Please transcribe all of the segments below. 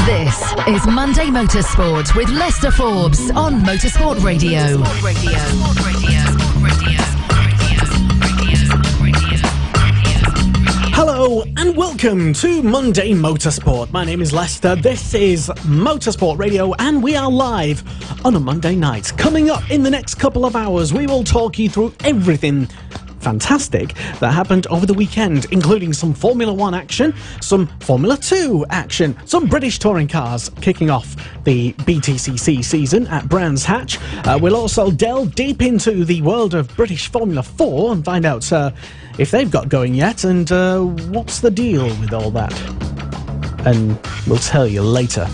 This is Monday Motorsport with Lester Forbes on Motorsport Radio. Hello and welcome to Monday Motorsport. My name is Lester. This is Motorsport Radio and we are live on a Monday night. Coming up in the next couple of hours, we will talk you through everything fantastic that happened over the weekend, including some Formula 1 action, some Formula 2 action, some British touring cars kicking off the BTCC season at Brands Hatch. We'll also delve deep into the world of British Formula 4 and find out if they've got going yet and what's the deal with all that. And we'll tell you later.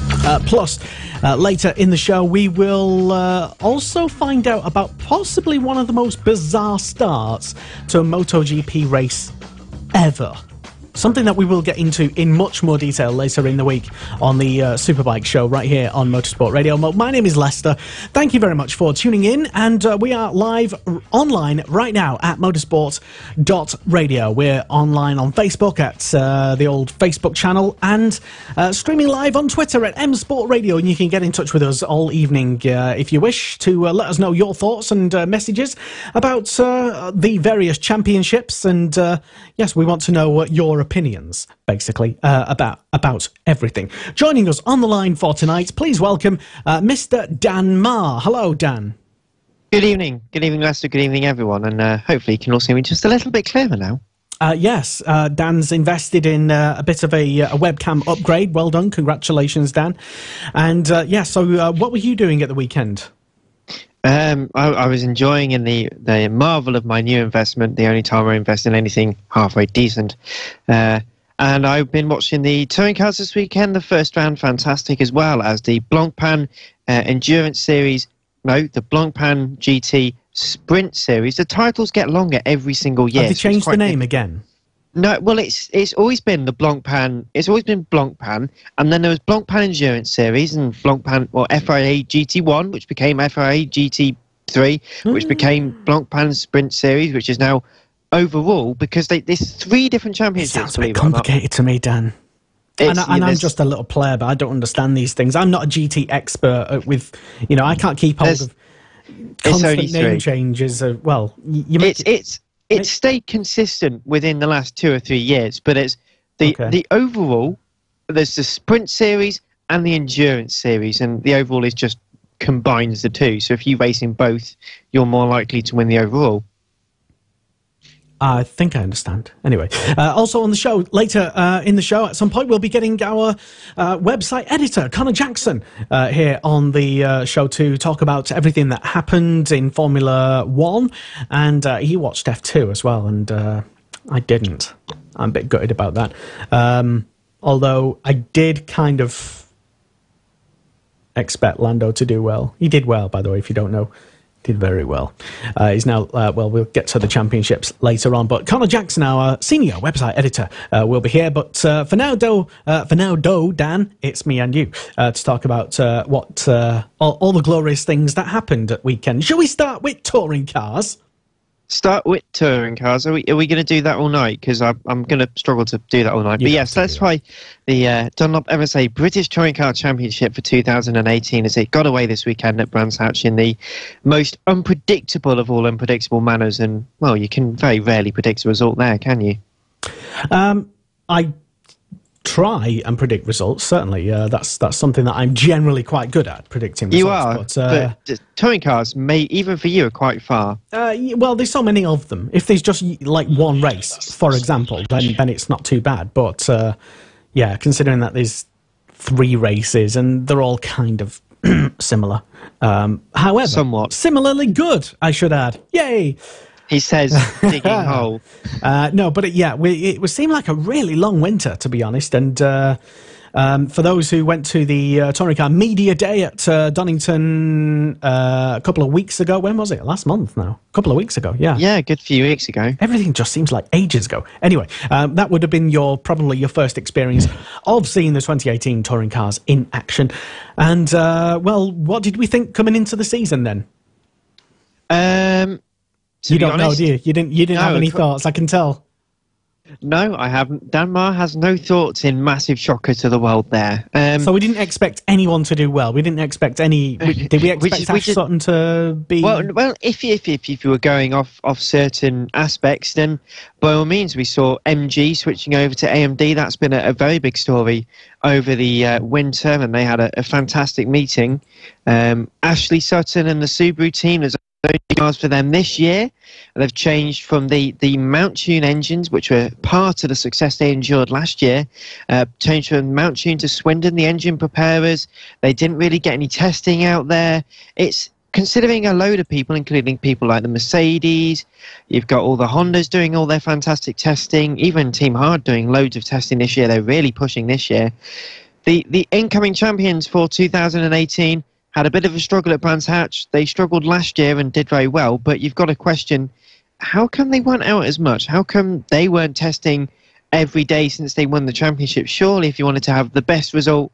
Plus, later in the show, we will also find out about possibly one of the most bizarre starts to a MotoGP race ever. Something that we will get into in much more detail later in the week on the Superbike show right here on Motorsport Radio. My name is Lester. Thank you very much for tuning in, and we are live online right now at motorsport.radio. We're online on Facebook at the old Facebook channel and streaming live on Twitter at MSport Radio, and you can get in touch with us all evening if you wish to let us know your thoughts and messages about the various championships, and yes, we want to know your opinions, basically, about everything. Joining us on the line for tonight, please welcome Mr. Dan Marr. Hello, Dan. Good evening, Lester. Good evening, everyone. And hopefully you can all see me just a little bit clearer now. Yes, Dan's invested in a bit of a webcam upgrade. Well done. Congratulations, Dan. And yeah, so what were you doing at the weekend? I was enjoying in the marvel of my new investment, the only time I invest in anything halfway decent. And I've been watching the touring cars this weekend. The first round, fantastic, as well as the Blancpain Endurance Series. No, the Blancpain GT Sprint Series. The titles get longer every single year. Have they changed the name again? No, well, it's always been the Blancpain. It's always been Blancpain, and then there was Blancpain Endurance Series and Blancpain, well, FIA GT1, which became FIA GT3, which became Blancpain Sprint Series, which is now overall because there's three different championships. It sounds a bit complicated to me, Dan. And I'm just a little player, but I don't understand these things. I'm not a GT expert with, you know, I can't keep hold of constant name changes. Well, It's stayed consistent within the last 2 or 3 years, but it's the overall, there's the Sprint Series and the Endurance Series, and the overall is just combines the two. So if you race in both, you're more likely to win the overall. I think I understand. Anyway, also on the show, later in the show, at some point, we'll be getting our website editor, Connor Jackson, here on the show to talk about everything that happened in Formula 1. And he watched F2 as well, and I didn't. I'm a bit gutted about that. Although I did kind of expect Lando to do well. He did well, by the way, if you don't know. Did very well. He's now, well, we'll get to the championships later on. But Connor Jackson, our senior website editor, will be here. But for now, Dan, it's me and you to talk about what all the glorious things that happened at weekend. Shall we start with touring cars? Start with touring cars. Are we going to do that all night? Because I'm going to struggle to do that all night. But yes, let's try the Dunlop MSA British Touring Car Championship for 2018 as it got away this weekend at Brands Hatch in the most unpredictable of all unpredictable manners. And, well, you can very rarely predict the result there, can you? I try and predict results, certainly. That's something that I'm generally quite good at, predicting results. You are, but touring cars, even for you, are quite far. Well, there's so many of them. If there's just like one race, for example, then it's not too bad. But yeah, considering that there's 3 races and they're all kind of similar. However, somewhat similarly good, I should add. Yay! He says, digging hole. No, but it would seem like a really long winter, to be honest. And for those who went to the Touring Car Media Day at Donington a couple of weeks ago, when was it? Last month now. A couple of weeks ago, yeah. Yeah, a good few weeks ago. Everything just seems like ages ago. Anyway, that would have been probably your first experience of seeing the 2018 touring cars in action. And, well, what did we think coming into the season then? You don't know, do you? You didn't have any thoughts, I can tell. No, I haven't. Danmar has no thoughts in massive shocker to the world there. So we didn't expect anyone to do well. We didn't expect any. Did we expect Ash Sutton to be? Well, if you were going off certain aspects, then by all means, we saw MG switching over to AMD. That's been a very big story over the winter, and they had a fantastic meeting. Ashley Sutton and the Subaru team. There's only cars for them this year. They've changed from the Mount Tune engines, which were part of the success they endured last year, changed from Mount Tune to Swindon, the engine preparers. They didn't really get any testing out there. It's considering a load of people, including people like the Mercedes. You've got all the Hondas doing all their fantastic testing, even Team Hard doing loads of testing this year. They're really pushing this year. The incoming champions for 2018 had a bit of a struggle at Brands Hatch. They struggled last year and did very well, but you've got to question, how come they weren't out as much? How come they weren't testing every day since they won the championship? Surely if you wanted to have the best result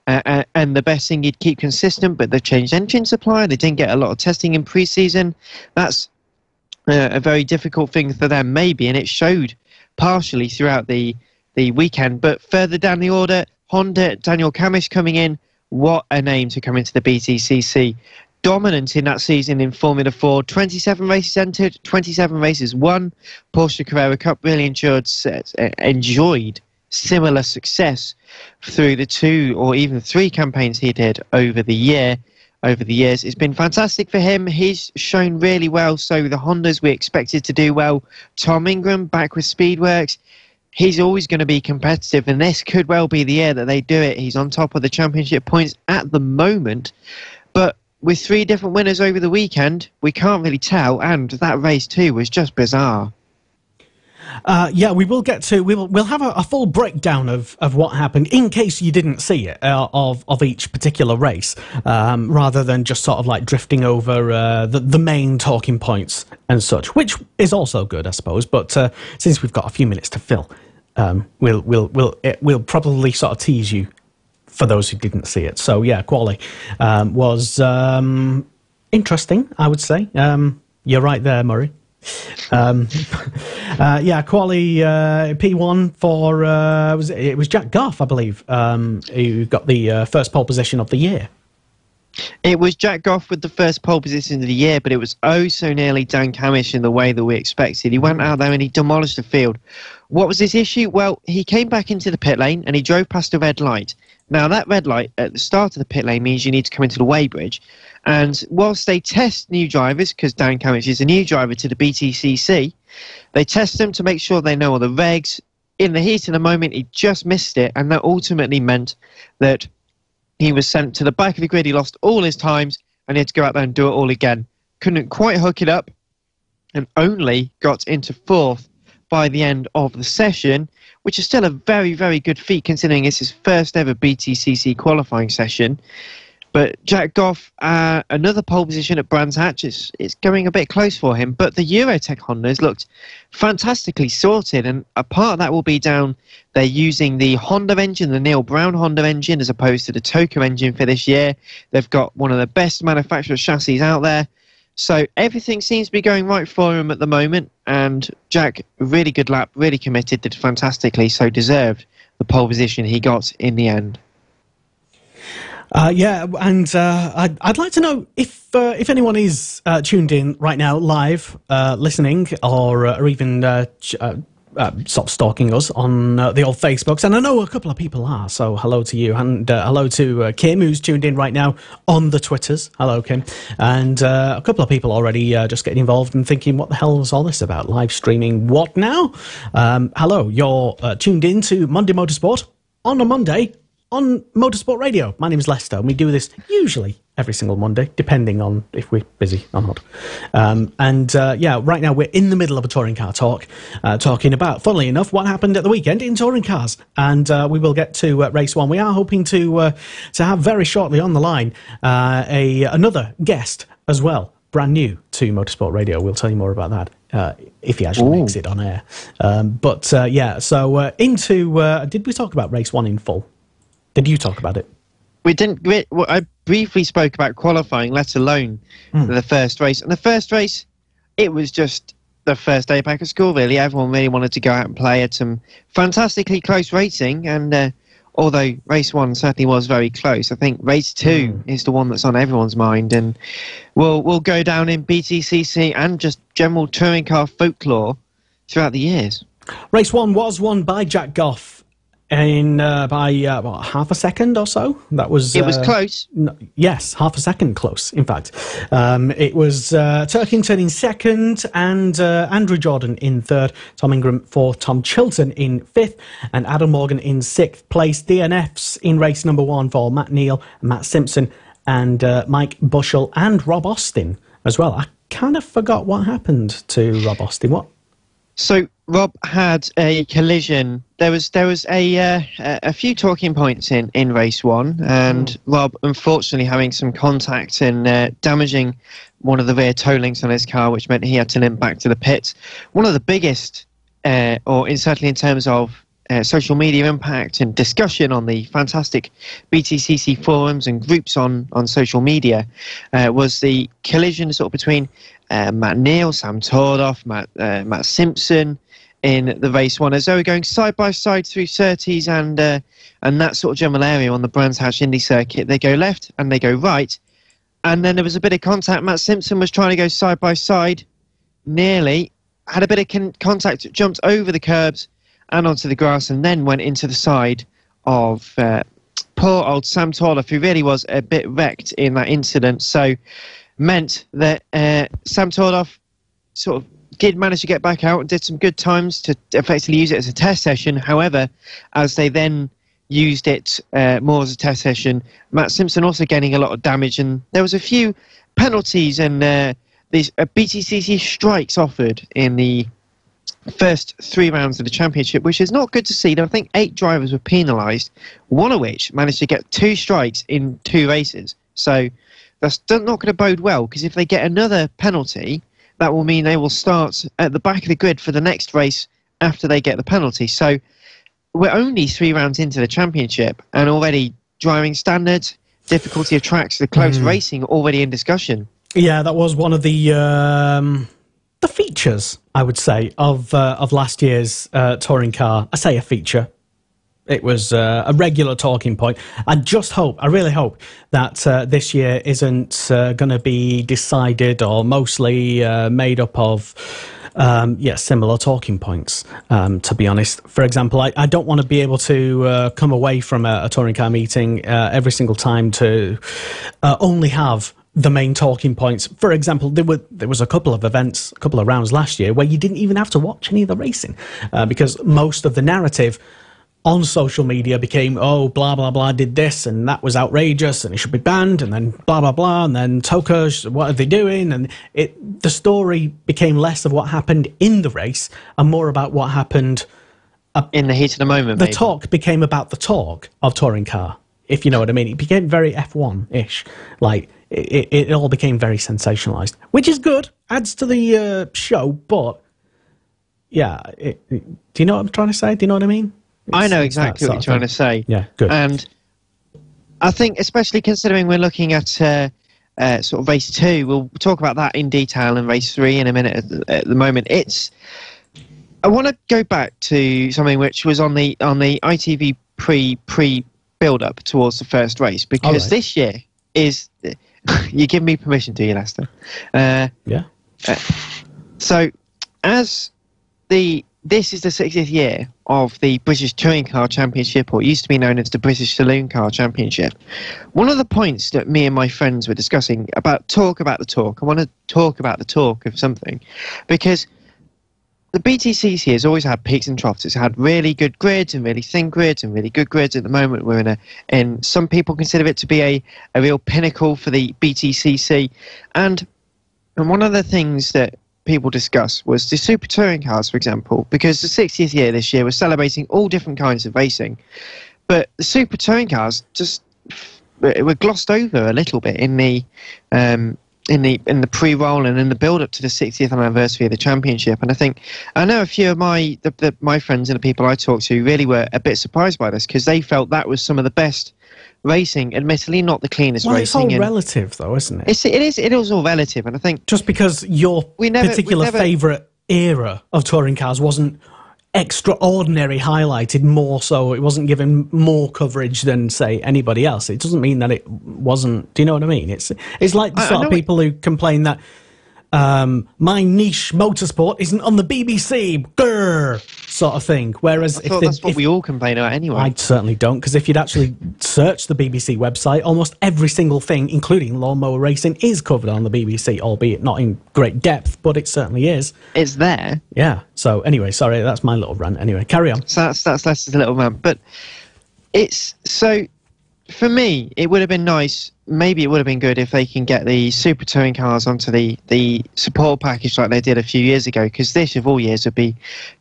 and the best thing, you'd keep consistent, but they've changed engine supply. They didn't get a lot of testing in pre-season. That's a very difficult thing for them, maybe, and it showed partially throughout the weekend. But further down the order, Honda, Daniel Kamish coming in. What a name to come into the BTCC. Dominant in that season in Formula 4. 27 races entered, 27 races won. Porsche Carrera Cup really enjoyed similar success through the 2 or even 3 campaigns he did over the years. It's been fantastic for him. He's shown really well. So the Hondas we expected to do well. Tom Ingram back with Speedworks. He's always going to be competitive, and this could well be the year that they do it. He's on top of the championship points at the moment, but with 3 different winners over the weekend, we can't really tell, and that race too was just bizarre. Yeah, we will get to. We'll have a full breakdown of what happened in case you didn't see it of each particular race, rather than just sort of like drifting over the main talking points and such, which is also good, I suppose. But since we've got a few minutes to fill, we'll probably sort of tease you for those who didn't see it. So yeah, quali was interesting, I would say. You're right there, Murray. Yeah, quali P1 for it was Jack Goff, I believe, who got the first pole position of the year. It was Jack Goff with the first pole position of the year, but it was oh so nearly Dan Kamish in the way that we expected. He went out there and he demolished the field. What was his issue? Well, he came back into the pit lane and he drove past a red light. Now, that red light at the start of the pit lane means you need to come into the weighbridge. And whilst they test new drivers, because Dan Kamish is a new driver to the BTCC, they test them to make sure they know all the regs. In the heat of the moment, he just missed it, and that ultimately meant that he was sent to the back of the grid. He lost all his times, and he had to go out there and do it all again. Couldn't quite hook it up, and only got into 4th by the end of the session, which is still a very, very good feat considering it's his first ever BTCC qualifying session. But Jack Goff, another pole position at Brands Hatch, it's going a bit close for him. But the Eurotech Hondas looked fantastically sorted, and a part of that will be down, they're using the Honda engine, the Neil Brown Honda engine, as opposed to the Toka engine for this year. They've got one of the best manufacturer chassis out there. So everything seems to be going right for him at the moment, and Jack, really good lap, really committed, did fantastically, so deserved the pole position he got in the end. Yeah, and I'd like to know if anyone is tuned in right now, live, listening, or even sort of stalking us on the old Facebooks. And I know a couple of people are, so hello to you. And hello to Kim, who's tuned in right now on the Twitters. Hello, Kim. And a couple of people already just getting involved and thinking, what the hell was all this about? Live streaming what now? Hello, you're tuned in to Monday Motorsport on a Monday on Motorsport Radio. My name is Lester, and we do this usually every single Monday, depending on if we're busy or not. Yeah, right now we're in the middle of a touring car talk, talking about, funnily enough, what happened at the weekend in touring cars. And we will get to race 1. We are hoping to have very shortly on the line another guest as well, brand new to Motorsport Radio. We'll tell you more about that if he actually makes it on air. Yeah, so into... did we talk about race 1 in full? Did you talk about it? We didn't. I briefly spoke about qualifying, let alone the first race. And the first race, it was just the first day back at school, really. Everyone really wanted to go out and play at some fantastically close racing, and although race 1 certainly was very close, I think race 2 is the one that's on everyone's mind, and will go down in BTCC and just general touring car folklore throughout the years. Race 1 was won by Jack Goff in by what, half a second or so. That was it was close. Yes, half a second close. In fact, it was Turkington in second, and Andrew Jordan in third. Tom Ingram fourth. Tom Chilton in fifth, and Adam Morgan in sixth place. DNFs in race number 1 for Matt Neal, Matt Simpson, and Mike Bushell, and Rob Austin as well. I kind of forgot what happened to Rob Austin. What? So Rob had a collision. There was a few talking points in race 1, and Rob, unfortunately, having some contact and damaging one of the rear toe links on his car, which meant he had to limp back to the pits. One of the biggest, certainly in terms of social media impact and discussion on the fantastic BTCC forums and groups on social media, was the collision sort of between Matt Neal, Sam Tordoff, Matt Simpson in the race 1, as they were going side by side through Surtees and that sort of general area on the Brands Hatch Indy circuit. They go left and they go right, and then there was a bit of contact. Matt Simpson was trying to go side by side, nearly had a bit of contact, jumped over the curbs and onto the grass, and then went into the side of poor old Sam Tordoff, who really was a bit wrecked in that incident. So meant that Sam Tordoff sort of did manage to get back out and did some good times to effectively use it as a test session. However, as they then used it more as a test session, Matt Simpson also gaining a lot of damage, and there was a few penalties and these BTCC strikes offered in the first 3 rounds of the championship, which is not good to see. I think 8 drivers were penalised, one of which managed to get 2 strikes in 2 races. So that's not going to bode well, because if they get another penalty, that will mean they will start at the back of the grid for the next race after they get the penalty. So we're only 3 rounds into the championship, and already driving standards, difficulty of tracks, the close racing already in discussion. Yeah, that was one of the features, I would say, of last year's touring car. I say a feature. It was a regular talking point. I really hope that this year isn't going to be decided or mostly made up of similar talking points, to be honest. For example, I don't want to be able to come away from a touring car meeting every single time to only have the main talking points. For example, there was a couple of events, a couple of rounds last year where you didn't even have to watch any of the racing because most of the narrative on social media became, oh, blah, blah, blah, did this, and that was outrageous, and it should be banned, and then blah, blah, blah, and then Toka, what are they doing? And the story became less of what happened in the race and more about what happened in the heat of the moment. The talk became about the talk of touring car, if you know what I mean. It became very F1-ish. Like, it all became very sensationalized, which is good, adds to the show, but, yeah, do you know what I'm trying to say? Do you know what I mean? I know exactly what you're trying to say. Yeah, good. And I think, especially considering we're looking at sort of race 2, we'll talk about that in detail in race 3 in a minute. At the moment, I want to go back to something which was on the ITV pre build up towards the first race, because this year is you give me permission, do you, Lester? Yeah. So, as this is the 60th year of the British Touring Car Championship, or used to be known as the British Saloon Car Championship. One of the points that me and my friends were discussing about the talk, I want to talk about the talk of something, because the BTCC has always had peaks and troughs. It's had really good grids and really thin grids and really good grids. At the moment, we're in some people consider it to be a real pinnacle for the BTCC. And one of the things that people discuss was the super touring cars, for example, because the 60th year this year was celebrating all different kinds of racing, but the super touring cars just were glossed over a little bit in the pre-roll and in the build-up to the 60th anniversary of the championship. And I know a few of my friends and the people I talked to really were a bit surprised by this, because they felt that was some of the best racing, admittedly not the cleanest racing. It's all relative, though, isn't it? It is all relative, and I think just because your particular favourite era of touring cars wasn't extraordinary highlighted more so, it wasn't given more coverage than, say, anybody else, it doesn't mean that it wasn't. Do you know what I mean? It's like the sort of people who complain that my niche motorsport isn't on the BBC, grr, sort of thing. Whereas that's what we all complain about anyway. I certainly don't, because if you'd actually search the BBC website, almost every single thing, including lawnmower racing, is covered on the BBC, albeit not in great depth, but it certainly is. It's there. Yeah. So anyway, sorry, that's my little rant. Anyway, carry on. So that's Lester's little rant. But it's so. For me, it would have been nice, maybe it would have been good if they can get the super touring cars onto the support package like they did a few years ago, because this, of all years, would be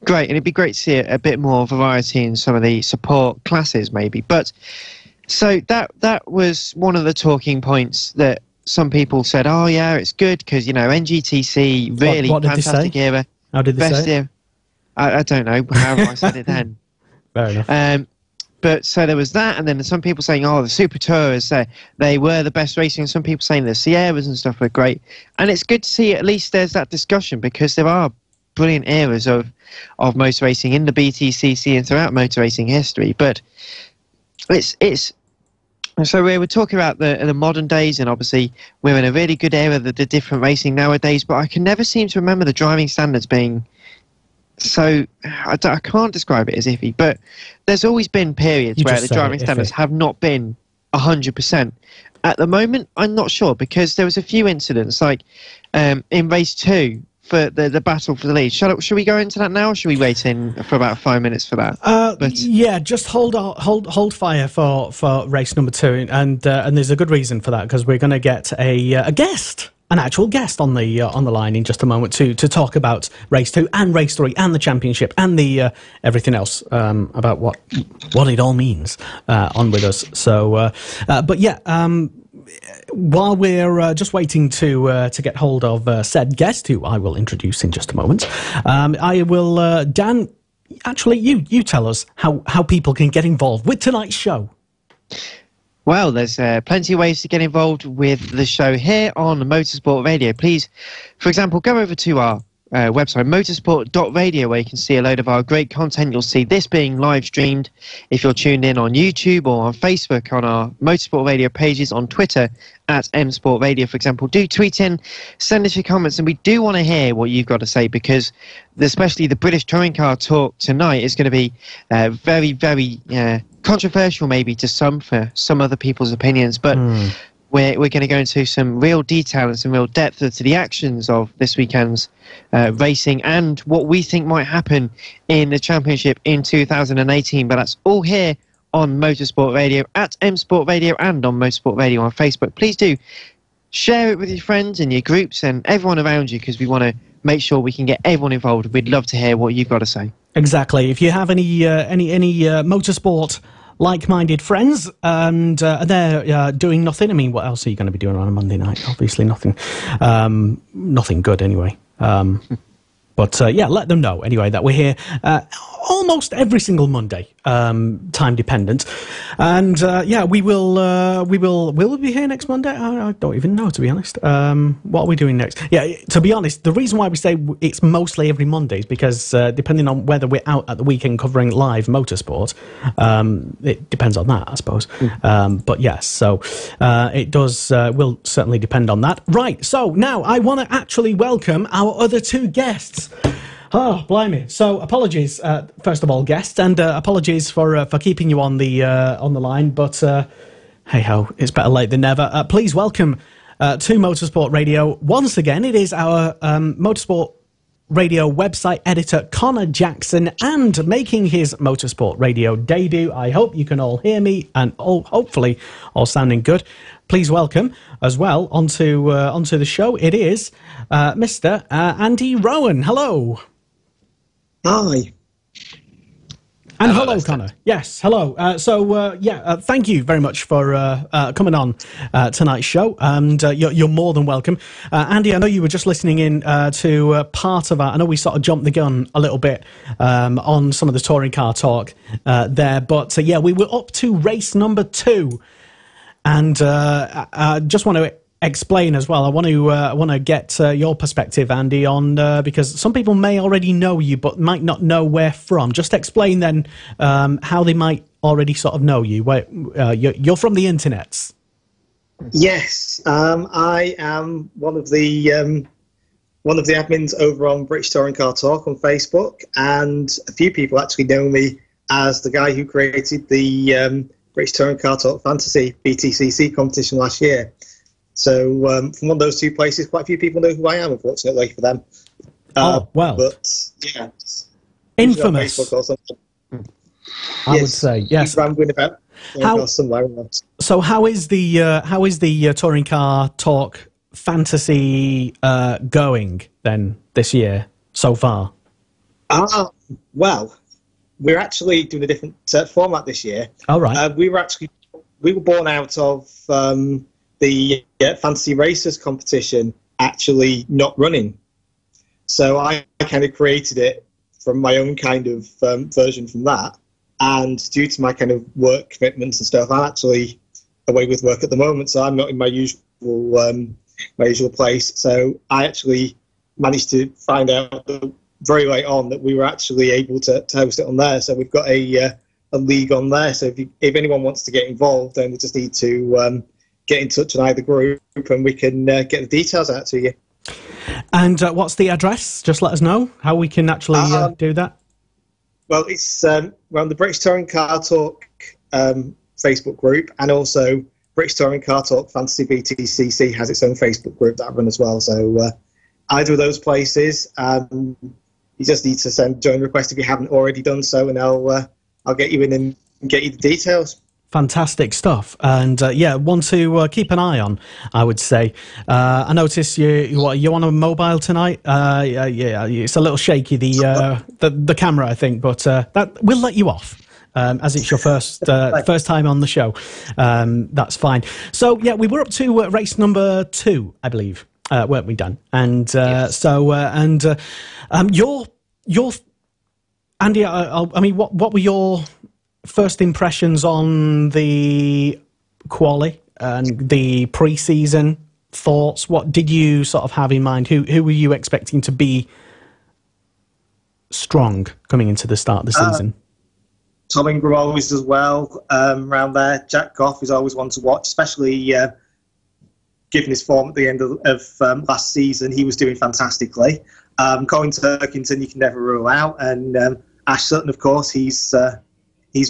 great. And it'd be great to see a bit more variety in some of the support classes, maybe. But, so that was one of the talking points that some people said, oh, yeah, it's good, because, you know, NGTC, really what did fantastic they say? era. How did they best say it? era. I don't know how I said it then. Fair enough. But so there was that, and then some people saying, oh, the Super Tourers, they were the best racing, and some people saying the Sierras and stuff were great. And it's good to see at least there's that discussion, because there are brilliant eras of motor racing in the BTCC and throughout motor racing history. But it's so we were talking about the modern days, and obviously we're in a really good era, the different racing nowadays, but I can never seem to remember the driving standards being... So, I can't describe it as iffy, but there's always been periods where the driving standards have not been 100%. At the moment, I'm not sure, because there was a few incidents, like in race 2, for the battle for the lead. Should we go into that now, or should we wait in for about 5 minutes for that? Yeah, just hold fire for race number 2, and there's a good reason for that, because we're going to get a guest. An actual guest on the line in just a moment to talk about race 2 and race 3 and the championship and the everything else about what it all means on with us. So, but yeah, while we're just waiting to get hold of said guest, who I will introduce in just a moment, I will Dan. Actually, you tell us how people can get involved with tonight's show. Well, there's plenty of ways to get involved with the show here on Motorsport Radio. Please, for example, go over to our website, motorsport.radio, where you can see a load of our great content. You'll see this being live streamed if you're tuned in on YouTube or on Facebook, on our Motorsport Radio pages, on Twitter at MSport Radio, for example. Do tweet in, send us your comments, and we do want to hear what you've got to say, because especially the British Touring Car talk tonight is going to be very, very controversial maybe to some, for some other people's opinions, but we're going to go into some real detail and some real depth to the actions of this weekend's racing and what we think might happen in the championship in 2018. But that's all here on Motorsport Radio, at MSport Radio, and on Motorsport Radio on Facebook. Please do share it with your friends and your groups and everyone around you, because we want to make sure we can get everyone involved. We'd love to hear what you've got to say. Exactly. If you have any motorsport like-minded friends and they're doing nothing, I mean, what else are you going to be doing on a Monday night? Obviously nothing. Nothing good anyway. But yeah, let them know anyway that we're here almost every single Monday, time dependent. And yeah, will we be here next Monday? I don't even know, to be honest. What are we doing next? Yeah, to be honest, the reason why we say it's mostly every Monday is because depending on whether we're out at the weekend covering live motorsport, it depends on that, I suppose. But yes, so it will certainly depend on that. Right, so now I want to actually welcome our other two guests. Oh, blimey! So, apologies, first of all, guests, and apologies for keeping you on the line. But hey ho, it's better late than never. Please welcome to Motorsport Radio once again. It is our Motorsport Radio website editor Connor Jackson, and making his Motorsport Radio debut. I hope you can all hear me, and hopefully all sounding good. Please welcome as well onto the show. It is Mr. Andy Rowan. Hello. Hi. And hello, Connor. Yes, hello. Thank you very much for coming on tonight's show, and you're more than welcome. Andy, I know you were just listening in to part of our... I know we sort of jumped the gun a little bit on some of the touring car talk there, but yeah, we were up to race number 2, and I just want to explain as well. I want to get your perspective, Andy, on because some people may already know you, but might not know where from. Just explain then how they might already sort of know you. Where you're from the internets. Yes, I am one of the admins over on British Touring Car Talk on Facebook, and a few people actually know me as the guy who created the British Touring Car Talk Fantasy BTCC competition last year. So from one of those two places, quite a few people know who I am, unfortunately for them. Well. But yeah. Infamous. I would say, yes. Rambling about somewhere else. So how is the Touring Car Talk Fantasy going then this year so far? Well, we're actually doing a different format this year. All right. We were born out of the Fantasy Racers competition actually not running. So I kind of created it from my own kind of version from that. And due to my kind of work commitments and stuff, I'm actually away with work at the moment, so I'm not in my usual place. So I actually managed to find out very late on that we were actually able to host it on there. So we've got a league on there. So if anyone wants to get involved, then we just need to get in touch on either group, and we can get the details out to you. And what's the address? Just let us know how we can actually do that. Well, it's we're on the British Touring Car Talk Facebook group, and also British Touring Car Talk Fantasy BTCC has its own Facebook group that I run as well. So either of those places, you just need to send join request if you haven't already done so, and I'll get you in and get you the details. Fantastic stuff, and one to keep an eye on, I would say. I notice you on a mobile tonight. Yeah, it's a little shaky the camera, I think, but that we'll let you off as it's your first time on the show. That's fine. So yeah, we were up to race number 2, I believe, weren't we, Dan? And yes. Your Andy, I mean, what were your first impressions on the quali and the pre-season thoughts? What did you sort of have in mind? Who were you expecting to be strong coming into the start of the season? Tom Ingram always does well around there. Jack Goff is always one to watch, especially given his form at the end of last season. He was doing fantastically. Colin Turkington you can never rule out, and Ash Sutton, of course, he's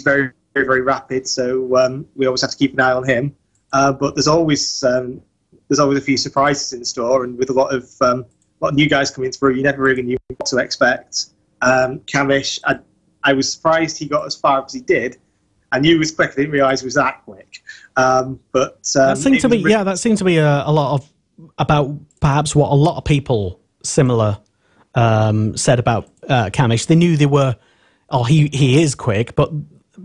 very, very, very rapid, so we always have to keep an eye on him. But there's always a few surprises in store, and with a lot of new guys coming through, you never really knew what to expect. Camish, I was surprised he got as far as he did. I knew he was quick. I didn't realise he was that quick. But that seemed to be a lot of about perhaps what a lot of people similar said about Camish. They knew they were. Oh, he is quick, but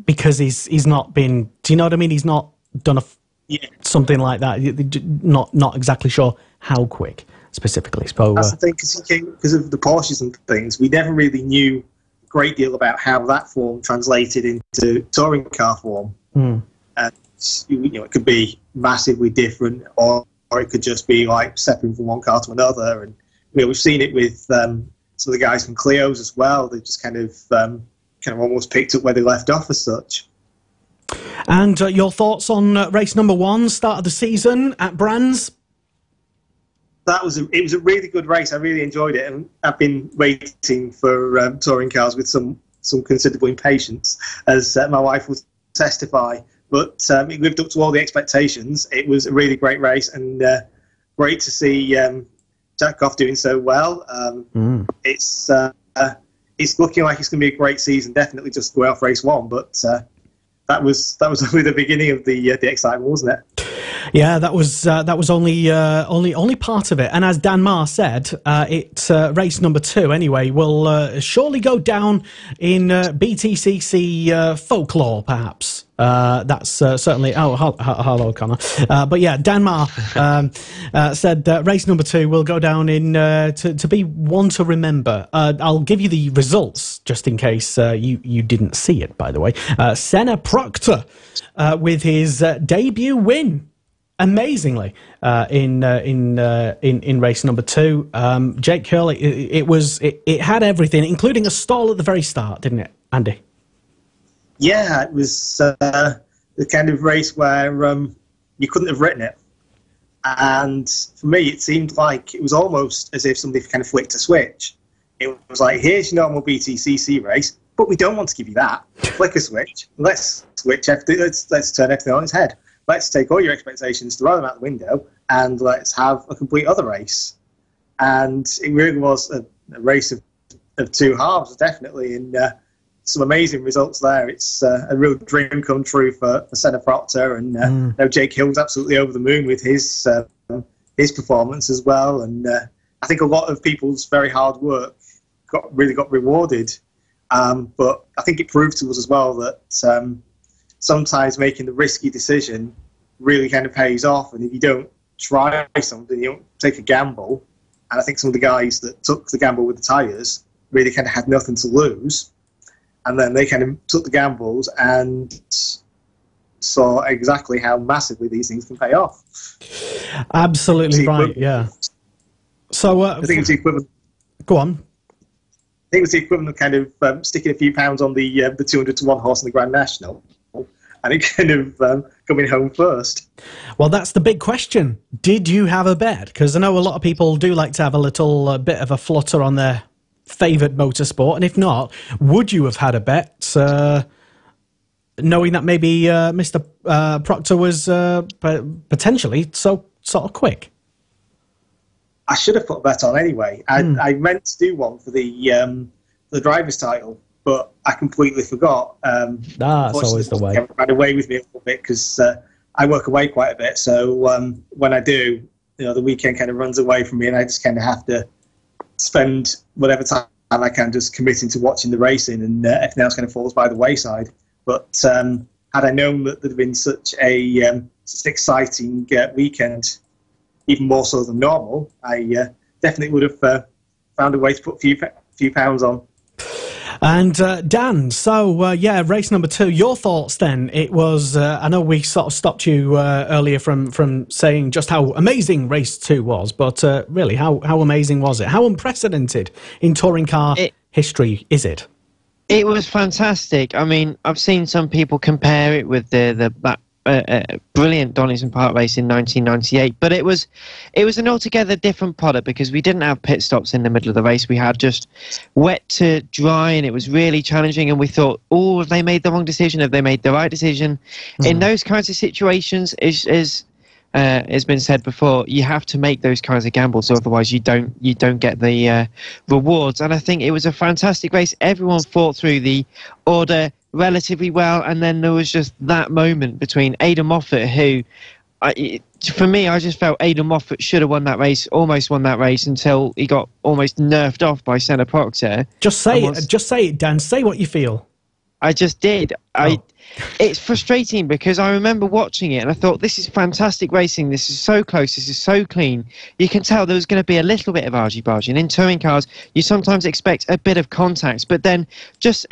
because he's not been. Do you know what I mean? He's not done something like that. Not exactly sure how quick specifically. So that's the thing, because of the Porsches and things. We never really knew a great deal about how that form translated into touring car form. And it could be massively different, or it could just be like stepping from one car to another. And we've seen it with some of the guys from Clio's as well. They just kind of almost picked up where they left off as such. And your thoughts on race number 1, start of the season at Brands? It was a really good race. I really enjoyed it, and I've been waiting for touring cars with some considerable impatience, as my wife will testify. But it lived up to all the expectations. It was a really great race, and great to see Jack Goff doing so well. It's looking like it's going to be a great season. Definitely just go out for race 1, but that was only the beginning of the excitement, wasn't it? Yeah, that was only part of it. And as Dan Marr said, it's race number 2 anyway will surely go down in BTCC folklore, perhaps. That's certainly. Oh, hello, Connor. But yeah, Dan Marr said race number 2 will go down in to be one to remember. I'll give you the results just in case you didn't see it. By the way, Senna Proctor with his debut win amazingly in race number 2. Jake Curley, it had everything, including a stall at the very start, didn't it, Andy? Yeah, it was the kind of race where you couldn't have written it. And for me, it seemed like it was almost as if somebody kind of flicked a switch. It was like, here's your normal BTCC race, but we don't want to give you that. Flick a switch. Let's switch everything. Let's turn everything on its head. Let's take all your expectations, throw them out the window, and let's have a complete other race. And it really was a race of two halves, definitely, and some amazing results there. It's a real dream come true for Senna Proctor, and Jake Hill was absolutely over the moon with his performance as well. And I think a lot of people's very hard work really got rewarded. But I think it proved to us as well that sometimes making the risky decision really kind of pays off. And if you don't try something, you don't take a gamble. And I think some of the guys that took the gamble with the tyres really kind of had nothing to lose. And then they kind of took the gambles and saw exactly how massively these things can pay off. Absolutely right, yeah. So I think it's the equivalent. Go on. I think it's the equivalent of kind of sticking a few pounds on the 200 to 1 horse in the Grand National, and it kind of coming home first. Well, that's the big question. Did you have a bet? Because I know a lot of people do like to have a little bit of a flutter on their favoured motorsport, and if not, would you have had a bet, knowing that maybe Mr. Proctor was potentially so sort of quick? I should have put a bet on anyway. I meant to do one for the driver's title, but I completely forgot. That's always the way. It ran away with me a little bit because I work away quite a bit. So when I do, the weekend kind of runs away from me, and I just kind of have to spend whatever time I can just committing to watching the racing, and everything else kind of falls by the wayside. But had I known that there'd been such an exciting weekend, even more so than normal, I definitely would have found a way to put a few pounds on. And Dan, so race number 2. Your thoughts then? It was. I know we sort of stopped you earlier from saying just how amazing race 2 was, but really, how amazing was it? How unprecedented in touring car history is it? It was fantastic. I mean, I've seen some people compare it with that brilliant Donington Park race in 1998, but it was an altogether different product because we didn't have pit stops in the middle of the race. We had just wet to dry, and it was really challenging, and we thought, oh, have they made the wrong decision? Have they made the right decision? In those kinds of situations, has been said before, you have to make those kinds of gambles, otherwise you don't get the rewards. And I think it was a fantastic race. Everyone fought through the order relatively well, and then there was just that moment between Aidan Moffat, who for me, I just felt Aidan Moffat should have won that race, almost won that race, until he got almost nerfed off by Senna Proctor. Just say it, Dan. Say what you feel. I just did. It's frustrating because I remember watching it and I thought, this is fantastic racing. This is so close. This is so clean. You can tell there was going to be a little bit of argy-bargy. In touring cars, you sometimes expect a bit of contact, but then just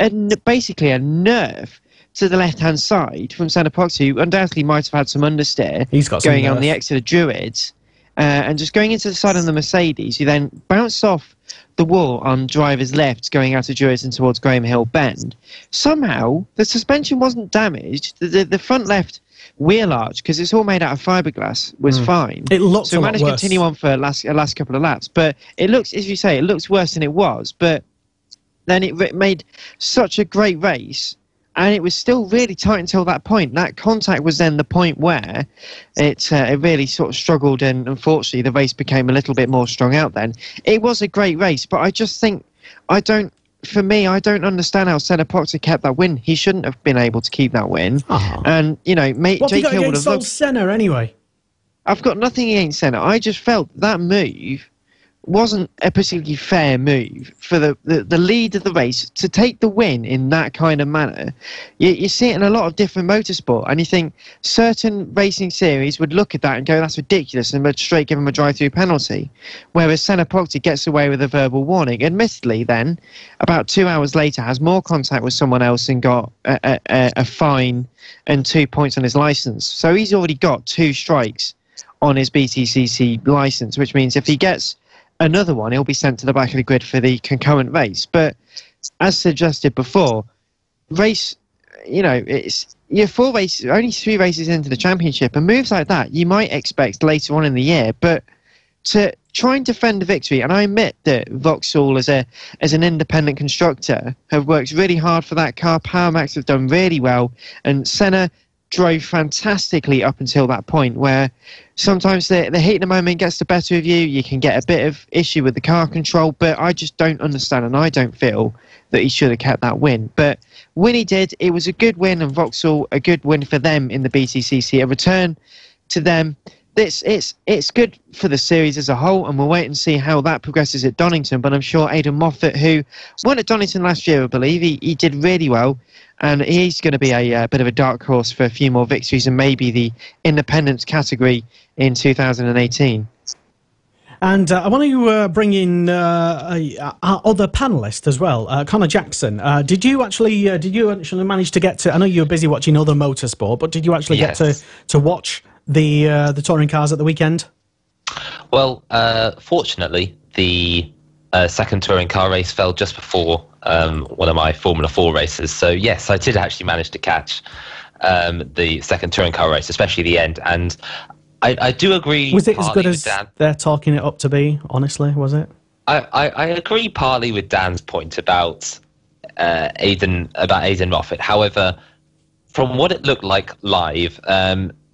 basically a nerve to the left-hand side from Senna Proctor, who undoubtedly might have had some understeer. He's got some going nerve. On the Exeter Druids. And just going into the side of the Mercedes, you then bounced off the wall on driver's left going out of Druids and towards Graham Hill Bend. Somehow, the suspension wasn't damaged. The front left wheel arch, because it's all made out of fiberglass, was fine. It looks so a lot managed worse. to continue on for a last couple of laps. But it looks, as you say, it looks worse than it was. But then it made such a great race. And it was still really tight until that point. That contact was then the point where it really sort of struggled, and unfortunately the race became a little bit more strung out then. It was a great race, but I just think, I don't understand how Senna Proctor kept that win. He shouldn't have been able to keep that win. And, what Jake Hill would have loved... Senna anyway? I've got nothing against Senna. I just felt that move wasn't a particularly fair move for the lead of the race to take the win in that kind of manner. You see it in a lot of different motorsport, and you think certain racing series would look at that and go, that's ridiculous, and would straight give him a drive-through penalty. Whereas Senna Proctor gets away with a verbal warning. Admittedly, then, about 2 hours later, has more contact with someone else and got a fine and 2 points on his licence. So he's already got 2 strikes on his BTCC licence, which means if he gets another one, he'll be sent to the back of the grid for the concurrent race. But as suggested before, it's you're 4 races, only 3 races into the championship, and moves like that you might expect later on in the year. But to try and defend the victory, and I admit that Vauxhall as an independent constructor have worked really hard for that car. Power Max have done really well, and Senna drove fantastically up until that point, where sometimes the heat of the moment gets the better of you. You can get a bit of issue with the car control, but I just don't understand, and I don't feel that he should have kept that win. But when he did, it was a good win, and Vauxhall, a good win for them in the BTCC, a return to them. It's good for the series as a whole, and we'll wait and see how that progresses at Donington. But I'm sure Aidan Moffat, who won at Donington last year, I believe, he did really well, and he's going to be a bit of a dark horse for a few more victories and maybe the independence category in 2018. And I want to bring in our other panellist as well, Connor Jackson. Did you actually manage to get to? I know you were busy watching other motorsport, but did you actually get to watch the touring cars at the weekend? Well, fortunately, the second touring car race fell just before one of my Formula 4 races. So yes, I did actually manage to catch the second touring car race, especially the end. And I do agree. Was it as good as they're talking it up to be? Honestly, was it? I agree partly with Dan's point about Aidan Moffat. However, from what it looked like live,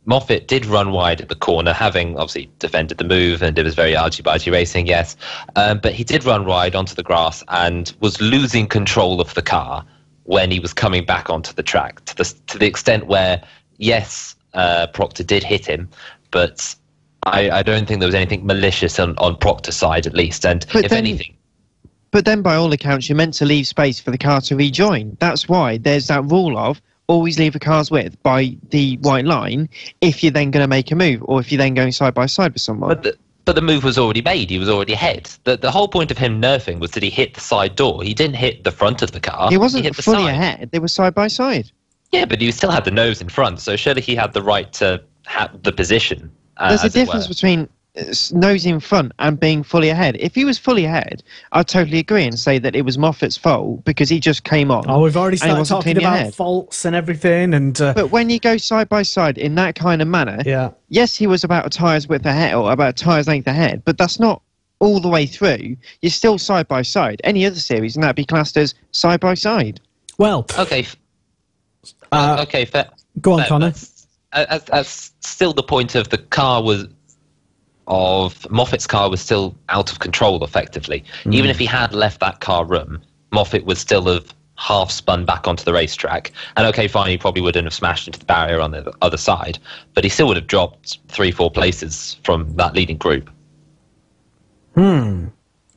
Moffat did run wide at the corner, having obviously defended the move, and it was very argy-bargy racing, yes. But he did run wide onto the grass and was losing control of the car when he was coming back onto the track, to the extent where, yes, Proctor did hit him, but I don't think there was anything malicious on Proctor's side, at least. And anything... But then, by all accounts, you're meant to leave space for the car to rejoin. That's why there's that rule of always leave a car's width by the white line if you're then going to make a move, or if you're then going side by side with someone. But the move was already made. He was already ahead. The whole point of him nerfing was that he hit the side door. He didn't hit the front of the car. He wasn't fully ahead. They were side by side. Yeah, but he still had the nose in front, so surely he had the right to have the position. There's a difference between nose in front and being fully ahead. If he was fully ahead, I'd totally agree and say that it was Moffat's fault because he just came on. Oh, we've already started talking about faults and everything. But when you go side by side in that kind of manner, yes, he was about a tyre's width ahead or about a tyre's length ahead, but that's not all the way through. You're still side by side. Any other series, and that'd be classed as side by side. Well, okay, fair. Go on, Connor. As still the point of the car was. Of Moffat's car was still out of control effectively. Even if he had left that car room, Moffat would still have half spun back onto the racetrack. And okay, fine, he probably wouldn't have smashed into the barrier on the other side, but he still would have dropped 3-4 places from that leading group.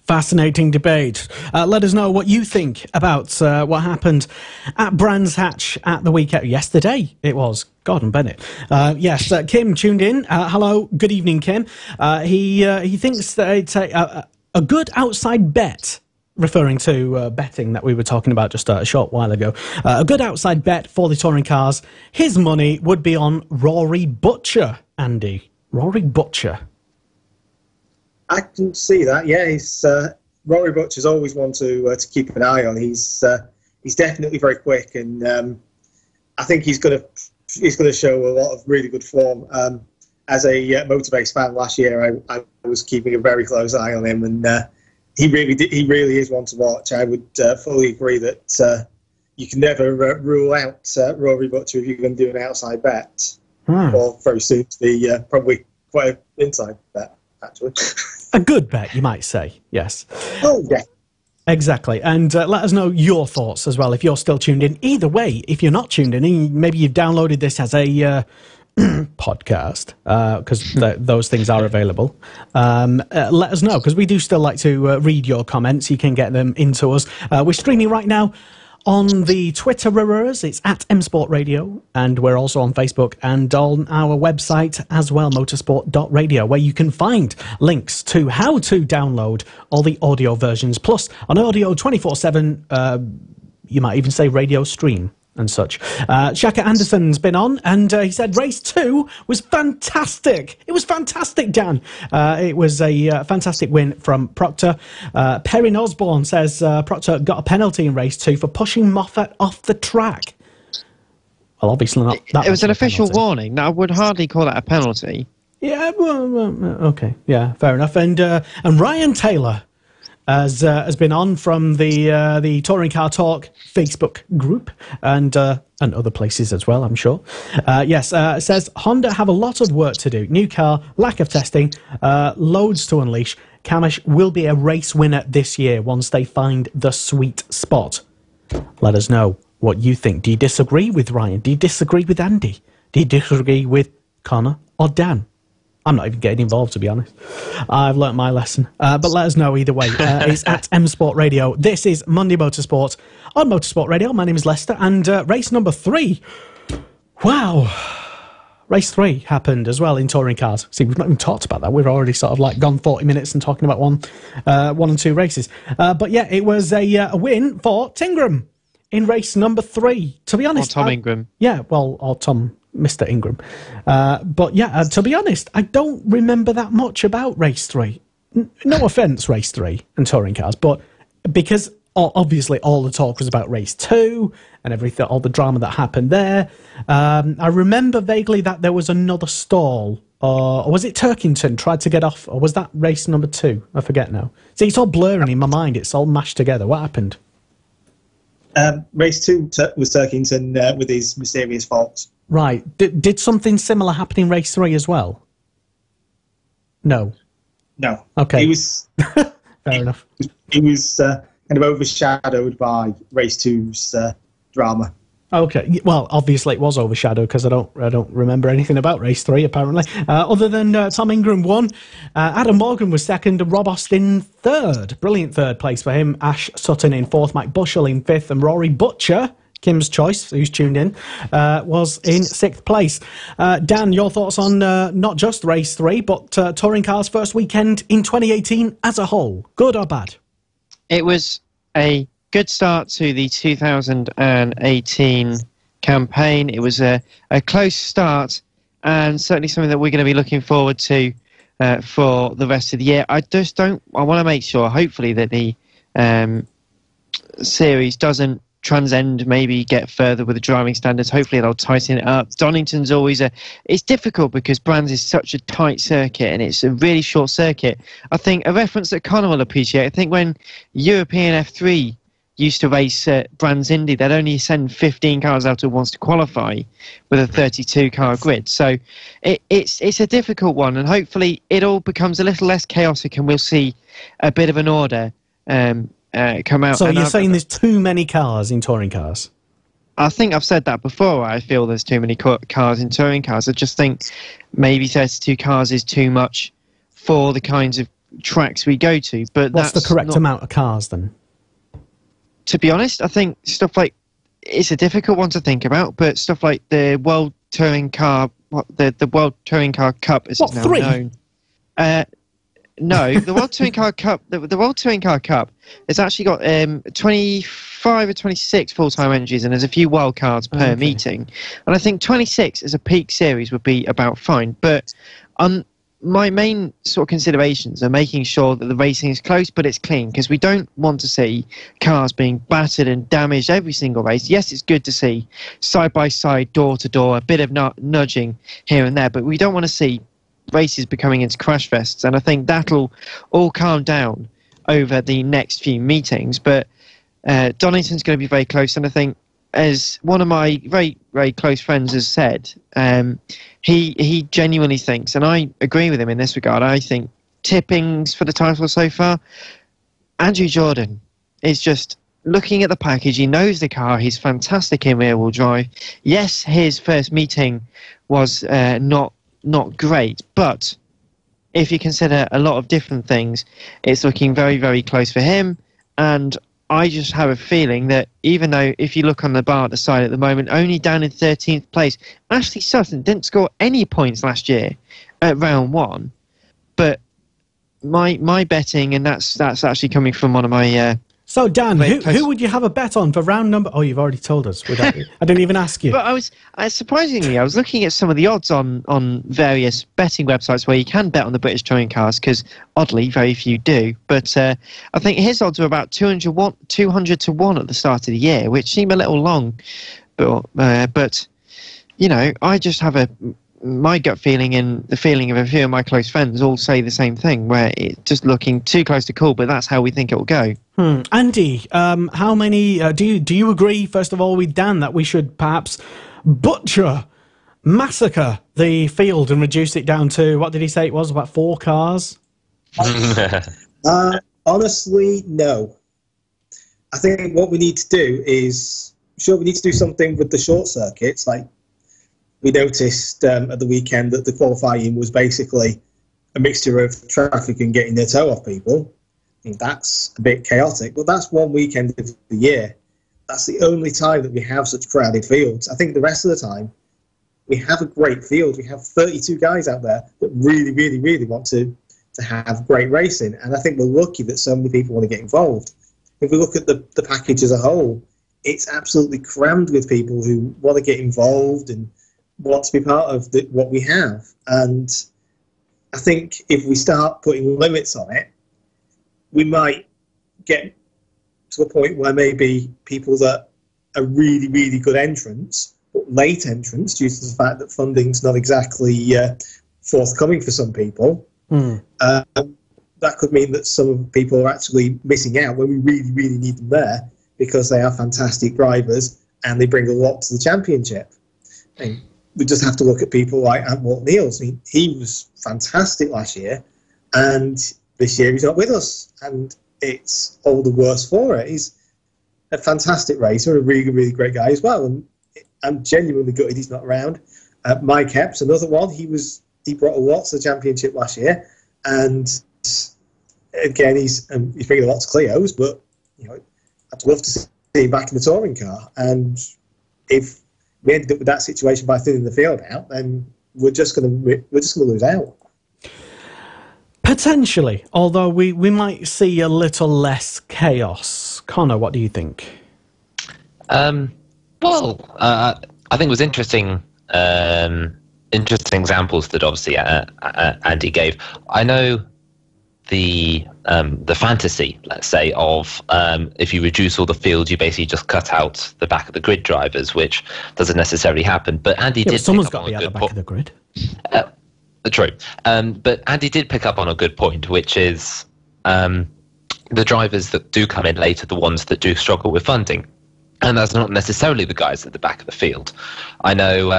Fascinating debate. Let us know what you think about what happened at Brands Hatch at the weekend. Yesterday it was. Gordon Bennett. Yes, Kim tuned in. Hello, good evening, Kim. He thinks that it's a good outside bet, referring to betting that we were talking about just a short while ago. A good outside bet for the touring cars. His money would be on Rory Butcher, Andy. Rory Butcher. I can see that. Yeah, he's Rory Butcher's always one to keep an eye on. He's definitely very quick, and I think he's going to show a lot of really good form. As a Motorbase fan last year, I was keeping a very close eye on him, and he really is one to watch. I would fully agree that you can never rule out Rory Butcher if you're going to do an outside bet, or very soon to be probably quite an inside bet, actually. A good bet, you might say, yes. Oh, yeah. Exactly, and let us know your thoughts as well if you're still tuned in. Either way, if you're not tuned in, maybe you've downloaded this as a podcast, because those things are available, let us know, because we do still like to read your comments. You can get them into us. We're streaming right now on the Twitterers. It's at MSport Radio, and we're also on Facebook and on our website as well, motorsport.radio, where you can find links to how to download all the audio versions, plus on audio 24/7, you might even say radio stream and such. Shaka Anderson's been on, and he said race 2 was fantastic. It was fantastic, Dan. It was a fantastic win from Proctor. Perrin Osborne says Proctor got a penalty in race 2 for pushing Moffat off the track. Well, obviously not. That it was an official warning. Now, I would hardly call that a penalty. Yeah, well, okay. Yeah, fair enough. And Ryan Taylor has been on from the Touring Car Talk Facebook group and other places as well, I'm sure. Says Honda have a lot of work to do. New car, lack of testing, loads to unleash. Kamish will be a race winner this year once they find the sweet spot. Let us know what you think. Do you disagree with Ryan? Do you disagree with Andy? Do you disagree with Connor or Dan? I'm not even getting involved, to be honest. I've learnt my lesson. But let us know either way. It's at MSport Radio. This is Monday Motorsport on Motorsport Radio. My name is Lester, and race number 3. Wow. Race 3 happened as well in touring cars. See, we've not even talked about that. We've already sort of like gone 40 minutes and talking about one and two races. But yeah, it was a win for Tingram in race number 3. To be honest, or Tom Ingram. Yeah, well, or Tom. Mr. Ingram. But yeah, to be honest, I don't remember that much about race 3. No offence, race 3 and touring cars, but because obviously all the talk was about race 2 and everything, all the drama that happened there. I remember vaguely that there was another stall, or was it Turkington tried to get off, or was that race number 2? I forget now. See, it's all blurring in my mind. It's all mashed together. What happened? Race 2 was Turkington with his mysterious faults. Right. Did something similar happen in race 3 as well? No. Okay. He was fair enough. He was kind of overshadowed by race 2's drama. Okay. Well, obviously it was overshadowed because I don't remember anything about race 3 apparently. Other than Tom Ingram won, Adam Morgan was second, and Rob Austin third. Brilliant third place for him. Ash Sutton in fourth, Mike Bushell in fifth, and Rory Butcher, Kim's choice, who's tuned in, was in 6th place. Dan, your thoughts on not just race 3, but touring cars first weekend in 2018 as a whole? Good or bad? It was a good start to the 2018 campaign. It was a close start, and certainly something that we're going to be looking forward to for the rest of the year. I want to make sure, hopefully, that the series doesn't transcend, maybe get further with the driving standards. Hopefully they'll tighten it up. Donington's always it's difficult because Brands is such a tight circuit and it's a really short circuit. I think a reference that Connor will appreciate, I think when European F3 used to race Brands Indy, they'd only send 15 cars out who wants to qualify with a 32 car grid. So it's a difficult one, and hopefully it all becomes a little less chaotic and we'll see a bit of an order come out. So you're saying there's too many cars in touring cars? I think I've said that before. I feel there's too many cars in touring cars. I just think maybe 32 cars is too much for the kinds of tracks we go to. But what's the correct amount of cars then? To be honest, I think stuff like, it's a difficult one to think about, but stuff like the World Touring Car, the World Touring Car Cup, as it's now 3? known. No, the World Touring Car Cup. The World Touring Car Cup has actually got 25 or 26 full-time entries, and there's a few wild cards per meeting. And I think 26 as a peak series would be about fine. But my main sort of considerations are making sure that the racing is close, but it's clean, because we don't want to see cars being battered and damaged every single race. Yes, it's good to see side by side, door to door, a bit of nudging here and there, but we don't want to see races becoming into crash fests, and I think that'll all calm down over the next few meetings. But Donington's going to be very close, and I think, as one of my very, very close friends has said, he genuinely thinks, and I agree with him in this regard, I think tippings for the title so far, Andrew Jordan is just looking at the package, he knows the car. He's fantastic in rear-wheel drive. Yes, his first meeting was not great, but if you consider a lot of different things, it's looking very, very close for him. And I just have a feeling that even though if you look on the bar at the side at the moment, only down in 13th place, Ashley Sutton didn't score any points last year at round one. But my betting, and that's actually coming from one of my... So, Dan, who would you have a bet on for round number... Oh, you've already told us. I didn't even ask you. But surprisingly, I was looking at some of the odds on various betting websites where you can bet on the British touring cars, because oddly, very few do. But I think his odds were about 200 to 1 at the start of the year, which seem a little long. But you know, I just have my gut feeling and the feeling of a few of my close friends all say the same thing, where it's just looking too close to call, but that's how we think it will go. Andy, how many do you agree, first of all, with Dan that we should perhaps massacre the field and reduce it down to, what did he say it was, about 4 cars? Honestly, no. I think what we need to do is, we need to do something with the short circuits. Like, we noticed at the weekend that the qualifying was basically a mixture of traffic and getting their toe off people. I mean, that's a bit chaotic, but that's one weekend of the year. That's the only time that we have such crowded fields. I think the rest of the time, we have a great field. We have 32 guys out there that really, really, really want to have great racing. And I think we're lucky that so many people want to get involved. If we look at the package as a whole, it's absolutely crammed with people who want to get involved and want to be part of what we have. And I think if we start putting limits on it, we might get to a point where maybe people that are really, really good entrants, but late entrants due to the fact that funding's not exactly forthcoming for some people, that could mean that some people are actually missing out when we really, really need them there, because they are fantastic drivers and they bring a lot to the championship. And we just have to look at people like Walt Niels. I mean, he was fantastic last year, and this year he's not with us, and it's all the worse for it. He's a fantastic racer, a really, really great guy as well, and I'm genuinely gutted he's not around. Mike Epps, another one, he brought a lot to the championship last year, and again, he's bringing a lot to Clio's, but you know, I'd love to see him back in the touring car. And if we ended up with that situation by thinning the field out, then we're just going to lose out. Potentially, although we might see a little less chaos. Connor, what do you think? I think it was interesting examples that obviously Andy gave. I know the fantasy, let's say, of if you reduce all the field, you basically just cut out the back of the grid drivers, which doesn't necessarily happen. But Andy did. Someone's got to be at the back of the grid. True. But Andy did pick up on a good point, which is the drivers that do come in late are the ones that do struggle with funding. And that's not necessarily the guys at the back of the field. I know,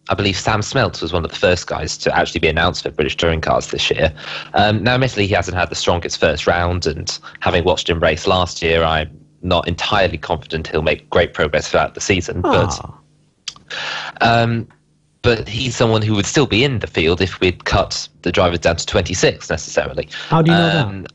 I believe Sam Smeltz was one of the first guys to actually be announced for British Touring Cars this year. Now, admittedly, he hasn't had the strongest first round, and having watched him race last year, I'm not entirely confident he'll make great progress throughout the season. But he's someone who would still be in the field if we'd cut the drivers down to 26 necessarily. How do you know that?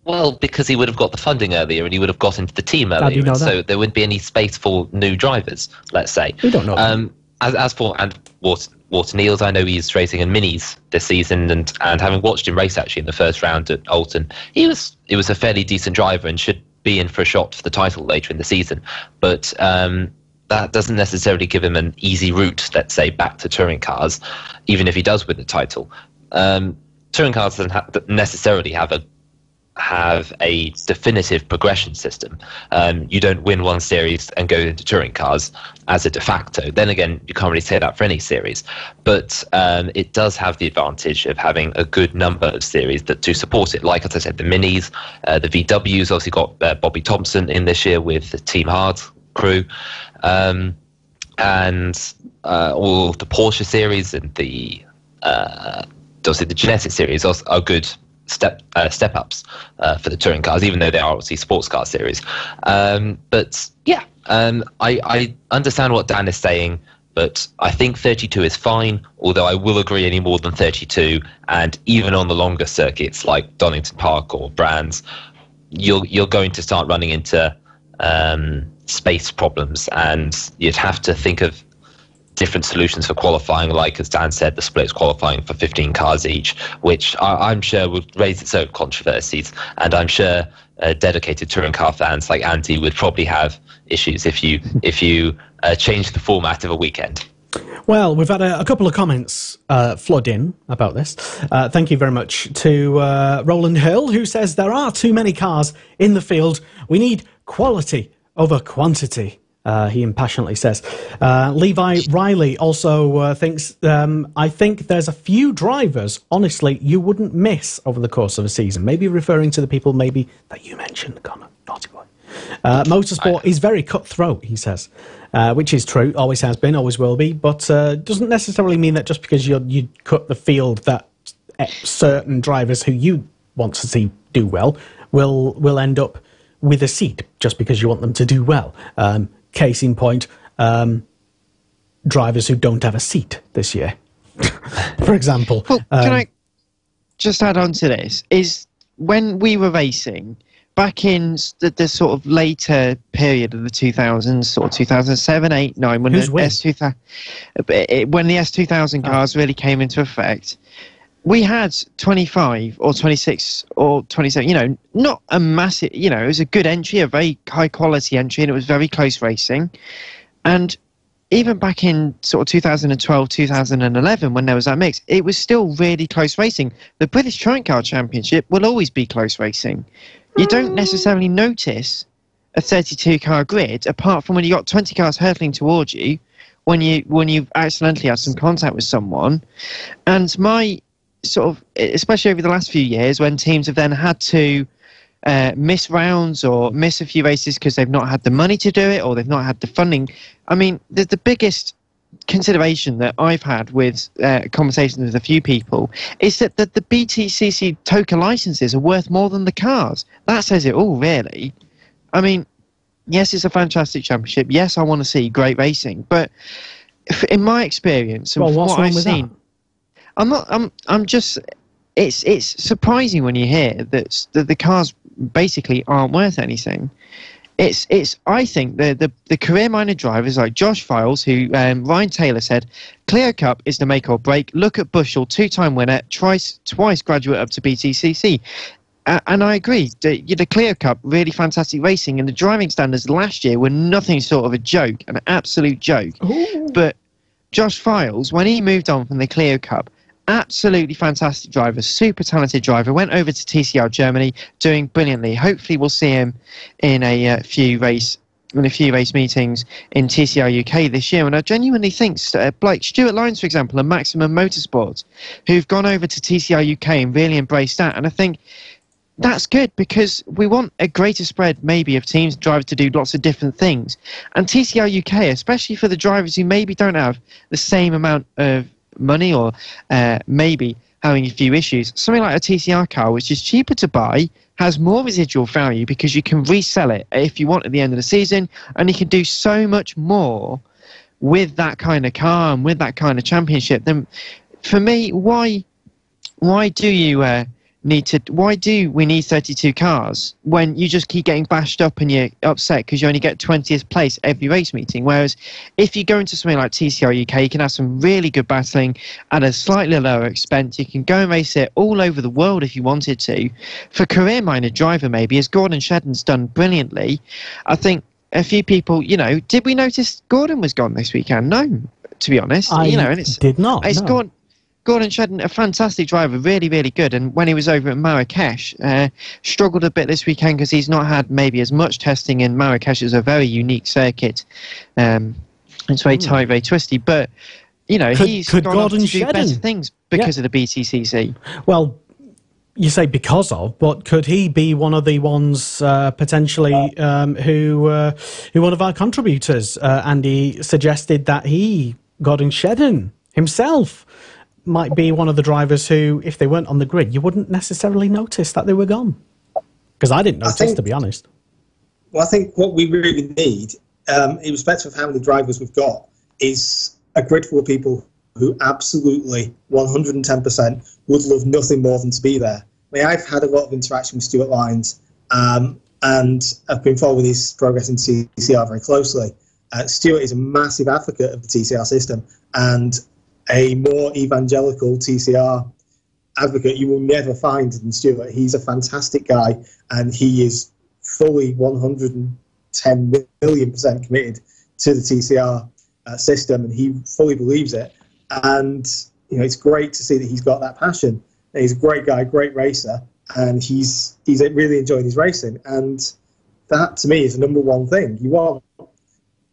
Well, because he would have got the funding earlier and he would have got into the team earlier. How do you know that? So there wouldn't be any space for new drivers, let's say. We don't know. As for Walter Niels, I know he's racing in minis this season, and having watched him race actually in the first round at Alton, he was a fairly decent driver and should be in for a shot for the title later in the season. But that doesn't necessarily give him an easy route, let's say, back to touring cars, even if he does win the title. Touring cars doesn't necessarily have a definitive progression system. You don't win one series and go into touring cars as a de facto. Then again, you can't really say that for any series. But it does have the advantage of having a good number of series that do support it. Like, as I said, the Minis, the VWs, obviously got Bobby Thompson in this year with the Team Hard crew. And all the Porsche series and the obviously the Genesis series are good step ups for the touring cars, even though they are obviously sports car series. But yeah, I understand what Dan is saying, but I think 32 is fine, although I will agree any more than 32, and even on the longer circuits like Donington Park or Brands, you're going to start running into space problems, and you'd have to think of different solutions for qualifying, like as Dan said, the splits qualifying for 15 cars each, which I'm sure would raise its own controversies, and I'm sure dedicated touring car fans like Andy would probably have issues if you change the format of a weekend. Well, we've had a couple of comments flood in about this. Thank you very much to Roland Hill, who says there are too many cars in the field. We need quality over quantity. He impassionately says. Levi Riley also thinks, I think there's a few drivers, honestly, you wouldn't miss over the course of a season. Maybe referring to the people maybe that you mentioned, Connor. Naughty boy. Motorsport is very cutthroat, he says, which is true, always has been, always will be, but doesn't necessarily mean that just because you cut the field that certain drivers who you want to see do well will end up with a seat just because you want them to do well. Case in point, drivers who don't have a seat this year, for example. Well, can I just add on to this? Is when we were racing back in the sort of later period of the 2000s, sort of 2007, 8, 9, when the S2000 cars really came into effect, we had 25 or 26 or 27, not a massive, it was a good entry, a very high quality entry, and it was very close racing. And even back in sort of 2012, 2011, when there was that mix, it was still really close racing. The British Touring Car Championship will always be close racing. You don't necessarily notice a 32-car grid, apart from when you got 20 cars hurtling towards you, when you've accidentally had some contact with someone. And my sort of, especially over the last few years, when teams have then had to miss rounds or miss a few races because they've not had the money to do it or they've not had the funding. I mean, the biggest consideration that I've had with conversations with a few people is that the BTCC TOCA licenses are worth more than the cars. That says it all, really. I mean, yes, it's a fantastic championship. Yes, I want to see great racing, but in my experience and from what I've seen, I'm just, it's surprising when you hear that the cars basically aren't worth anything. I think the career minor drivers like Josh Files, who Ryan Taylor said, Clio Cup is the make or break. Look at Bushell, 2-time winner, twice graduate up to BTCC. And I agree. The Clio Cup, really fantastic racing, and the driving standards last year were nothing sort of a joke, an absolute joke. Ooh. But Josh Files, when he moved on from the Clio Cup, absolutely fantastic driver, super talented driver, went over to TCR Germany, doing brilliantly. Hopefully we'll see him in a few race meetings in TCR UK this year. And I genuinely think like Stuart Lyons, for example, and Maximum Motorsport, who've gone over to TCR UK and really embraced that. And I think that's good, because we want a greater spread maybe of teams and drivers to do lots of different things. And TCR UK, especially for the drivers who maybe don't have the same amount of money or maybe having a few issues, something like a TCR car, which is cheaper to buy, has more residual value because you can resell it if you want at the end of the season, and you can do so much more with that kind of car and with that kind of championship. Then for me, why do we need 32 cars when you just keep getting bashed up and you're upset because you only get 20th place every race meeting? Whereas if you go into something like TCR UK, you can have some really good battling at a slightly lower expense. You can go and race it all over the world if you wanted to. For career minor driver, maybe, as Gordon Shedden's done brilliantly, I think a few people, did we notice Gordon was gone this weekend? No, to be honest. Did not. It's no. Gordon Shedden, a fantastic driver, really, really good. And when he was over at Marrakesh, struggled a bit this weekend because he's not had maybe as much testing, and Marrakesh is a very unique circuit. It's very tight, very twisty. But, he's gone Gordon on to do Shedden better things because of the BTCC. Well, you say because of, but could he be one of the ones potentially who one of our contributors, Andy, suggested that Gordon Shedden himself, might be one of the drivers who, if they weren't on the grid, you wouldn't necessarily notice that they were gone. Because I didn't notice, to be honest. Well, I think what we really need, irrespective of how many drivers we've got, is a grid full of people who absolutely 110% would love nothing more than to be there. I mean, I've had a lot of interaction with Stuart Lyons, and I've been following his progress in TCR very closely. Stuart is a massive advocate of the TCR system, and a more evangelical TCR advocate you will never find than Stuart. He's a fantastic guy, and he is fully 110 million% committed to the TCR system, and he fully believes it. And it's great to see that he's got that passion. He's a great guy, great racer, and he's really enjoying his racing. And that, to me, is the number one thing. You want,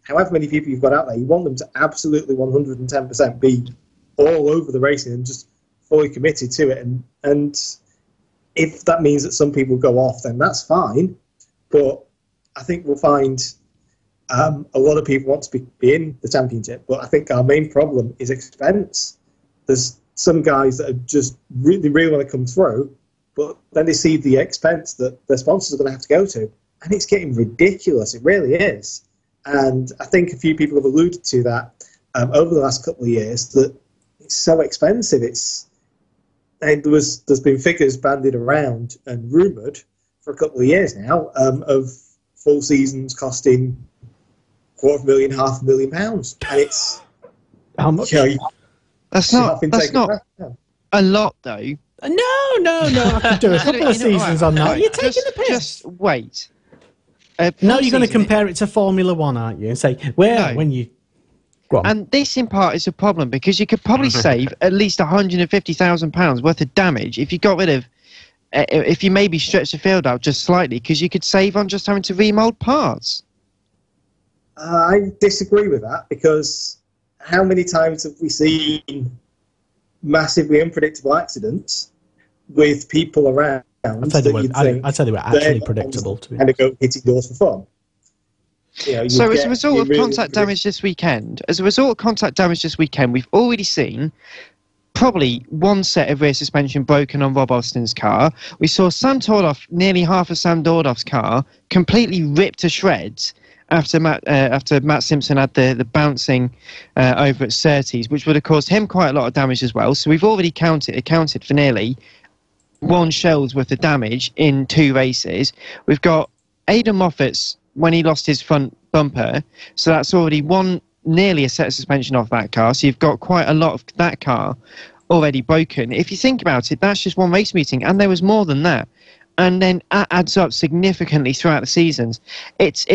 however many people you've got out there, you want them to absolutely 110% be all over the racing and just fully committed to it. And if that means that some people go off, then that's fine. But I think we'll find a lot of people want to be in the championship. But I think our main problem is expense. There's some guys that are just really, really want to come through, but then they see the expense that their sponsors are going to have to go to. And it's getting ridiculous. It really is. And I think a few people have alluded to that over the last couple of years, that it's so expensive. There's been figures bandied around and rumoured for a couple of years now of full seasons costing £250,000, £500,000, and it's how much? That's not a lot, though. No. I could do a couple of seasons on that. You're taking the piss. Just wait. No, you're going to compare it to Formula One, aren't you? And say, when you... Go on. And this, in part, is a problem, because you could probably save at least £150,000 worth of damage if you got rid of... if you maybe stretch the field out just slightly, because you could save on just having to remold parts. I disagree with that, because how many times have we seen massively unpredictable accidents with people around? I'd say they were actually predictable. To be and go hitting doors for fun. So as a result of contact damage this weekend, we've already seen probably one set of rear suspension broken on Rob Austin's car. We saw Sam Tordoff, nearly half of Sam Dordoff's car, completely ripped to shreds after Matt Simpson had the bouncing over at Surtees, which would have caused him quite a lot of damage as well. So we've already accounted for nearly one shell's worth of damage in 2 races. We've got Aidan Moffat's when he lost his front bumper, so that's already nearly a set of suspension off that car. So you've got quite a lot of that car already broken. If you think about it, that's just one race meeting, and there was more than that. And then that adds up significantly throughout the seasons. It's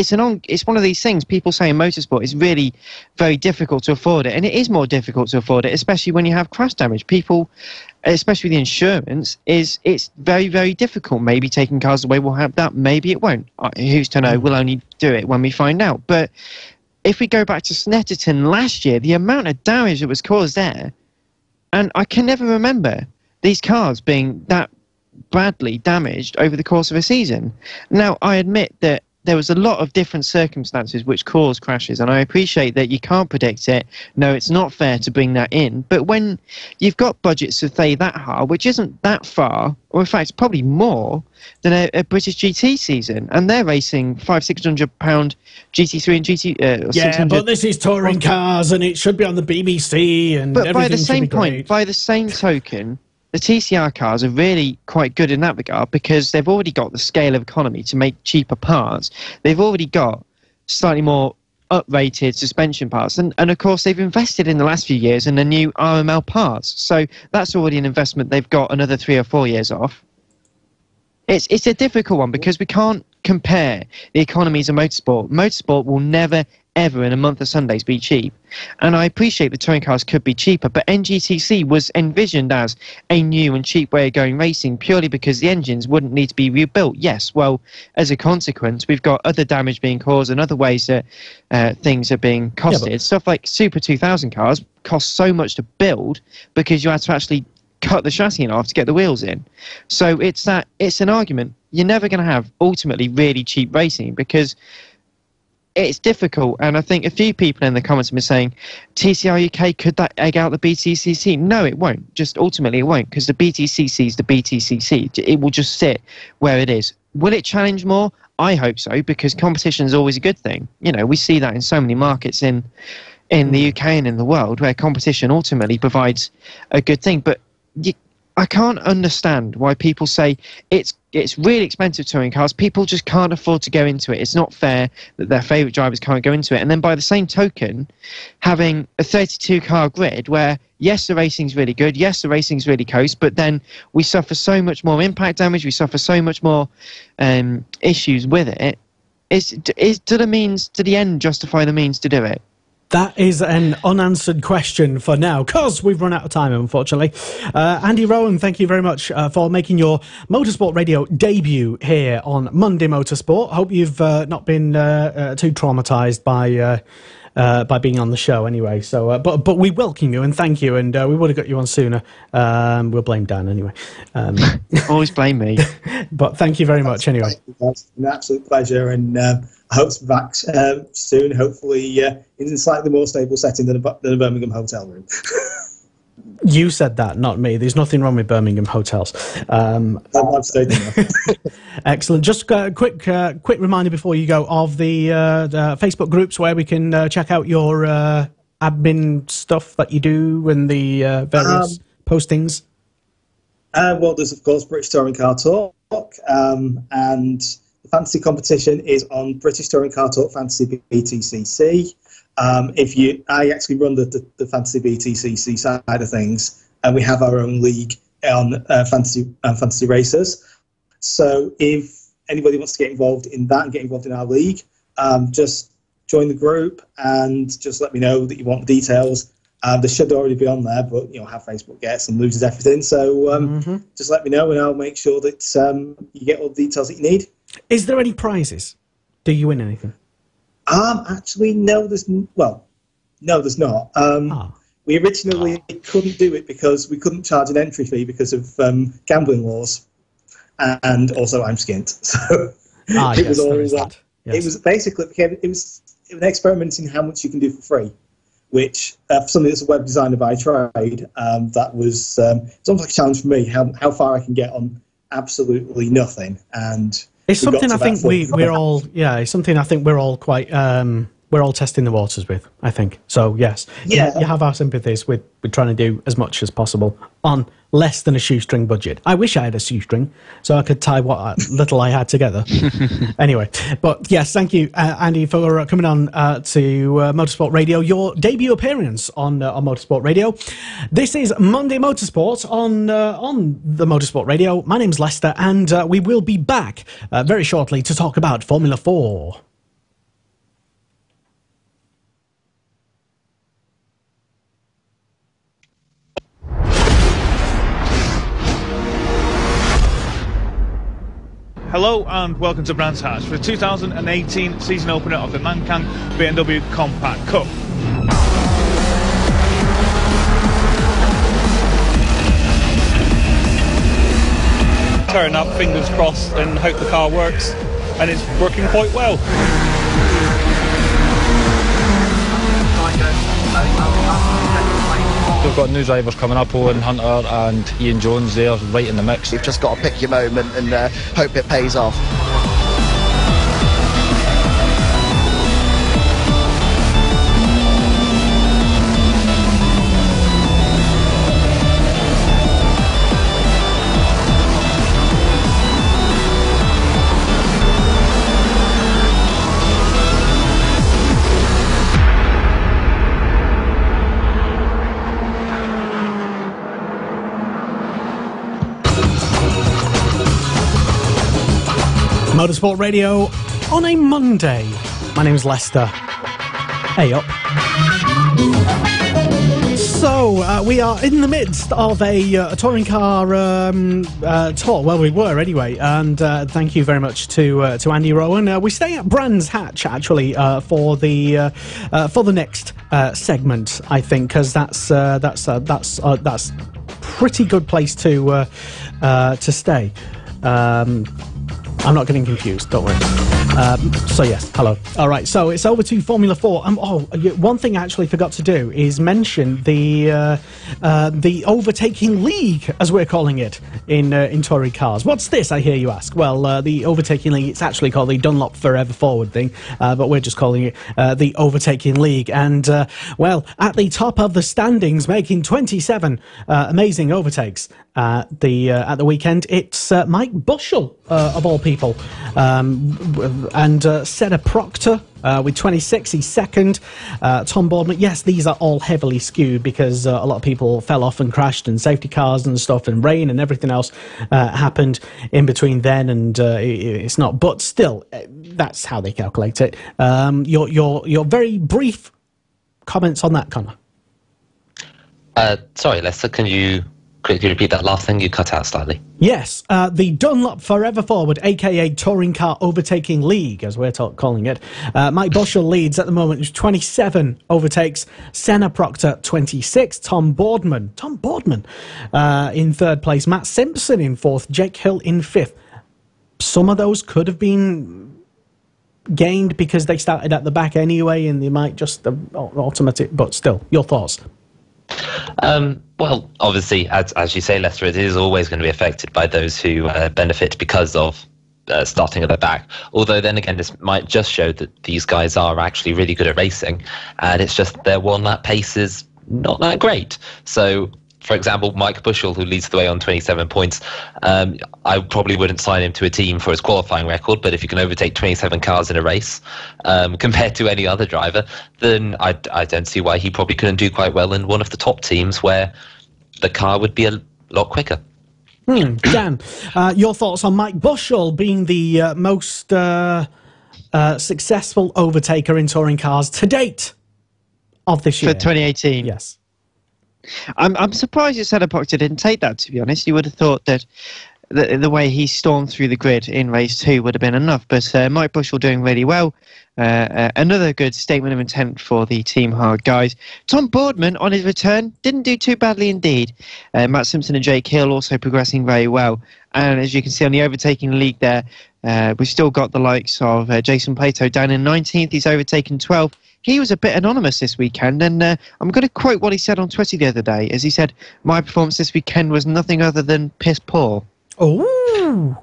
one of these things. People say in motorsport it's really very difficult to afford it, and it is more difficult to afford it, especially when you have crash damage. People, especially the insurance, it's very, very difficult. Maybe taking cars away will have that. Maybe it won't. Who's to know? We'll only do it when we find out. But if we go back to Snetterton last year, the amount of damage that was caused there, and I can never remember these cars being that badly damaged over the course of a season. Now, I admit that there was a lot of different circumstances which caused crashes, and I appreciate that you can't predict it. No, it's not fair to bring that in. But when you've got budgets of, say, that high, which isn't that far, or in fact probably more than a British GT season, and they're racing £500-600 GT3 and GT. Yeah, but this is touring cars, and it should be on the BBC, and but by the same point, by the same token, the TCR cars are really quite good in that regard, because they've already got the scale of economy to make cheaper parts. They've already got slightly more up-rated suspension parts. And of course, they've invested in the last few years in the new RML parts. So that's already an investment they've got another 3 or 4 years off. It's a difficult one, because we can't compare the economies of motorsport. Motorsport will never, ever in a month of Sundays be cheap. And I appreciate the touring cars could be cheaper, but NGTC was envisioned as a new and cheap way of going racing purely because the engines wouldn't need to be rebuilt. Yes, well, as a consequence, we've got other damage being caused and other ways that things are being costed. Yeah, stuff like Super 2000 cars cost so much to build because you had to actually cut the chassis in half to get the wheels in. So it's an argument. You're never going to have ultimately really cheap racing, because it's difficult, and I think a few people in the comments have been saying, TCR UK, could that egg out the BTCC? No, it won't. Just ultimately it won't, because the BTCC is the BTCC. It will just sit where it is. Will it challenge more? I hope so, because competition is always a good thing. You know, we see that in so many markets in the UK and in the world, where competition ultimately provides a good thing. But I can't understand why people say it's really expensive touring cars. People just can't afford to go into it. It's not fair that their favourite drivers can't go into it. And then by the same token, having a 32-car grid where, yes, the racing's really good, yes, the racing's really close, but then we suffer so much more impact damage, we suffer so much more issues with it. Do the end justify the means to do it? That is an unanswered question for now, because we've run out of time, unfortunately. Andy Rowan, thank you very much for making your Motorsport Radio debut here on Monday Motorsport. Hope you've not been too traumatised by being on the show anyway. So, but we welcome you and thank you, and we would have got you on sooner. We'll blame Dan anyway. Always blame me. But thank you very much anyway. That's an absolute pleasure, and I hope to be back soon, hopefully in a slightly more stable setting than a Birmingham hotel room. You said that, not me. There's nothing wrong with Birmingham hotels. Excellent. Just a quick reminder before you go of the Facebook groups where we can check out your admin stuff that you do and the various postings. Well, there's, of course, British Touring Car Talk, and the fantasy competition is on British Touring Car Talk Fantasy BTCC. I actually run the Fantasy BTCC side of things, and we have our own league on fantasy racers. So if anybody wants to get involved in that and get involved in our league, just join the group and just let me know that you want the details. They should already be on there, but you know how Facebook gets and loses everything. So just let me know, and I'll make sure that you get all the details that you need. Is there any prizes? Do you win anything? Actually, no. There's not. We originally couldn't do it because we couldn't charge an entry fee because of gambling laws, and also I'm skint. So it was all that. Yes. It was basically it was an experiment in how much you can do for free, which for something that's a web designer by trade, that was it's almost like a challenge for me. How far I can get on absolutely nothing, and it's something I think we're all it's something I think we're all quite we're all testing the waters with, I think. So yes, you have our sympathies with trying to do as much as possible on less than a shoestring budget. I wish I had a shoestring so I could tie what little I had together. Anyway, but yes, thank you, Andy, for coming on to Motorsport Radio, your debut appearance on Motorsport Radio. This is Monday Motorsport on the Motorsport Radio. My name's Lester, and we will be back very shortly to talk about Formula 4. Hello and welcome to Brands Hatch for the 2018 season opener of the Mankan BMW Compact Cup. Turn up, fingers crossed, and hope the car works, and it's working quite well. We've got new drivers coming up, Owen Hunter and Ian Jones there, right in the mix. You've just got to pick your moment and hope it pays off. Motorsport Radio on a Monday. My name's Lester. Hey up. So, we are in the midst of a touring car tour. Well, we were anyway, and thank you very much to Andy Rowan. We stay at Brands Hatch, actually, for the next segment, I think, because that's pretty good place to stay. I'm not getting confused, don't worry. So yeah, hello. All right, so it's over to Formula 4. One thing I actually forgot to do is mention the overtaking league, as we're calling it in touring cars. What's this, I hear you ask? Well, the overtaking league, it's actually called the Dunlop Forever Forward thing, but we're just calling it the overtaking league. And well, at the top of the standings, making 27 amazing overtakes at the weekend, it's Mike Bushell, of all people, and Senna Proctor with 26, he's second. Tom Boardman, yes, these are all heavily skewed because a lot of people fell off and crashed, and safety cars and stuff, and rain and everything else happened in between then, and it's not. But still, that's how they calculate it. Your very brief comments on that, Connor. Sorry, Lester, can you quickly repeat that last thing? You cut out slightly. Yes, the Dunlop Forever Forward, a.k.a. Touring Car Overtaking League, as we're calling it. Mike Bushell leads at the moment with 27 overtakes. Senna Proctor, 26. Tom Boardman in third place. Matt Simpson in fourth. Jake Hill in fifth. Some of those could have been gained because they started at the back anyway, and they might just automatic. But still, your thoughts? Well, obviously, as you say, Lester, it is always going to be affected by those who benefit because of starting at the back. Although then again, this might just show that these guys are actually really good at racing, and it's just their one-lap pace is not that great. So, for example, Mike Bushell, who leads the way on 27 points, I probably wouldn't sign him to a team for his qualifying record, but if you can overtake 27 cars in a race compared to any other driver, then I don't see why he probably couldn't do quite well in one of the top teams where the car would be a lot quicker. Dan, your thoughts on Mike Bushell being the most successful overtaker in touring cars to date of this year? For 2018? Yes. I'm surprised that Senna Proctor didn't take that, to be honest. You would have thought that the way he stormed through the grid in race 2 would have been enough. But Mike Bushell doing really well. Another good statement of intent for the Team Hard guys. Tom Boardman, on his return, didn't do too badly indeed. Matt Simpson and Jake Hill also progressing very well. And as you can see on the overtaking league there, we've still got the likes of Jason Plato down in 19th. He's overtaken 12th. He was a bit anonymous this weekend, and I'm going to quote what he said on Twitter the other day, as he said, "My performance this weekend was nothing other than piss poor." Oh!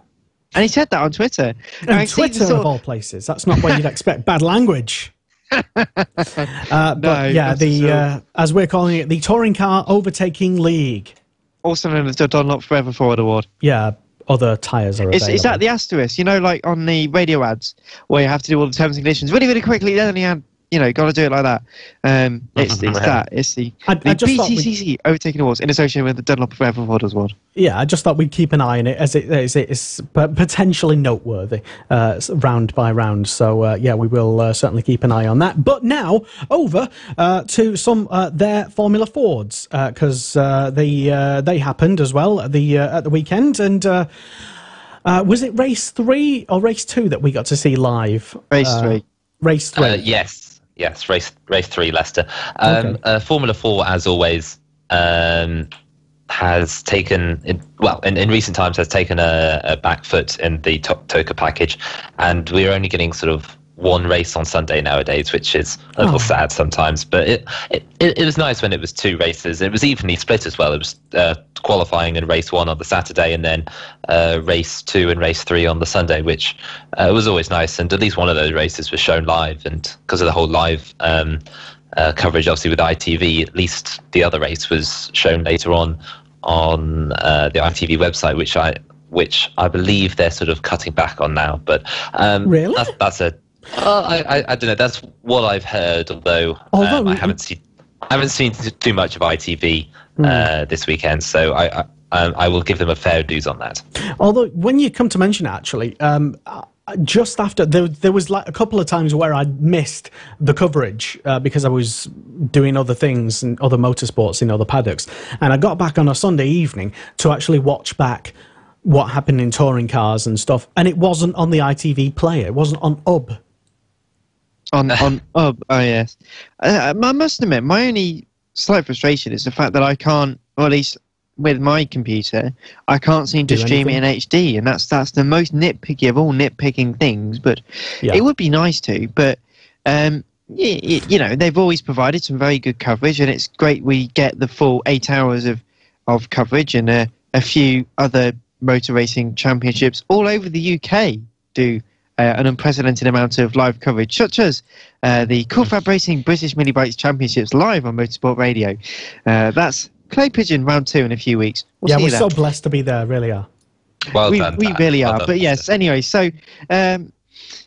And he said that on Twitter. And Twitter, of all places. That's not where you'd expect bad language. But yeah, as we're calling it, the Touring Car Overtaking League. Also known as the Dunlop Forever Forward Award. Yeah, other tyres are available. Is that the asterisk? You know, like on the radio ads, where you have to do all the terms and conditions really, really quickly, then you have... You know, got to do it like that. It's that. It's the BTCC Overtaking Awards in association with the Dunlop Forever Forward Award. Yeah, I just thought we'd keep an eye on it as it's potentially noteworthy round by round. So, yeah, we will certainly keep an eye on that. But now, over to some their Formula Fords, because they happened as well at the weekend. And was it race 3 or race 2 that we got to see live? Race 3. Race 3. Yes, race 3, Leicester. Formula 4, as always, has taken, in recent times, has taken a back foot in the TOCA package, and we're only getting sort of one race on Sunday nowadays, which is a little sad sometimes. But it was nice when it was 2 races. It was evenly split as well. It was qualifying in race 1 on the Saturday, and then race 2 and race 3 on the Sunday, which was always nice. And at least one of those races was shown live, and because of the whole live coverage, obviously with ITV, at least the other race was shown later on the ITV website, which I believe they're sort of cutting back on now. But really, that's a I don't know. That's what I've heard. Although I haven't seen too much of ITV this weekend, so I will give them a fair dues on that. Although when you come to mention it, actually, just after there was like a couple of times where I missed the coverage because I was doing other things and other motorsports in other paddocks, and I got back on a Sunday evening to actually watch back what happened in touring cars and stuff, and it wasn't on the ITV player. It wasn't on UB. On UB, oh yes. I must admit, my only slight frustration is the fact that I can't, or at least with my computer, I can't seem to stream it in HD, and that's the most nitpicky of all nitpicking things. But it would be nice to. But you know, they've always provided some very good coverage, and it's great we get the full 8 hours of coverage, and a few other motor racing championships all over the UK do an unprecedented amount of live coverage, such as the Cool Fab Racing British Mini Bikes Championships live on Motorsport Radio. That's Clay Pigeon round 2 in a few weeks. We're so blessed to be there, really are. Well we done, really well are. done. But yes, anyway, so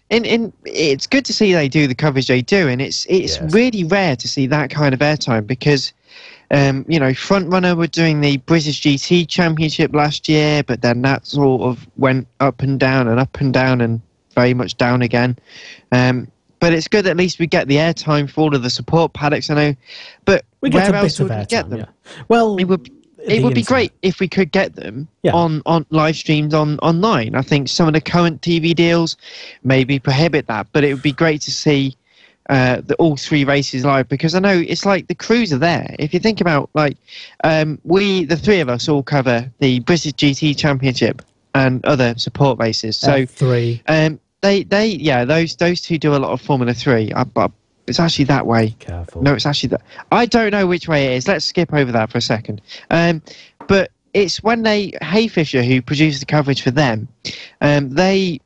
it's good to see they do the coverage they do, and it's really rare to see that kind of airtime because you know, Frontrunner were doing the British GT Championship last year, but then that sort of went up and down and very much down again. But it's good at least we get the airtime for all of the support paddocks, I know. But we get where a else bit of would we airtime, get them? yeah. Well, it would be great if we could get them on live streams online. I think some of the current TV deals maybe prohibit that, but it would be great to see all 3 races live, because I know it's like the crews are there. If you think about, like, the 3 of us all cover the British GT Championship and other support races. So F3. Those 2 do a lot of Formula 3. But it's actually that way. Careful. No, it's actually that. I don't know which way it is. Let's skip over that for a second. But it's when Hayfisher, who produces the coverage for them, they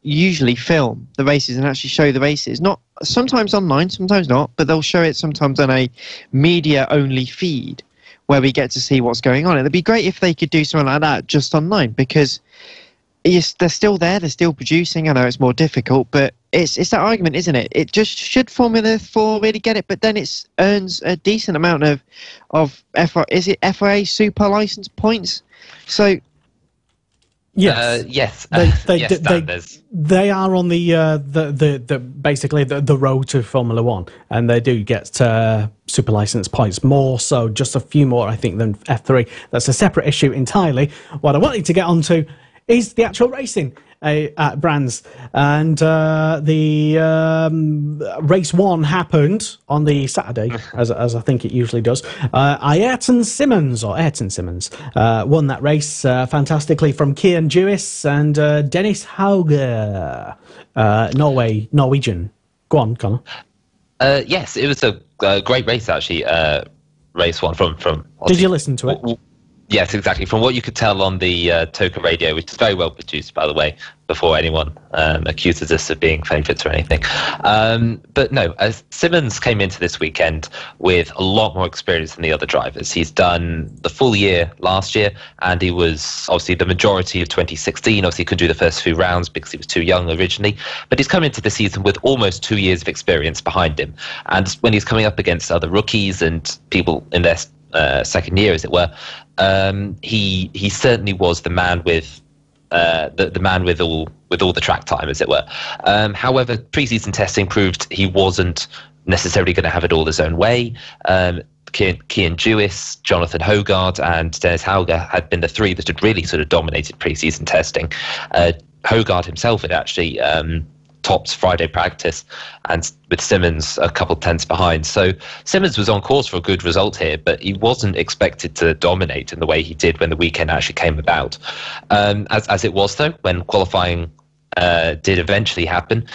usually film the races and actually show the races. Not sometimes online, sometimes not, but they'll show it sometimes on a media-only feed where we get to see what's going on. And it'd be great if they could do something like that just online, because they're still there, they're still producing. I know it's more difficult, but it's that argument, isn't it? It just should Formula 4 really get it, but then it earns a decent amount of FIA super license points. So yes, yes, they are on the basically the road to Formula 1, and they do get super license points, more so, just a few more I think than F3. That's a separate issue entirely. What I wanted to get onto is the actual racing at Brands, and the race 1 happened on the Saturday, as I think it usually does. Ayrton Simmons won that race fantastically from Kian Jewis and Dennis Hauger, Norwegian. Go on, Connor. Yes, it was a great race, actually. Race 1 from. Did you listen to it? Yes, exactly. From what you could tell on the Toka radio, which is very well produced, by the way, before anyone accuses us of being favourites or anything. But no, Simmons came into this weekend with a lot more experience than the other drivers. He's done the full year last year, and he was obviously the majority of 2016. Obviously, he couldn't do the first few rounds because he was too young originally. But he's come into the season with almost 2 years of experience behind him. And when he's coming up against other rookies and people in their second year, as it were, he certainly was the man with the man with all the track time, as it were. However, pre-season testing proved he wasn't necessarily going to have it all his own way. Kian Jewis, Jonathan Hogarth, and Dennis Hauger had been the 3 that had really sort of dominated pre-season testing. Hogarth himself had actually topped Friday practice, and with Simmons a couple tenths behind. So Simmons was on course for a good result here, but he wasn't expected to dominate in the way he did when the weekend actually came about. As it was, though, when qualifying did eventually happen,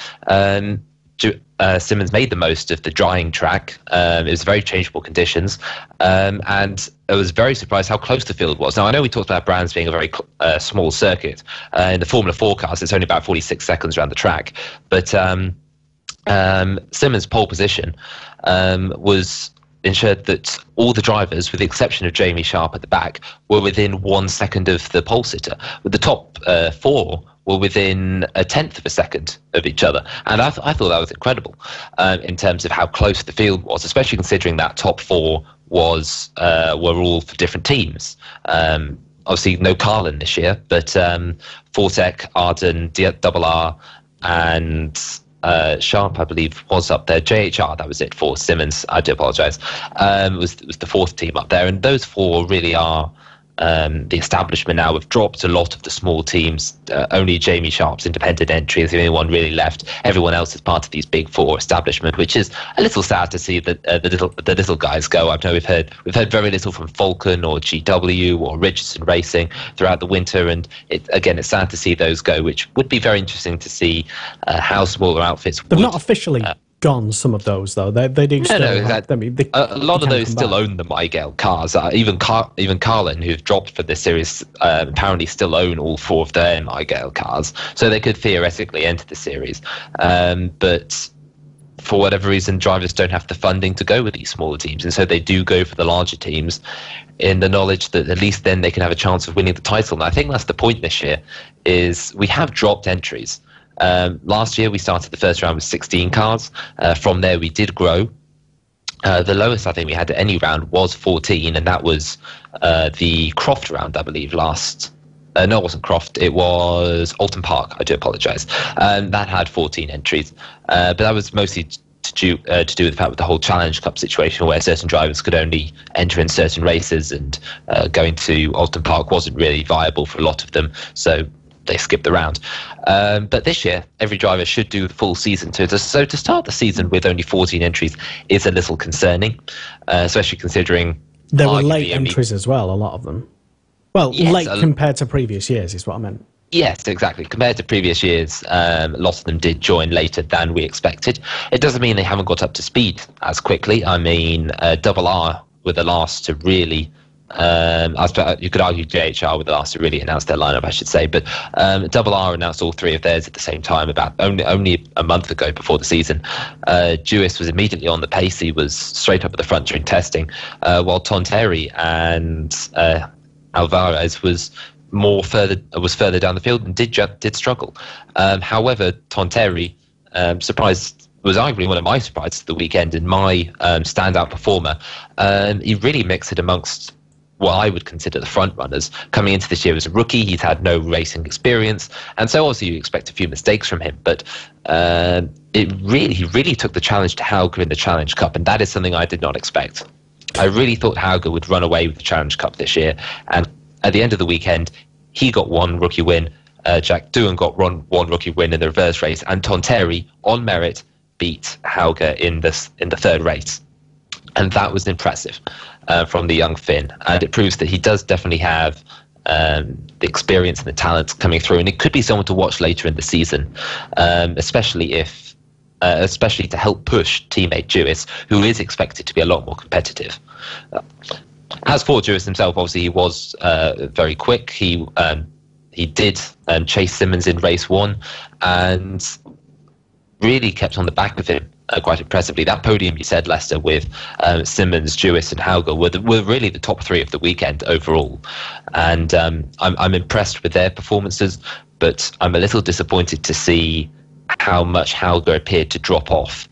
Simmons made the most of the drying track. It was very changeable conditions, and I was very surprised how close the field was. Now, I know we talked about Brands being a very small circuit. In the Formula 4 cars, it's only about 46 seconds around the track. But Simmons' pole position was ensured that all the drivers, with the exception of Jamie Sharp at the back, were within 1 second of the pole sitter. With the top 4 were within a tenth of a second of each other. And I thought that was incredible in terms of how close the field was, especially considering that top 4 were all for different teams. Obviously, no Carlin this year, but Fortec, Arden, RR, and Sharp, I believe, was up there. JHR, that was it for Simmons. I do apologise. Was the 4th team up there, and those 4 really are the establishment now have dropped a lot of the small teams. Only Jamie Sharp's independent entry is the only one really left. Everyone else is part of these big four establishment, which is a little sad to see that the little guys go. I know we've heard very little from Falcon or GW or Richardson Racing throughout the winter, and it's sad to see those go, which would be very interesting to see how smaller outfits. They've not officially gone, some of those though. They do still. A lot of those still own the Mygale cars. Even Carlin, who've dropped for this series, apparently still own all four of their Mygale cars, so they could theoretically enter the series. But for whatever reason, drivers don't have the funding to go with these smaller teams, and so they do go for the larger teams, in the knowledge that at least then they can have a chance of winning the title. And I think that's the point this year. Is we have dropped entries. Last year we started the first round with 16 cars. From there we did grow. The lowest I think we had at any round was 14, and that was the Croft round, I believe, last. No, it wasn't Croft. It was Alton Park. I do apologise. That had 14 entries, but that was mostly to do with the fact with the whole Challenge Cup situation, where certain drivers could only enter in certain races, and going to Alton Park wasn't really viable for a lot of them. So they skipped the round. But this year, every driver should do the full season. So to start the season with only 14 entries is a little concerning, especially considering there were late entries as well, a lot of them. Well, yes, late compared to previous years is what I meant. Yes, exactly. Compared to previous years, a lot of them did join later than we expected. It doesn't mean they haven't got up to speed as quickly. I mean, Double R were the last to really... you could argue JHR were the last to really announce their lineup, I should say, but Double R announced all three of theirs at the same time, about only a month ago before the season. Jewis was immediately on the pace. He was straight up at the front during testing, while Tonteri and Alvarez was further down the field and did struggle. However, Tonteri was arguably one of my surprises of the weekend and my standout performer. He really mixed it amongst what I would consider the front runners. Coming into this year as a rookie, he's had no racing experience, and so obviously you expect a few mistakes from him, but he really took the challenge to Hauger in the Challenge Cup, and that is something I did not expect. I really thought Hauger would run away with the Challenge Cup this year, and at the end of the weekend, he got one rookie win, Jack Doohan got one rookie win in the reverse race, and Tonteri, on merit, beat Hauger in the third race. And that was impressive from the young Finn. And it proves that he does definitely have the experience and the talent coming through. And it could be someone to watch later in the season, especially to help push teammate Jewis, who is expected to be a lot more competitive. As for Jewis himself, obviously he was very quick. He did chase Simmons in race one and really kept on the back of him quite impressively. That podium you said, Lester, with Simmons, Jewis and Hauger were really the top three of the weekend overall. And I'm impressed with their performances, but I'm a little disappointed to see how much Hauger appeared to drop off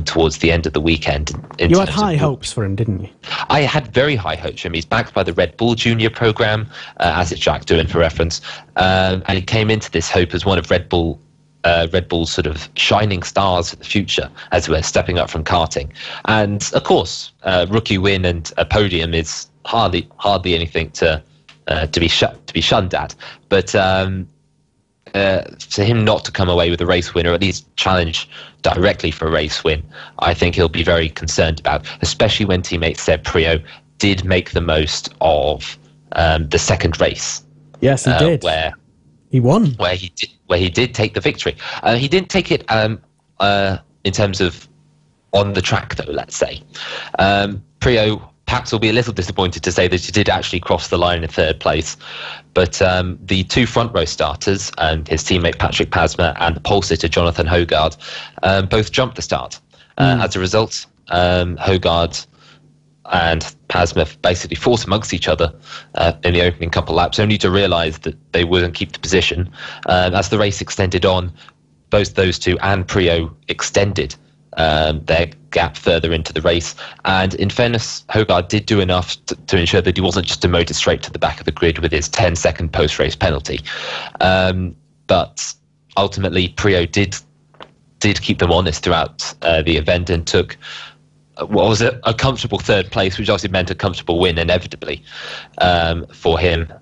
towards the end of the weekend. You had high hopes for him, didn't you? I had very high hopes for him. He's backed by the Red Bull Junior program, as it's Jack Doohan for reference, and he came into this hope as one of Red Bull's sort of shining stars for the future as we're stepping up from karting. And of course, rookie win and a podium is hardly anything to be shunned at. But for him not to come away with a race win, or at least challenge directly for a race win, I think he'll be very concerned about, especially when teammate Seb Priaulx did make the most of the second race. Yes, he did. Where he won. Where he did take the victory. He didn't take it in terms of on the track, though, let's say. Priaulx perhaps will be a little disappointed to say that he did actually cross the line in third place. But the two front row starters, and his teammate Patrick Pasma and the pole sitter Jonathan Hogard, both jumped the start. As a result, Hogard and Pasma basically fought amongst each other in the opening couple laps, only to realise that they wouldn't keep the position. As the race extended on, both those two and Priaulx extended their gap further into the race. And in fairness, Hogard did do enough to ensure that he wasn't just demoted straight to the back of the grid with his 10-second post-race penalty. But ultimately, Priaulx did keep them honest throughout the event and took what was it? A comfortable third place, which obviously meant a comfortable win inevitably for him.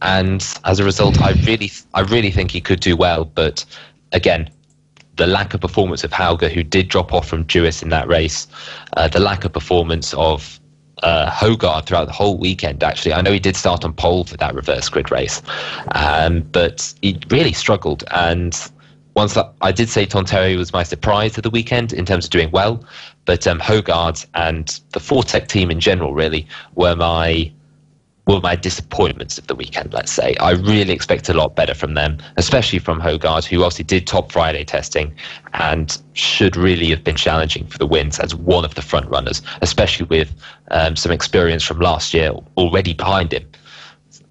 And as a result, I really think he could do well. But again, the lack of performance of Hauger, who did drop off from Jewis in that race, the lack of performance of Hogard throughout the whole weekend. Actually, I know he did start on pole for that reverse grid race, but he really struggled. And once I did say Tonterre was my surprise of the weekend in terms of doing well, but Hogard and the Fortec team in general really were my disappointments of the weekend, let's say. I really expected a lot better from them, especially from Hogard, who obviously did top Friday testing and should really have been challenging for the wins as one of the front runners, especially with some experience from last year already behind him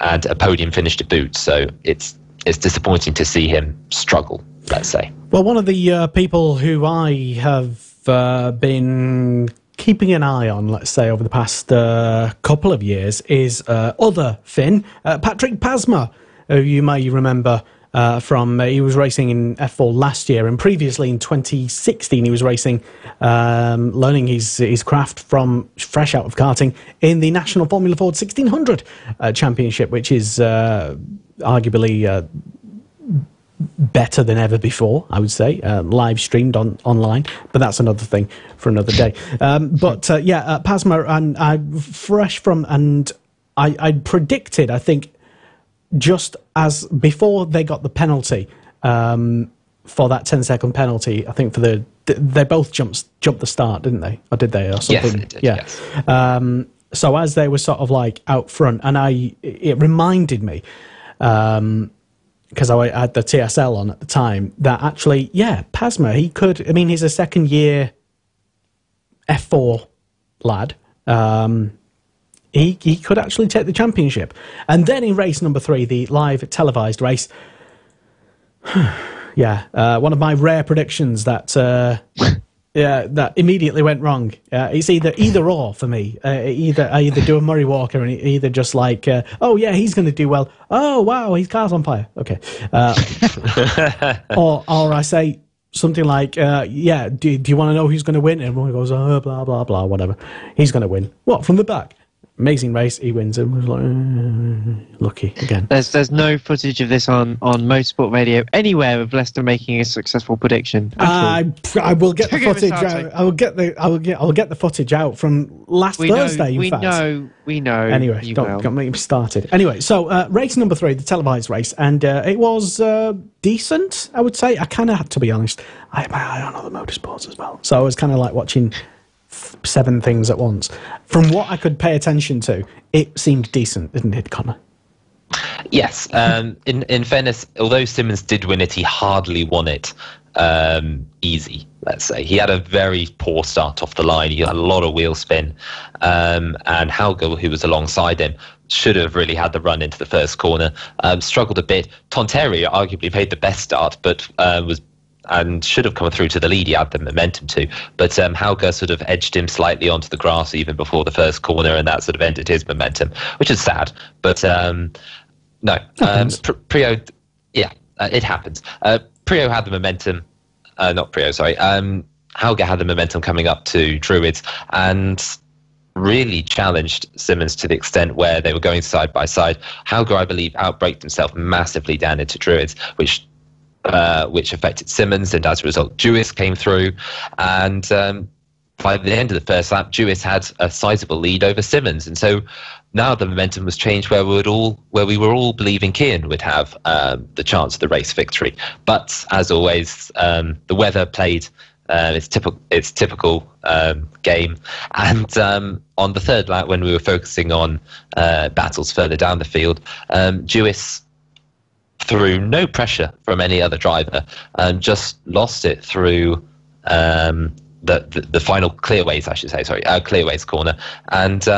and a podium finish to boot. So it's disappointing to see him struggle, let's say. Well, one of the people who I have been keeping an eye on, let's say, over the past couple of years is other Finn, Patrick Pasma, who you may remember from, he was racing in F4 last year, and previously in 2016 he was racing, learning his craft from fresh out of karting in the National Formula Ford 1600 Championship, which is arguably better than ever before, I would say, live streamed online, but that's another thing for another day. Pasma, and I fresh from, and I predicted, I think, just as before they got the penalty for that 10-second penalty, I think they both jumped the start, didn't they? Or did they? Or something? Yes, they did, yeah. Yes. So as they were sort of like out front, and it reminded me, because I had the TSL on at the time, that actually, Pasma, he could, I mean, he's a second-year F4 lad. He could actually take the championship. And then in race number 3, the live televised race, one of my rare predictions that that immediately went wrong. It's either or for me. I either do a Murray Walker and either just like, he's going to do well. Oh, wow, his car's on fire. Okay. or I say something like, do you want to know who's going to win? And everyone goes, oh, blah, blah, blah, whatever. He's going to win. What, from the back? Amazing race, he wins. It was like, lucky again. There's no footage of this on Motorsport Radio anywhere of Leicester making a successful prediction. I will get the footage out. I'll get the footage out from last Thursday. We know. Anyway, don't make me started. Anyway, so race number 3, the televised race, and it was decent, I would say. I kind of had to be honest. I had my eye on other motorsports as well, so I was kind of like watching 7 things at once. From what I could pay attention to, it seemed decent, didn't it, Connor? Yes. In fairness, although Simmons did win it, he hardly won it easy, let's say. He had a very poor start off the line. He had a lot of wheel spin. And Hauger, who was alongside him, should have really had the run into the first corner. Struggled a bit. Tonterre arguably made the best start, but and should have come through to the lead. He had the momentum to, but Hauger sort of edged him slightly onto the grass even before the first corner, and that sort of ended his momentum, which is sad. But Prio, it happens. Prio had the momentum, Hauger had the momentum coming up to Druids and really challenged Simmons to the extent where they were going side by side. Hauger, I believe, outbraked himself massively down into Druids, which affected Simmons, and as a result, Jewis came through. And by the end of the first lap, Jewis had a sizable lead over Simmons, and so now the momentum was changed where we were all believing Kian would have the chance of the race victory. But as always, the weather played its typical game, and on the third lap, when we were focusing on battles further down the field, Jewis, through no pressure from any other driver, just lost it through the final clearways, clearways corner, and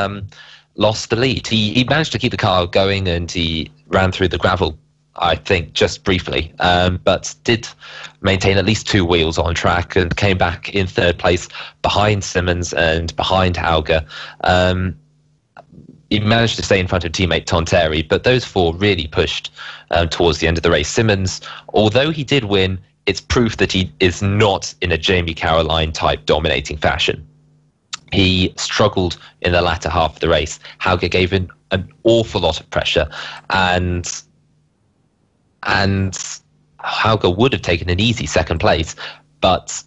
lost the lead. He managed to keep the car going, and he ran through the gravel, I think, just briefly, but did maintain at least 2 wheels on track and came back in third place behind Simmons and behind Hauger. He managed to stay in front of teammate Tonterre, but those 4 really pushed towards the end of the race. Simmons, although he did win, it's proof that he is not in a Jamie Caroline type dominating fashion. He struggled in the latter half of the race. Hauger gave him an awful lot of pressure, and Hauger would have taken an easy second place, but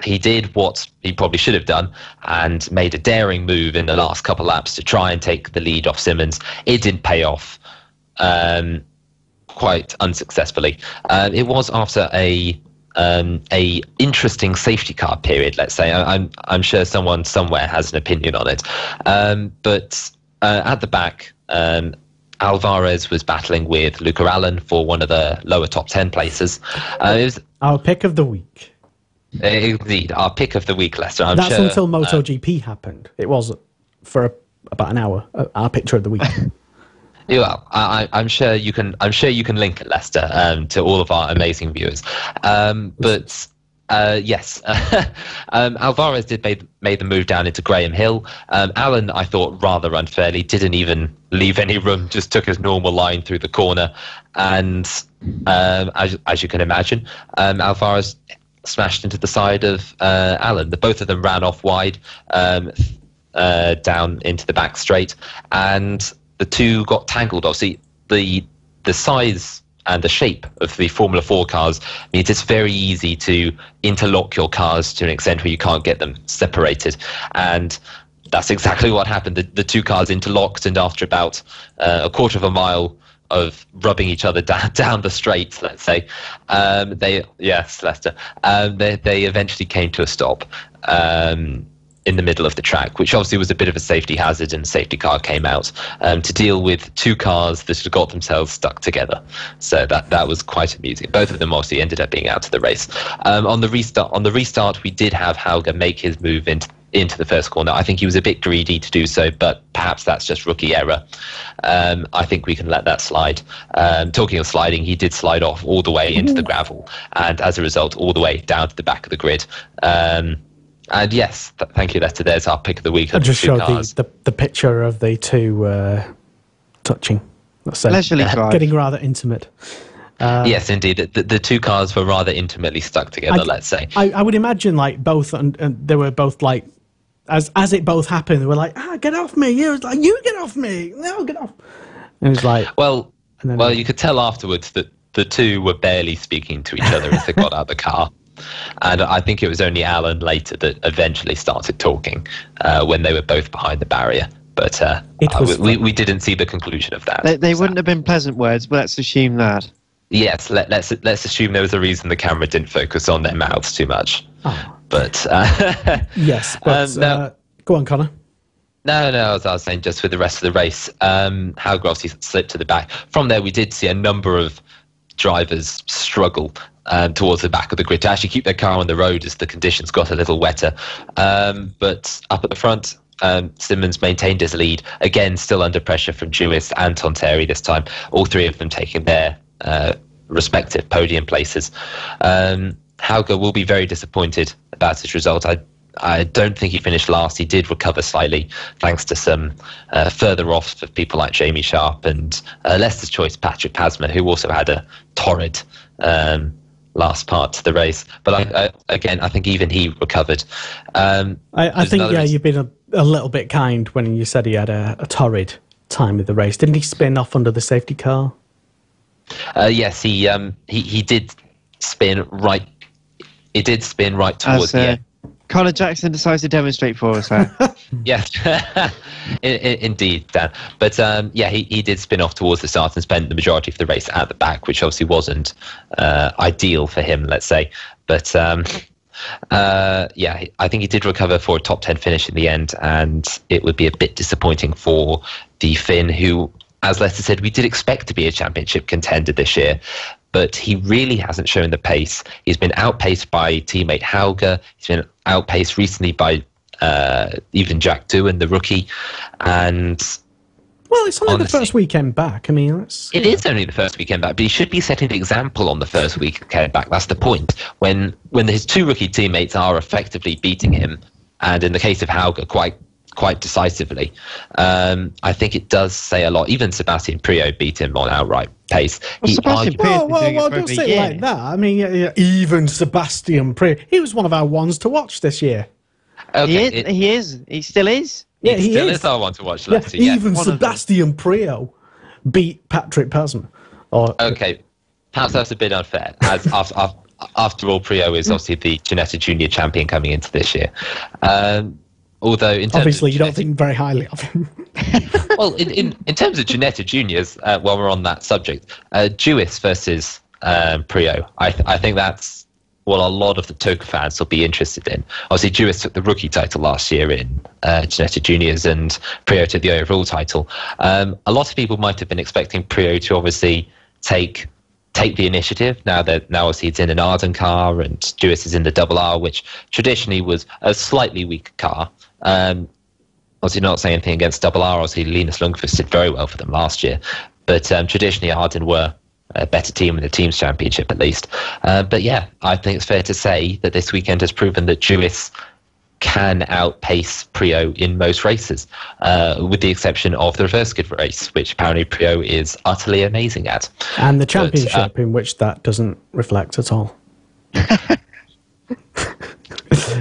he did what he probably should have done and made a daring move in the last couple laps to try and take the lead off Simmons. It didn't pay off, quite unsuccessfully. It was after a interesting safety car period, let's say. I'm sure someone somewhere has an opinion on it, but at the back, Alvarez was battling with Luca Allen for one of the lower top 10 places. It was our pick of the week. Indeed, our pick of the week, Lester. I'm That's sure, until MotoGP happened. It was for about an hour. Our picture of the week. Yeah, I'm sure you can. I'm sure you can link it, Lester, to all of our amazing viewers. But yes, Alvarez did made the move down into Graham Hill. Allen, I thought, rather unfairly, didn't even leave any room. Just took his normal line through the corner, and as you can imagine, Alvarez smashed into the side of Allen. Both of them ran off wide, down into the back straight, and the two got tangled. Obviously, the size and the shape of the Formula 4 cars means it's very easy to interlock your cars to an extent where you can't get them separated. And that's exactly what happened. The two cars interlocked, and after about a quarter of a mile of rubbing each other down the straight, let's say, they eventually came to a stop in the middle of the track, which obviously was a bit of a safety hazard, and the safety car came out to deal with two cars that had got themselves stuck together. So that was quite amusing. Both of them obviously ended up being out of the race. On the restart, we did have Hauger make his move into the first corner. I think he was a bit greedy to do so, but perhaps that's just rookie error. I think we can let that slide. Talking of sliding, he did slide off all the way into the gravel, and as a result, all the way down to the back of the grid. And yes, thank you, Lester. There's our pick of the week. I just showed the picture of the two touching. Leisurely drive. Getting rather intimate. Yes, indeed. The two cars were rather intimately stuck together, let's say. I would imagine like both, and they were both like, as it both happened, they were like, get off me. It was like, you get off me. No, get off. And it was like... Well, you could tell afterwards that the two were barely speaking to each other as they got out of the car. And I think it was only Alan later that eventually started talking when they were both behind the barrier. But we didn't see the conclusion of that. They wouldn't have been pleasant words, but let's assume that. Yes, let's assume there was a reason the camera didn't focus on their mouths too much. Oh. But yes, but go on, Connor. No, as I was saying, just with the rest of the race, Hauger obviously slipped to the back. From there, we did see a number of drivers struggle towards the back of the grid to actually keep their car on the road as the conditions got a little wetter. But up at the front, Simmons maintained his lead, again still under pressure from Jewis and Tonterri this time, all three of them taking their respective podium places. Hauger will be very disappointed about his result. I don't think he finished last. He did recover slightly thanks to some further off of people like Jamie Sharp and Leicester's choice Patrick Pasma, who also had a torrid last part to the race. But again, I think even he recovered. I think you've been a little bit kind when you said he had a torrid time of the race. Didn't he spin off under the safety car? Yes, he did spin right. It did spin right towards the end. Connor Jackson decides to demonstrate for us. Yes, indeed, Dan. But he did spin off towards the start and spent the majority of the race at the back, which obviously wasn't ideal for him, let's say. But I think he did recover for a top 10 finish in the end, and it would be a bit disappointing for the Finn, who, as Lester said, we did expect to be a championship contender this year. But he really hasn't shown the pace. He's been outpaced by teammate Hauger. He's been outpaced recently by even Jack Doohan, the rookie. And well, it's only the first weekend back. I mean, it is only the first weekend back, but he should be setting the example on the first weekend back. That's the point. When his two rookie teammates are effectively beating him, and in the case of Hauger, quite quite decisively. I think it does say a lot. Even Sebastian Priaulx beat him on outright pace. Don't say it like that. I mean, even Sebastian Priaulx, he was one of our ones to watch this year. Okay, he is. He still is. Yeah, he still is our one to watch. Even Sebastian Priaulx beat Patrick Pasman. Okay, perhaps that's a bit unfair. As after all, Priaulx is obviously the Ginetta Junior champion coming into this year. Although, in terms obviously, of you don't think very highly of him. Well, in terms of Ginetta Juniors, while we're on that subject, Jewis versus Priaulx, I think that's what a lot of the Toka fans will be interested in. Obviously, Jewis took the rookie title last year in Ginetta Juniors, and Priaulx took the overall title. A lot of people might have been expecting Priaulx to obviously take the initiative. Now obviously it's in an Arden car, and Jewis is in the Double R, which traditionally was a slightly weaker car. Obviously not saying anything against Double R. Obviously Linus Lundqvist did very well for them last year, but traditionally Arden were a better team in the teams championship at least. But yeah, I think it's fair to say that this weekend has proven that Jewis can outpace Priaulx in most races, with the exception of the reverse skid race, which apparently Priaulx is utterly amazing at. And the championship, in which that doesn't reflect at all.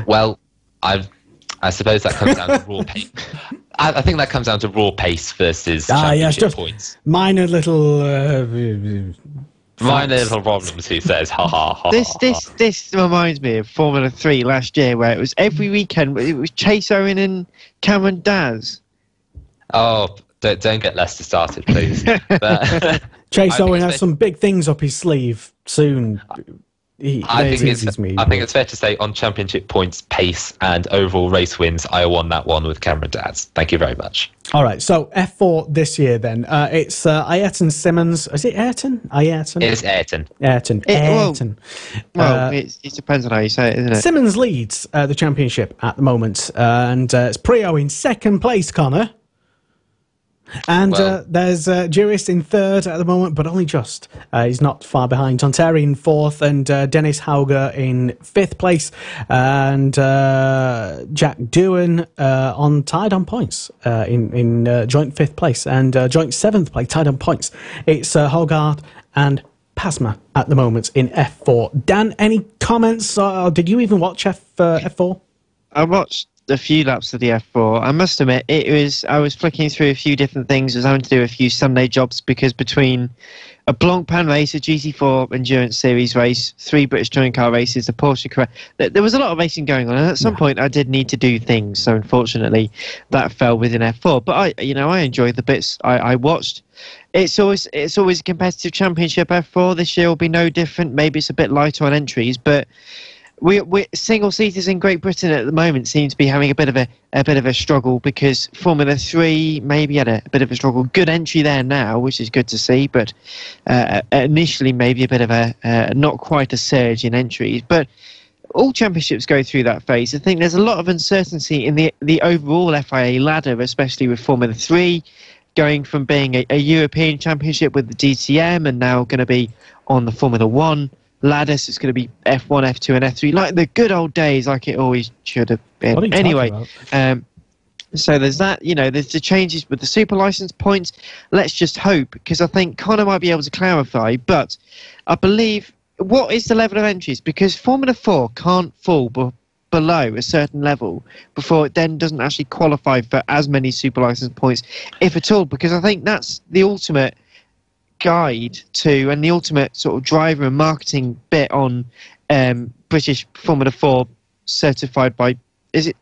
Well, I suppose that comes down to raw pace. I think that comes down to raw pace versus championship points. Minor little problems, he says. Ha ha ha. This reminds me of Formula 3 last year, where it was every weekend. It was Chase Owen and Cameron Diaz. Oh, don't get Leicester started, please. Chase Owen has some big things up his sleeve soon. I think it's fair to say on championship points, pace, and overall race wins, I won that one with Cameron Diaz. Thank you very much. All right, so F4 this year then. It's Ayrton Simmons. Is it Ayrton? It's Ayrton. Ayrton. Well, it depends on how you say it, isn't it? Simmons leads the championship at the moment, and it's Priaulx in second place, Connor. And there's Jewis in third at the moment, but only just. He's not far behind. Tonterri in fourth, and Dennis Hauger in fifth place, and Jack Doohan tied on points in joint fifth place, and joint seventh place, tied on points. It's Hogard and Pasma at the moment in F4. Dan, any comments? Did you even watch F4? I watched a few laps of the F4. I must admit, I was flicking through a few different things. I was having to do a few Sunday jobs because between a Blancpain race, a GT4 Endurance Series race, 3 British Touring Car races, the Porsche Carrera, there was a lot of racing going on, and at some point I did need to do things, so unfortunately that fell within F4. But I enjoyed the bits I watched. It's always a competitive championship. F4 this year will be no different. Maybe it's a bit lighter on entries, but we single seaters in Great Britain at the moment seem to be having a bit of a struggle, because Formula 3 maybe had a bit of a struggle. Good entry there now, which is good to see, but initially maybe a bit of a not quite a surge in entries. But all championships go through that phase. I think there's a lot of uncertainty in the overall FIA ladder, especially with Formula 3 going from being a European championship with the DTM and now going to be on the Formula 1 ladder. So it's going to be F1, F2 and F3, like the good old days, like it always should have been. Anyway, so there's that, there's the changes with the super license points. Let's just hope, because I think Connor might be able to clarify, but I believe, what is the level of entries? Because Formula 4 can't fall below a certain level before it then doesn't actually qualify for as many super license points, if at all, because I think that's the ultimate guide to, and the ultimate sort of driver and marketing bit on British Formula 4 certified by, is it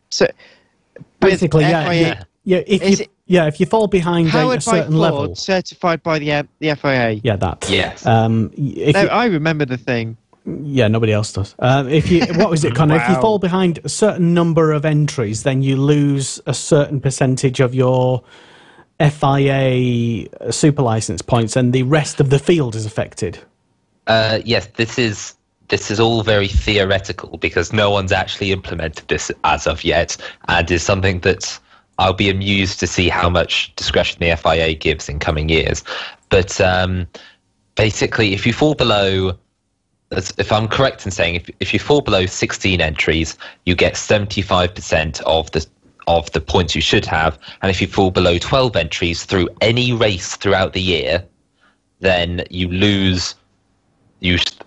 basically if you fall behind a certain level, certified by the FIA. Yes. I remember the thing. Yeah, nobody else does. What was it, Connor? Wow. If you fall behind a certain number of entries, then you lose a certain percentage of your FIA super license points, and the rest of the field is affected. Yes, this is all very theoretical, because no one's actually implemented this as of yet, and is something that I'll be amused to see how much discretion the FIA gives in coming years. But basically, if you fall below, if I'm correct in saying, if you fall below 16 entries, you get 75% of the points you should have, and if you fall below 12 entries through any race throughout the year, then you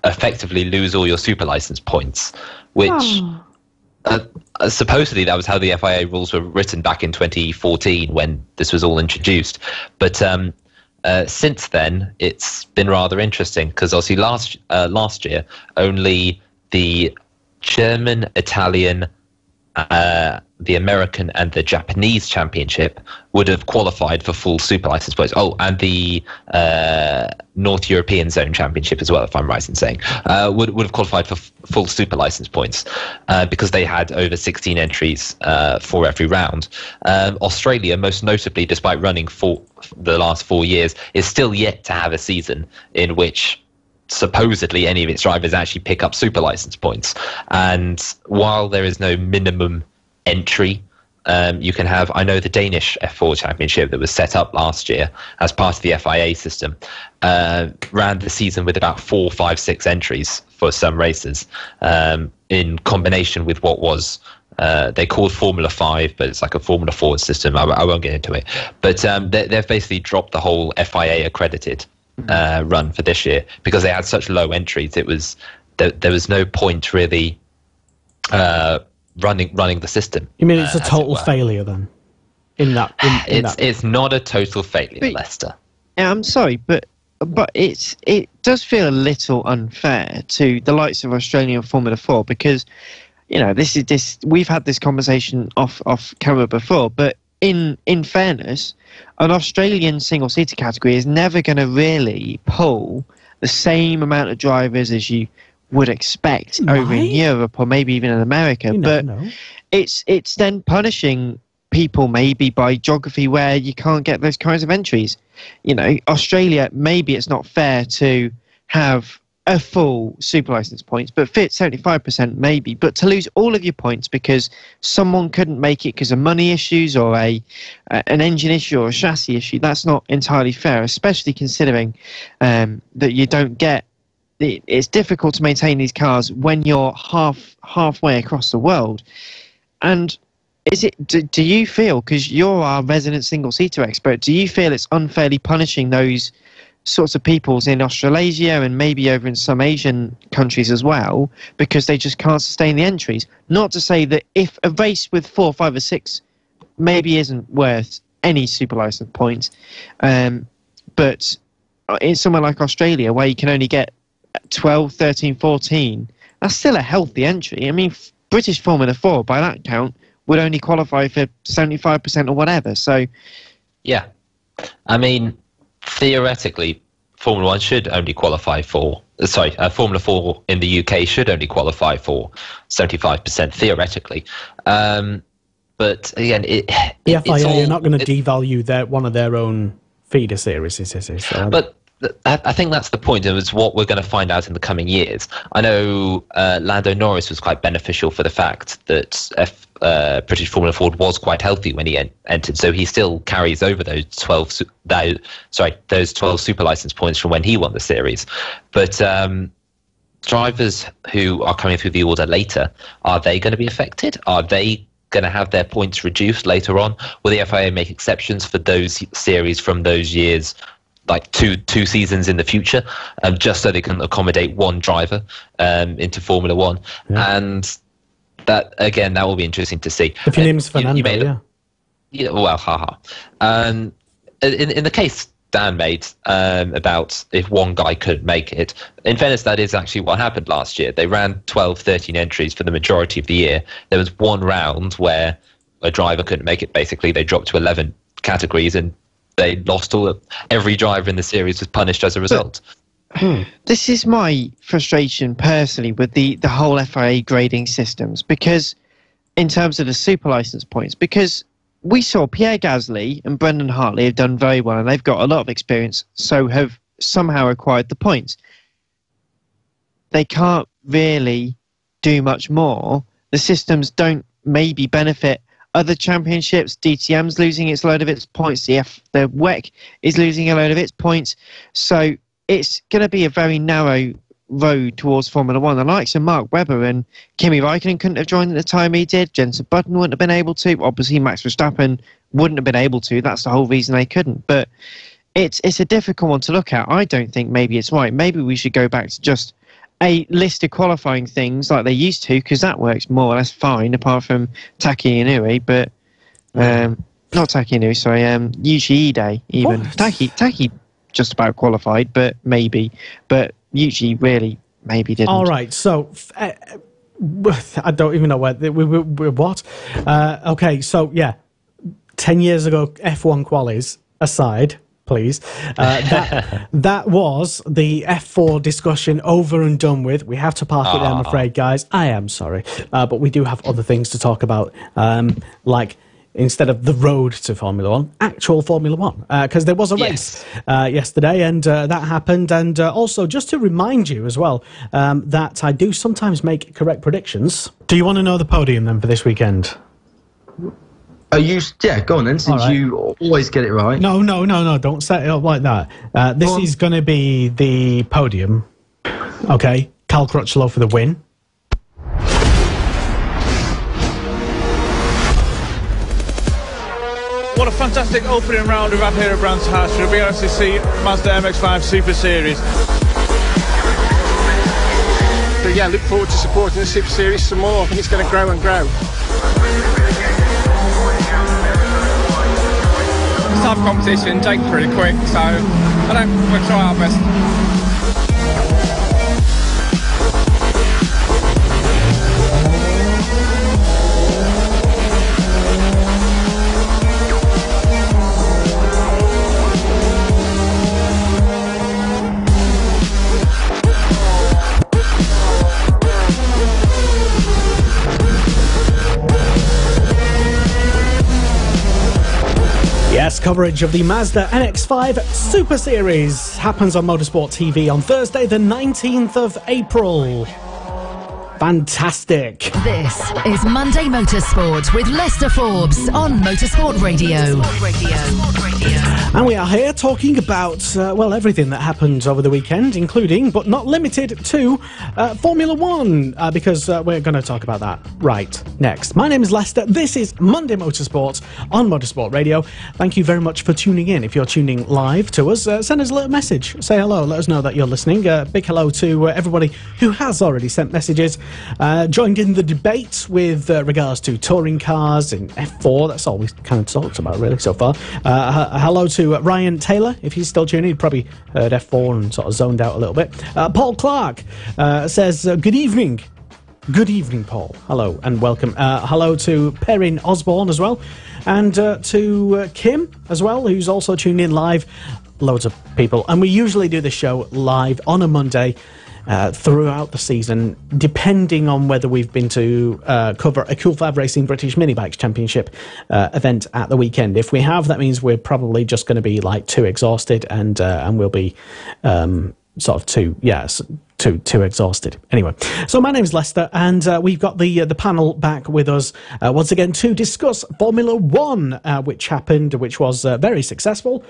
effectively lose all your super license points, which supposedly that was how the FIA rules were written back in 2014 when this was all introduced. But since then, it's been rather interesting because obviously last year only the German, Italian, the American and the Japanese championship would have qualified for full super license points. Oh, and the North European Zone Championship as well, if I'm right in saying, would have qualified for full super license points because they had over 16 entries for every round. Australia, most notably, despite running for the last 4 years, is still yet to have a season in which supposedly any of its drivers actually pick up super license points. And while there is no minimum entry, you can have, I know the Danish F4 championship that was set up last year as part of the FIA system ran the season with about 4, 5, 6 entries for some races in combination with what was they called Formula 5, but it's like a Formula 4 system. I won't get into it, but they've basically dropped the whole FIA accredited run for this year because they had such low entries. It was there was no point really running the system. You mean it's a total failure then? It's not a total failure, Lester. Yeah, I'm sorry, but it does feel a little unfair to the likes of Australian Formula 4 because we've had this conversation off camera before, but in fairness, an Australian single-seater category is never going to really pull the same amount of drivers as you would expect over in Europe or maybe even in America. But it's then punishing people maybe by geography where you can't get those kinds of entries. Australia, maybe it's not fair to have a full super license points, but fit 75% maybe. But to lose all of your points because someone couldn't make it because of money issues or an engine issue or a chassis issue, that's not entirely fair, especially considering that you don't get. It's difficult to maintain these cars when you're halfway across the world. And do you feel, because you're our resident single-seater expert, do you feel it's unfairly punishing those sorts of peoples in Australasia and maybe over in some Asian countries as well because they just can't sustain the entries? Not to say that if a race with 4, 5 or 6 maybe isn't worth any super license points, but in somewhere like Australia where you can only get 12, 13, 14, that's still a healthy entry. I mean, British Formula 4 by that count would only qualify for 75% or whatever. So yeah, I mean, theoretically, Formula 1 should only qualify for... Formula 4 in the UK should only qualify for 75%, theoretically. But again, the FIA are not going to devalue one of their own feeder series, so. But I think that's the point, and it's what we're going to find out in the coming years. I know Lando Norris was quite beneficial for the fact that British Formula 4 was quite healthy when he entered, so he still carries over those 12 super license points from when he won the series. But drivers who are coming through the order later, are they going to be affected? Are they going to have their points reduced later on? Will the FIA make exceptions for those series from those years, like two seasons in the future, just so they can accommodate one driver into Formula 1? Yeah. And that, again, that will be interesting to see. If your name's Fernando, yeah, well, haha. In the case Dan made about if one guy could make it, in fairness, that is actually what happened last year. They ran 12, 13 entries for the majority of the year. There was one round where a driver couldn't make it, basically. They dropped to 11 categories and they lost every driver in the series was punished as a result. This is my frustration personally with the whole FIA grading systems, because in terms of the super license points, because we saw Pierre Gasly and Brendan Hartley have done very well and they've got a lot of experience, so have somehow acquired the points. They can't really do much more. The systems don't maybe benefit other championships. DTM's losing its load of its points. The WEC is losing a load of its points. So it's going to be a very narrow road towards Formula One. The likes of Mark Webber and Kimi Raikkonen couldn't have joined at the time he did. Jenson Button wouldn't have been able to. Obviously, Max Verstappen wouldn't have been able to. That's the whole reason they couldn't. But it's a difficult one to look at. I don't think maybe it's right. Maybe we should go back to just a list of qualifying things like they used to, because that works more or less fine, apart from Taki Inui, but not Taki Inui, sorry, Yuji Ide even. What? Taki just about qualified, but maybe. But Yuji really maybe didn't. All right, so I don't even know where we're what. Okay, so yeah, 10 years ago, F1 qualies aside, please. That was the F4 discussion over and done with. We have to park it there, I'm afraid, guys. I am sorry, but we do have other things to talk about, like, instead of the road to Formula One, actual Formula One, because there was a race yesterday, and that happened. And also, just to remind you as well, that I do sometimes make correct predictions. Do you want to know the podium then for this weekend? Yeah, go on then, since you always get it right. No, don't set it up like that. This is going to be the podium. Okay, Cal Crutchlow for the win. What a fantastic opening round we've had here at Brands Hatch for the BRCC Mazda MX-5 Super Series. So yeah, look forward to supporting the Super Series some more. I think it's going to grow and grow. It's tough competition, Jake's pretty quick, so we'll try our best. Yes, coverage of the Mazda MX-5 Super Series happens on Motorsport TV on Thursday, the 19th of April. Fantastic. This is Monday Motorsport with Lester Forbes on Motorsport Radio. And we are here talking about, everything that happened over the weekend, including, but not limited to, Formula One, because we're going to talk about that right next. My name is Lester. This is Monday Motorsport on Motorsport Radio. Thank you very much for tuning in. If you're tuning live to us, send us a little message. Say hello. Let us know that you're listening. Big hello to everybody who has already sent messages. Joined in the debate with regards to touring cars and F4. That's all we've kind of talked about, really, so far. Hello to Ryan Taylor, if he's still tuning. He probably heard F4 and sort of zoned out a little bit. Paul Clark says, good evening. Good evening, Paul. Hello and welcome. Hello to Perrin Osborne as well. And to Kim as well, who's also tuned in live. Loads of people. And we usually do the show live on a Monday throughout the season, depending on whether we've been to cover a Cool Fab Racing British Mini Bikes Championship event at the weekend. If we have, that means we're probably just going to be like too exhausted, and we'll be sort of too exhausted. Anyway, so my name's Lester, and we've got the panel back with us once again to discuss Formula One, which happened, which was very successful.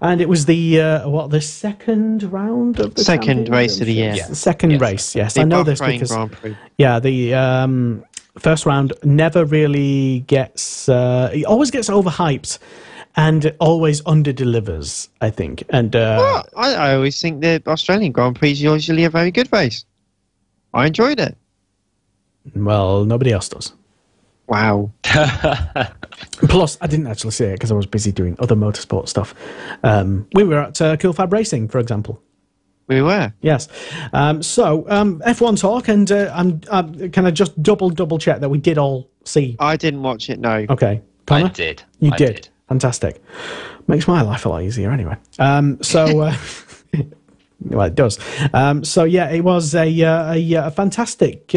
And it was the second round of the second race of the year. Yes. The second race, yes. The I know this Bahrain because Grand Prix. Yeah, the first round never really gets. It always gets overhyped, and it always underdelivers, I think. And well, I always think the Australian Grand Prix is usually a very good race. I enjoyed it. Well, nobody else does. Wow. Plus, I didn't actually see it because I was busy doing other motorsport stuff. We were at Cool Fab Racing, for example. We were. Yes. So, F1 talk, and can I just double check that we did all see? I didn't watch it, no. Okay. Connor? I did. You did. Fantastic. Makes my life a lot easier anyway. Well, it does. So, yeah, it was a fantastic...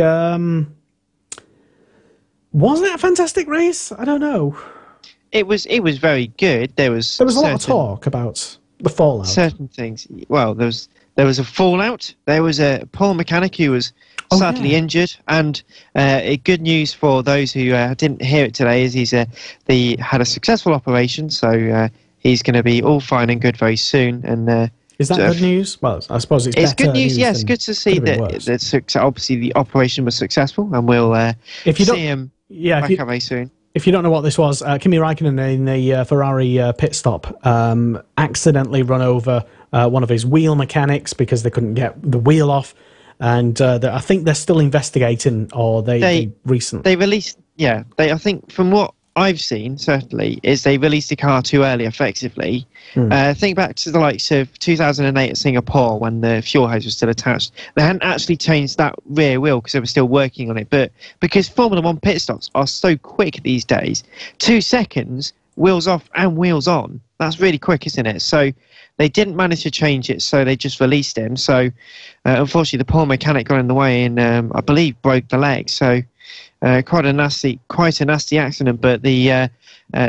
wasn't it a fantastic race? I don't know. It was very good. There was a lot of talk about the fallout. Certain things. Well, there was a fallout. There was a poor mechanic who was sadly injured, and good news for those who didn't hear it today is he had a successful operation, so he's going to be all fine and good very soon. And Is that good news? Well, I suppose it's better good news. Yes, than, good to see that obviously the operation was successful, and we'll see him back very soon. If you don't know what this was, Kimi Raikkonen in the Ferrari pit stop accidentally run over one of his wheel mechanics because they couldn't get the wheel off, and I think they're still investigating, or they recently... They released... Yeah, I think from what I've seen, certainly, is they released the car too early, effectively. Think back to the likes of 2008 at Singapore when the fuel hose was still attached. They hadn't actually changed that rear wheel because they were still working on it. But because Formula 1 pit stops are so quick these days, 2 seconds, wheels off and wheels on. That's really quick, isn't it? So they didn't manage to change it, so they just released him. So unfortunately, the poor mechanic got in the way and I believe broke the leg. So quite a nasty accident. But the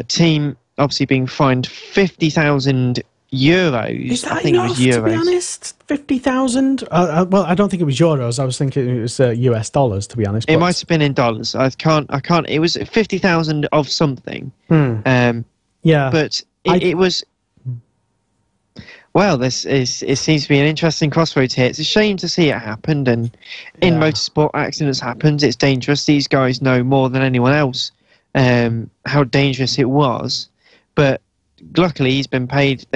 team obviously being fined €50,000. Is that enough, to be honest? 50,000? Well, I don't think it was euros. I was thinking it was US dollars, to be honest. It might have been in dollars. I can't. It was 50,000 of something. Yeah, but it was. Well, it seems to be an interesting crossroads here. It's a shame to see it happen, and in motorsport, accidents happen. It's dangerous. These guys know more than anyone else how dangerous it was. But luckily, they've been paid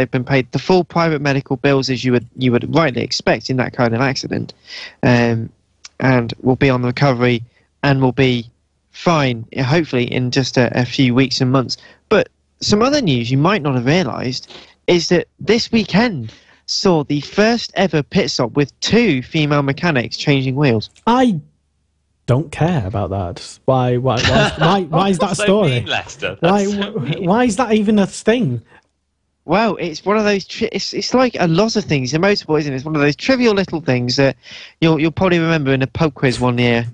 the full private medical bills as you would rightly expect in that kind of accident, and will be on the recovery and will be fine, hopefully, in just a few weeks and months. But some other news you might not have realised is that this weekend saw the first ever pit stop with 2 female mechanics changing wheels. I don't care about that. Why is that a story? Why is that even a thing? Well, it's one of those. It's like a lot of things in motorsport, isn't it? It's one of those trivial little things that you'll probably remember in a pub quiz one year.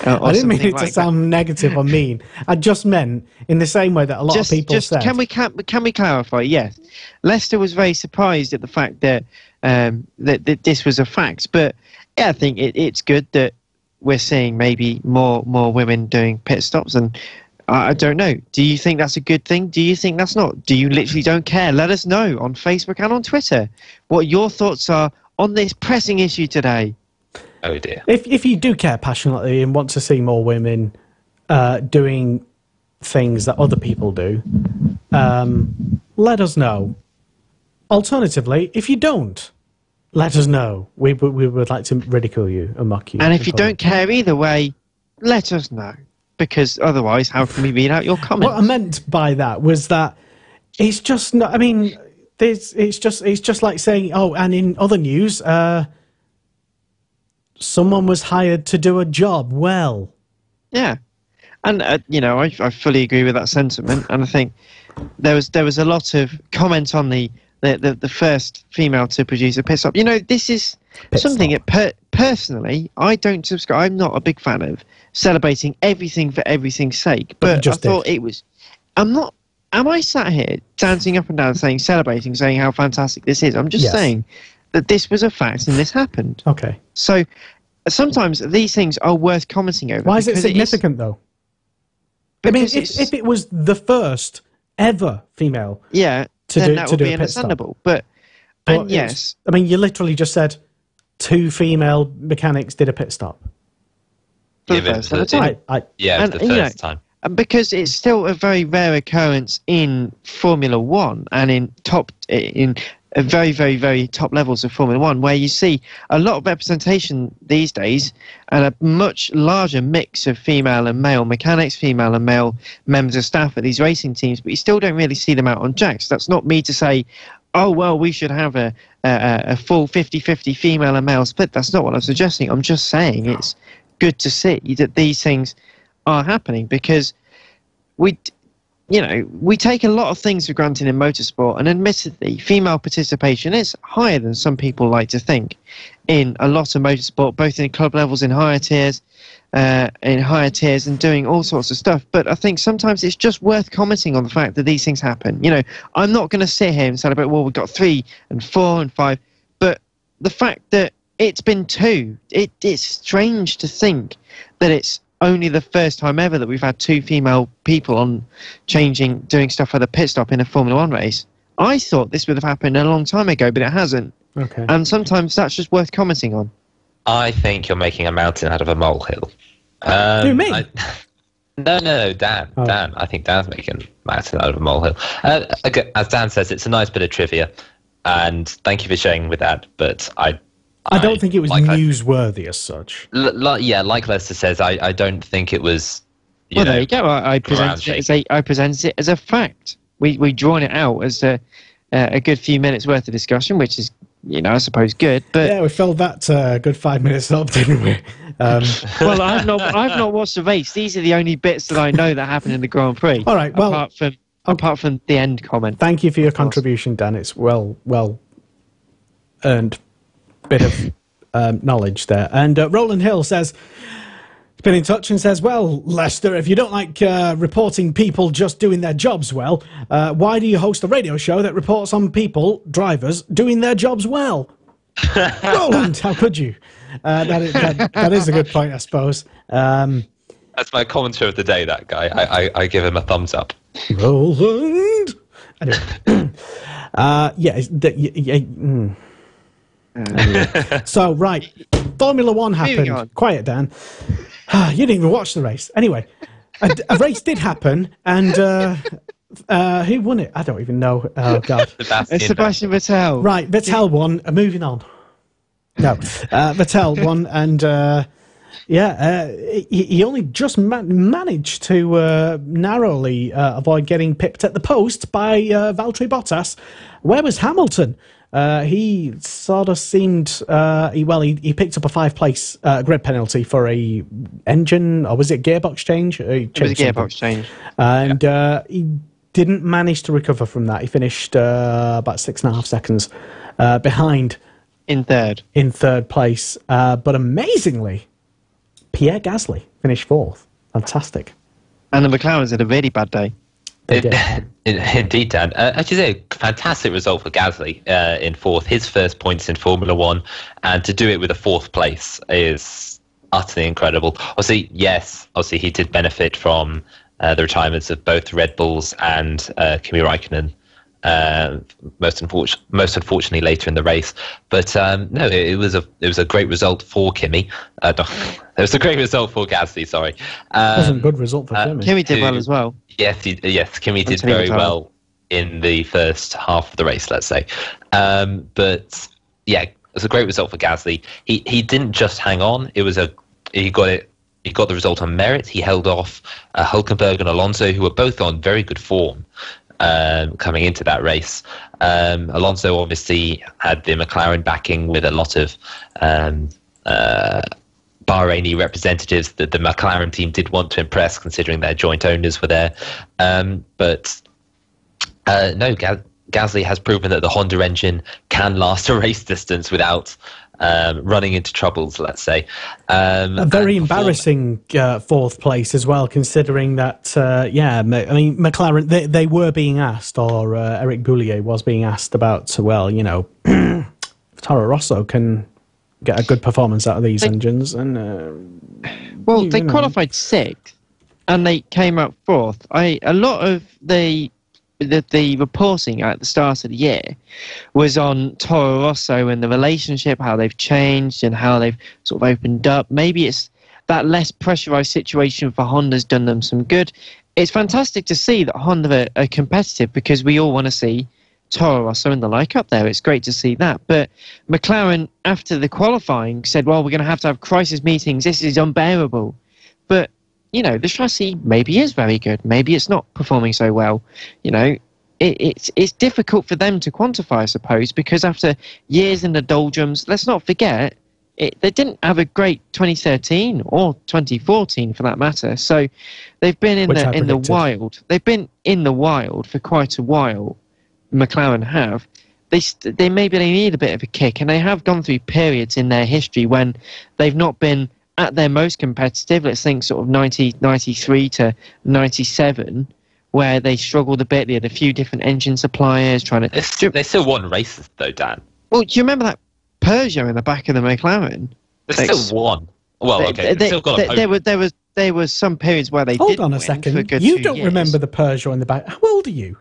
I didn't mean it to sound negative or mean. I just meant in the same way that a lot of people said. Can we clarify? Yes, Leicester was very surprised at the fact that that this was a fact. But yeah, I think it's good that we're seeing maybe more women doing pit stops, and I don't know. Do you think that's a good thing? Do you think that's not? Do you literally don't care? Let us know on Facebook and on Twitter what your thoughts are on this pressing issue today. Oh dear. If you do care passionately and want to see more women doing things that other people do, let us know. Alternatively, if you don't, let us know. We would like to ridicule you and mock you. And if you don't care either way, let us know. Because otherwise, how can we read out your comments? What I meant by that was that it's just not. I mean, it's just like saying, oh, and in other news, someone was hired to do a job. Well, yeah, and I fully agree with that sentiment, and I think there was a lot of comment on the first female to produce a pit stop. This is something that personally I don't subscribe. I'm not a big fan of celebrating everything for everything's sake. But I thought it was. Am I sat here dancing up and down, celebrating, saying how fantastic this is? I'm just saying that this was a fact and this happened. Okay. So sometimes these things are worth commenting over. Why is it significant though? I mean, if it was the first ever female, then that would be understandable. But yes, I mean, you literally just said 2 female mechanics did a pit stop. For the first time. Yeah, the first time. And because it's still a very rare occurrence in Formula 1 and in very, very, very top levels of Formula 1, where you see a lot of representation these days and a much larger mix of female and male mechanics, female and male members of staff at these racing teams, but you still don't really see them out on jacks. That's not me to say, oh, well, we should have a full 50-50 female and male split. That's not what I'm suggesting. I'm just saying it's good to see that these things are happening, because we take a lot of things for granted in motorsport, and admittedly female participation is higher than some people like to think in a lot of motorsport, both in club levels, in higher tiers and doing all sorts of stuff. But I think sometimes it's just worth commenting on the fact that these things happen. I'm not going to sit here and celebrate, well, we've got 3 and 4 and 5, but the fact that it's been 2. It's strange to think that it's only the first time ever that we've had 2 female people doing stuff at the pit stop in a Formula 1 race. I thought this would have happened a long time ago, but it hasn't. Okay. And sometimes that's just worth commenting on. I think you're making a mountain out of a molehill. Who, me? No, Dan. Oh. Dan. I think Dan's making a mountain out of a molehill. As Dan says, it's a nice bit of trivia, and thank you for sharing with that. But I don't think it was newsworthy as such. Like Lester says, I don't think it was. There you go. I presented it as a fact. We drawn it out as a good few minutes worth of discussion, which is, I suppose good. But yeah, we filled that good 5 minutes up, didn't we? Well, I've not watched the race. These are the only bits that I know that happened in the Grand Prix. All right. Well, apart from the end comment. Thank you for your contribution, Dan. It's well earned bit of knowledge there. And Roland Hill says, been in touch and says, well, Lester, if you don't like reporting people just doing their jobs well, why do you host a radio show that reports on drivers, doing their jobs well? Roland, how could you? That is a good point, I suppose. That's my commentary of the day, that guy. I give him a thumbs up. Roland! Anyway. So, right. Formula One happened. Quiet, Dan. You didn't even watch the race. Anyway, a race did happen, and who won it? I don't even know. Oh, God. It's Sebastian Vettel. Right, Vettel won. Moving on. No, Vettel won, and he only just managed to narrowly avoid getting pipped at the post by Valtteri Bottas. Where was Hamilton? He sort of seemed he picked up a 5-place grid penalty for a engine, or was it gearbox change? It was a gearbox change, and he didn't manage to recover from that. He finished about 6.5 seconds behind in third place, but amazingly, Pierre Gasly finished 4th. Fantastic. And the McLarens had a really bad day. Indeed, Dan. Actually, a fantastic result for Gasly in 4th. His first points in Formula One, and to do it with a 4th place is utterly incredible. Obviously, he did benefit from the retirements of both Red Bulls and Kimi Raikkonen. Most unfortunately later in the race, but no, it was a great result for Kimi. It was a great result for Gasly. Sorry, it wasn't a good result for Kimi. Kimi did well as well. Yes, Kimi did very well in the first half of the race, let's say. But yeah, it was a great result for Gasly. He didn't just hang on. He got the result on merit. He held off Hülkenberg and Alonso, who were both on very good form. Coming into that race, Alonso obviously had the McLaren backing with a lot of Bahraini representatives that the McLaren team did want to impress, considering their joint owners were there. But Gasly has proven that the Honda engine can last a race distance without running into troubles, let's say. A very embarrassing 4th place as well, considering that, McLaren, they were being asked, or Eric Boulier was being asked about, if Toro Rosso can get a good performance out of these engines. And they qualified 6th, and they came up 4th. A lot of the reporting at the start of the year was on Toro Rosso and the relationship, how they've changed and how they've sort of opened up. Maybe it's that less pressurized situation for Honda's done them some good. It's fantastic to see that Honda are competitive, because we all want to see Toro Rosso and the like up there. It's great to see that. But McLaren, after the qualifying, said, well, we're going to have crisis meetings. This is unbearable. But the chassis maybe is very good. Maybe it's not performing so well. It's difficult for them to quantify, I suppose, because after years in the doldrums, let's not forget, they didn't have a great 2013 or 2014 for that matter. So they've been in the wild. They've been in the wild for quite a while. McLaren have. They need a bit of a kick, and they have gone through periods in their history when they've not been at their most competitive. Let's think sort of 93 to 97, where they struggled a bit. They had a few different engine suppliers trying to... They still won races, though, Dan. Well, do you remember that Peugeot in the back of the McLaren? They still won. Well, okay, they still got a podium. There was some periods where they Hold on a second. You don't remember the Peugeot in the back. How old are you?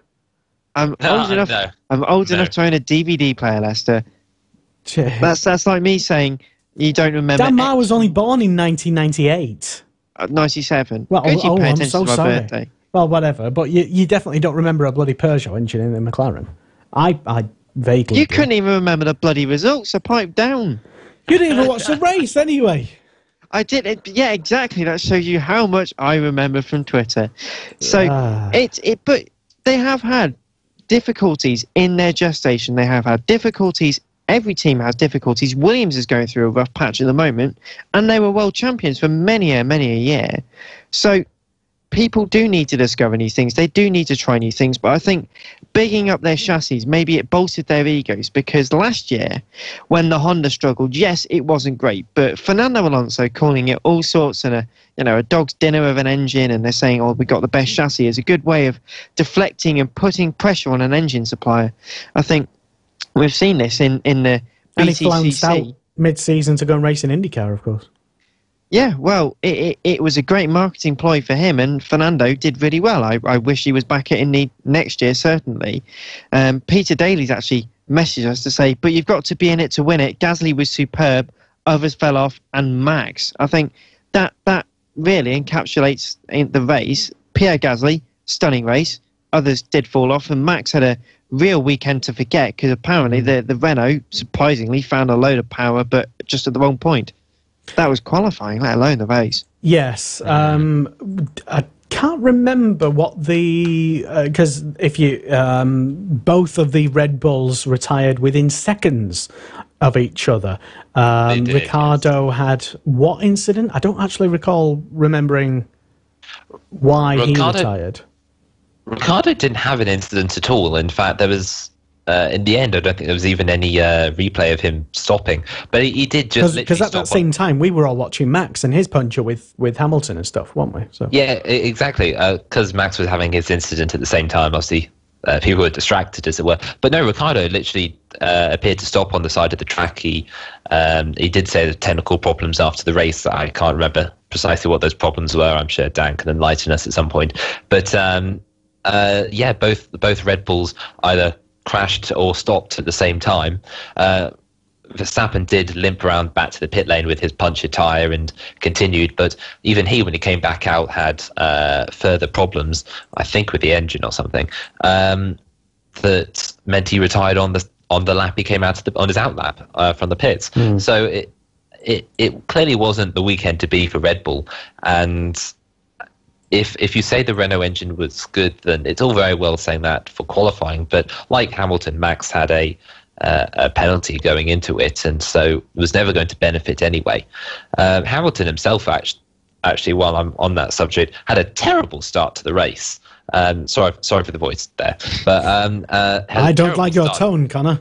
I'm old enough to own a DVD player, Lester. That's like me saying you don't remember. Dan Marr was only born in 1998. 97. Well, Good you pay I'm attention so to my sorry. birthday. Well, whatever. But you definitely don't remember a bloody Peugeot engine in the McLaren. I vaguely. You couldn't even remember the bloody results. So pipe down. You didn't even watch the race anyway. I did. Yeah, exactly. That shows you how much I remember from Twitter. So but they have had difficulties in their gestation. They have had difficulties. Every team has difficulties. Williams is going through a rough patch at the moment, and they were world champions for many a year. So people do need to discover new things. They do need to try new things. But I think bigging up their chassis, maybe it bolstered their egos, because last year when the Honda struggled, yes, it wasn't great, but Fernando Alonso calling it all sorts and a dog's dinner of an engine, and they're saying, oh, we got the best chassis, is a good way of deflecting and putting pressure on an engine supplier. I think we've seen this in the and he flounced out BTCC. mid-season to go and race in IndyCar, of course. Yeah, well, it was a great marketing ploy for him, and Fernando did really well. I wish he was back at Indy next year, certainly. Peter Daly's actually messaged us to say, but you've got to be in it to win it. Gasly was superb, others fell off, and Max. I think that really encapsulates the race. Pierre Gasly, stunning race. Others did fall off, and Max had a real weekend to forget, because apparently the Renault, surprisingly, found a load of power, but just at the wrong point. That was qualifying, let alone the race. Yes. I can't remember what the... Because if you... both of the Red Bulls retired within seconds of each other. Ricciardo had what incident? I don't actually recall remembering why he retired. Ricciardo didn't have an incident at all. In fact, there was... in the end, I don't think there was even any replay of him stopping. But he did just literally because at that same time, we were all watching Max and his puncture with Hamilton and stuff, weren't we? So yeah, exactly. Because Max was having his incident at the same time. Obviously, people were distracted, as it were. But no, Ricciardo literally appeared to stop on the side of the track. He did say the technical problems after the race. I can't remember precisely what those problems were. I'm sure Dan can enlighten us at some point. But yeah, both Red Bulls either crashed or stopped at the same time. Verstappen did limp around back to the pit lane with his punctured tyre and continued, but even he, when he came back out, had further problems, I think with the engine or something, that meant he retired on the lap he came out on his out lap from the pits. So it clearly wasn't the weekend to be for Red Bull, and if you say the Renault engine was good, then it's all very well saying that for qualifying. But like Hamilton, Max had a penalty going into it, and so it was never going to benefit anyway. Hamilton himself, actually, while I'm on that subject, had a terrible start to the race. Sorry for the voice there, but I don't like your tone, Connor.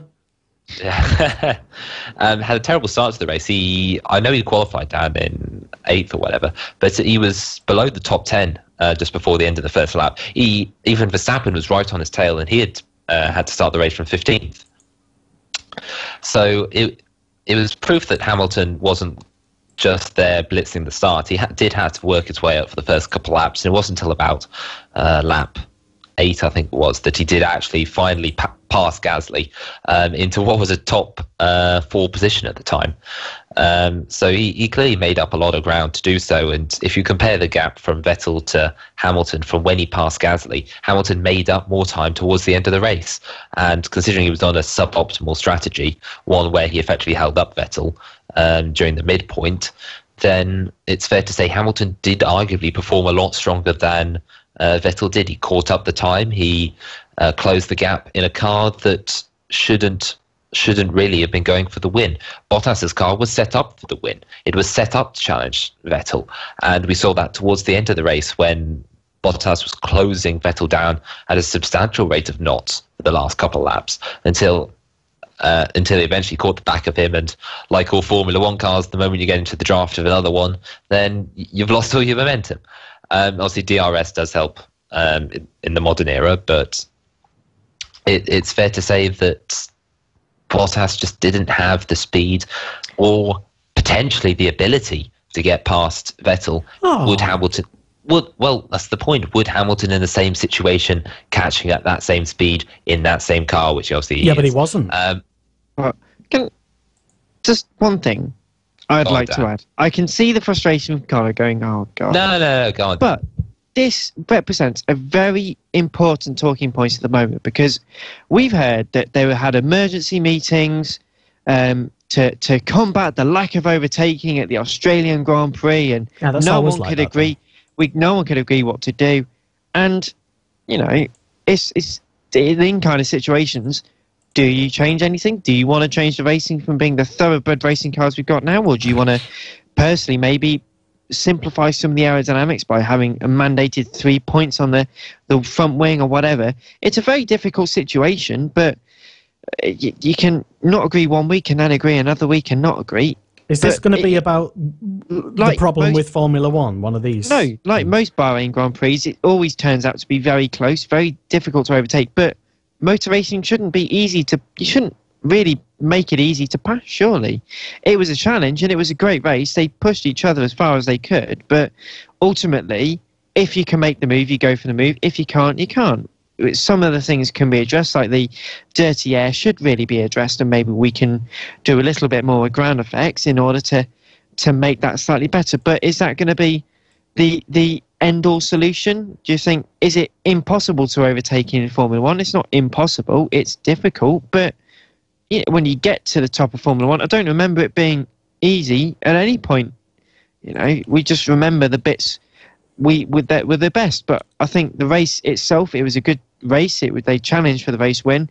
Had a terrible start to the race. I know he qualified down in 8th or whatever, but he was below the top 10 just before the end of the first lap. Even Verstappen was right on his tail, and he had to start the race from 15th. So it was proof that Hamilton wasn't just there blitzing the start. He did have to work his way up for the first couple of laps, and it wasn't until about lap 8, I think it was, that he did actually finally pass Gasly into what was a top 4 position at the time. So he clearly made up a lot of ground to do so. And if you compare the gap from Vettel to Hamilton from when he passed Gasly, Hamilton made up more time towards the end of the race. And considering he was on a suboptimal strategy, one where he effectively held up Vettel during the midpoint, then it's fair to say Hamilton did arguably perform a lot stronger than Vettel did. He caught up the time. He closed the gap in a car that shouldn't really have been going for the win. Bottas's car was set up for the win. It was set up to challenge Vettel, and we saw that towards the end of the race when Bottas was closing Vettel down at a substantial rate of knots for the last couple of laps until he eventually caught the back of him. And like all Formula One cars, the moment you get into the draft of another one, then you've lost all your momentum. Obviously, DRS does help in the modern era, but it's fair to say that Bottas just didn't have the speed or potentially the ability to get past Vettel. Would Hamilton... Well, that's the point. Would Hamilton, in the same situation, catching at that same speed in that same car, which obviously but he wasn't. just one thing I'd like to add. I can see the frustration from Connor going, oh, God. No, go on. But this represents a very important talking point at the moment, because we've heard that they had emergency meetings to combat the lack of overtaking at the Australian Grand Prix, and no one could agree. No one could agree what to do, and it's in kind of situations. Do you change anything? Do you want to change the racing from being the thoroughbred racing cars we've got now, or do you want to personally maybe simplify some of the aerodynamics by having a mandated 3 points on the front wing or whatever? It's a very difficult situation, but you can not agree one week and then agree another week and not agree. Is this going to be about the problem with Formula One, one of these? No, like most Bahrain Grand Prix, it always turns out to be very close, very difficult to overtake, but motor racing shouldn't be easy to... You shouldn't really make it easy to pass, surely. It was a challenge and it was a great race. They pushed each other as far as they could, but ultimately, if you can make the move, you go for the move. If you can't, you can't. Some of the things can be addressed, like the dirty air should really be addressed, and maybe we can do a little bit more with ground effects in order to make that slightly better. But is that going to be the end-all solution? Do you think, is it impossible to overtake in Formula One? It's not impossible, it's difficult, but when you get to the top of Formula One, I don't remember it being easy at any point. We just remember the bits were the best. But I think the race itself, it was a good race. They challenged for the race win,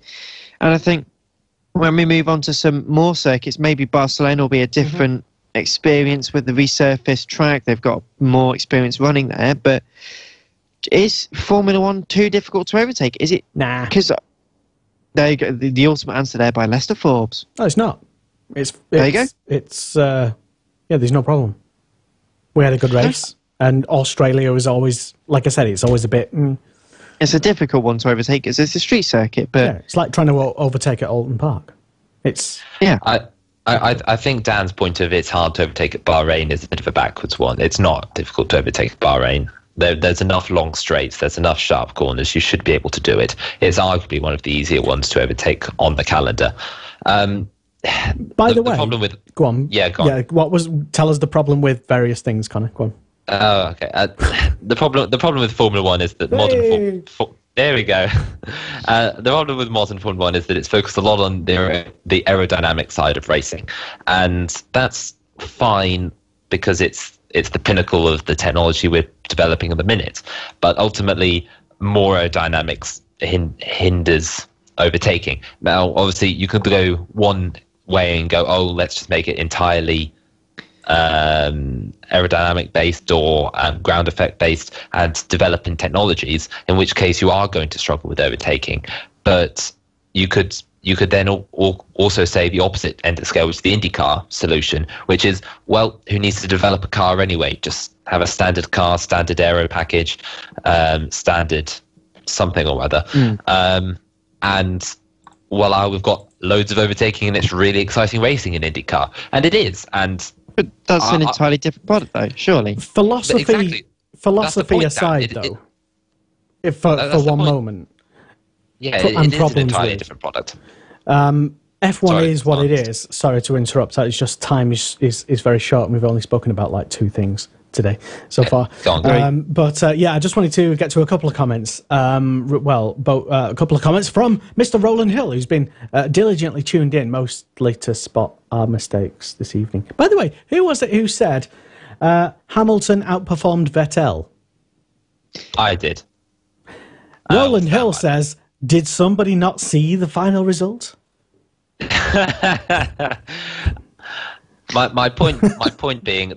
and I think when we move on to some more circuits, maybe Barcelona will be a different experience with the resurfaced track. They've got more experience running there, but is Formula One too difficult to overtake? Is it? Nah. Because there you go, the ultimate answer there by Lester Forbes. No, it's not. There you go. It's there's no problem. We had a good race, and Australia was always, like I said, it's always a bit. It's a difficult one to overtake because it's a street circuit, but it's like trying to overtake at Alton Park. It's I think Dan's point of it's hard to overtake at Bahrain is a bit of a backwards one. It's not difficult to overtake at Bahrain. There's enough long straights, there's enough sharp corners, you should be able to do it. It's arguably one of the easier ones to overtake on the calendar. By the way, problem with... Go on. Yeah, go on. Tell us the problem with various things, Connor. Go on. Oh, okay. The problem with Formula One is that there we go. The problem with modern Formula One is that it's focused a lot on the aerodynamic side of racing, and that's fine because it's the pinnacle of the technology we're developing at the minute. But ultimately, more aerodynamics hinders overtaking. Now, obviously, you could go one way and go, oh, let's just make it entirely aerodynamic based or ground effect based and developing technologies, in which case you are going to struggle with overtaking. But you could then also say the opposite end of the scale, which is the IndyCar solution, which is, well, who needs to develop a car anyway? Just have a standard car, standard aero package, standard something or other. And voila, we've got loads of overtaking and it's really exciting racing in IndyCar. And it is. But that's an entirely different product, though, surely. Philosophy aside, though, for one moment. Yeah, it is an entirely different product. F1 is what it is. Sorry to interrupt. It's just time is very short, and we've only spoken about like two things today so far. But I just wanted to get to a couple of comments. A couple of comments from Mr. Roland Hill, who's been diligently tuned in, mostly to spot our mistakes this evening. By the way, who was it who said Hamilton outperformed Vettel? I did. Roland Hill says, did somebody not see the final result? my point being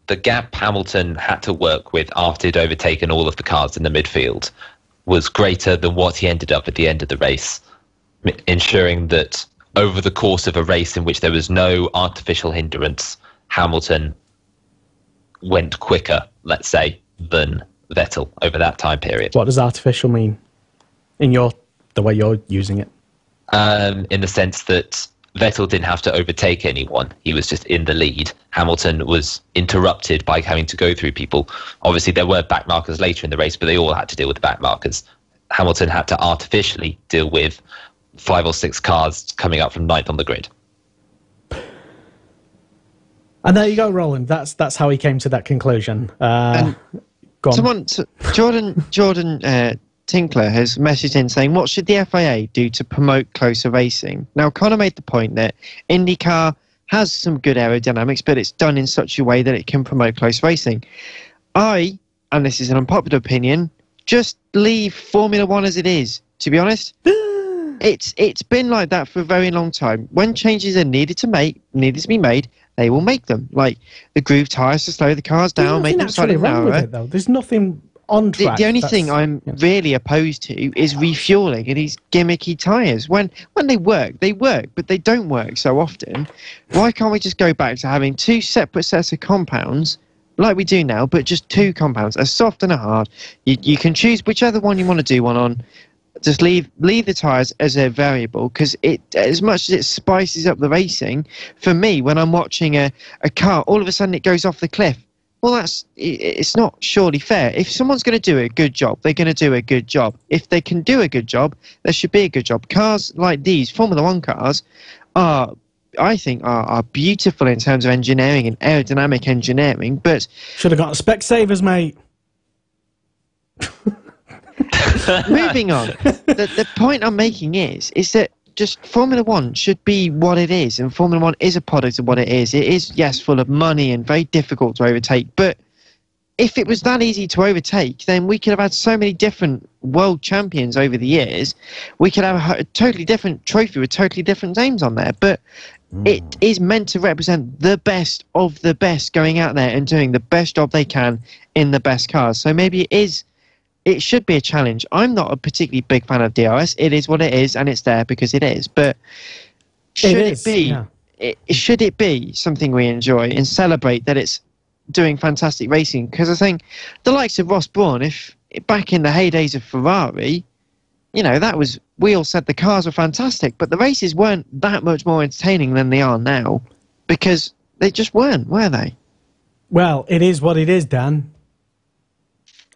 the gap Hamilton had to work with after he'd overtaken all of the cars in the midfield was greater than what he ended up at the end of the race, ensuring that over the course of a race in which there was no artificial hindrance, Hamilton went quicker, let's say, than Vettel over that time period. What does artificial mean in the way you're using it? In the sense that Vettel didn't have to overtake anyone. He was just in the lead. Hamilton was interrupted by having to go through people. Obviously, there were back markers later in the race, but they all had to deal with the back markers. Hamilton had to artificially deal with 5 or 6 cars coming up from 9th on the grid. And there you go, Roland. That's how he came to that conclusion. Go on. Jordan Tinkler has messaged in saying, what should the FIA do to promote closer racing? Now, Connor made the point that IndyCar has some good aerodynamics, but it's done in such a way that it can promote close racing. And this is an unpopular opinion, just leave Formula One as it is, to be honest. It's been like that for a very long time. When changes are needed to be made, they will make them. Like the groove tyres to slow the cars down, make them slightly narrower. There's nothing on track. The only thing I'm really opposed to is refueling and these gimmicky tyres. When they work, but they don't work so often. Why can't we just go back to having two separate sets of compounds, like we do now, but just two compounds, a soft and a hard? You can choose whichever one you want to do one on. Just leave the tyres as a variable, because as much as it spices up the racing, for me, when I'm watching a car, all of a sudden it goes off the cliff. Well, it's not surely fair. If someone's going to do a good job, they're going to do a good job. If they can do a good job, there should be a good job. Cars like these, Formula One cars, I think are beautiful in terms of engineering and aerodynamic engineering, but... Should have got spec savers, mate. Moving on, the point I'm making is that just Formula One should be what it is, and Formula One is a product of what it is. It is, yes, full of money and very difficult to overtake, but if it was that easy to overtake, then we could have had so many different world champions over the years. We could have a totally different trophy with totally different names on there, but it is meant to represent the best of the best going out there and doing the best job they can in the best cars. So maybe it should be a challenge. I'm not a particularly big fan of DRS. It is what it is, and it's there because it is. But should it be something we enjoy and celebrate that it's doing fantastic racing? Because I think the likes of Ross Brawn, if back in the heydays of Ferrari, we all said the cars were fantastic, but the races weren't that much more entertaining than they are now, because they just weren't, were they? Well, it is what it is, Dan.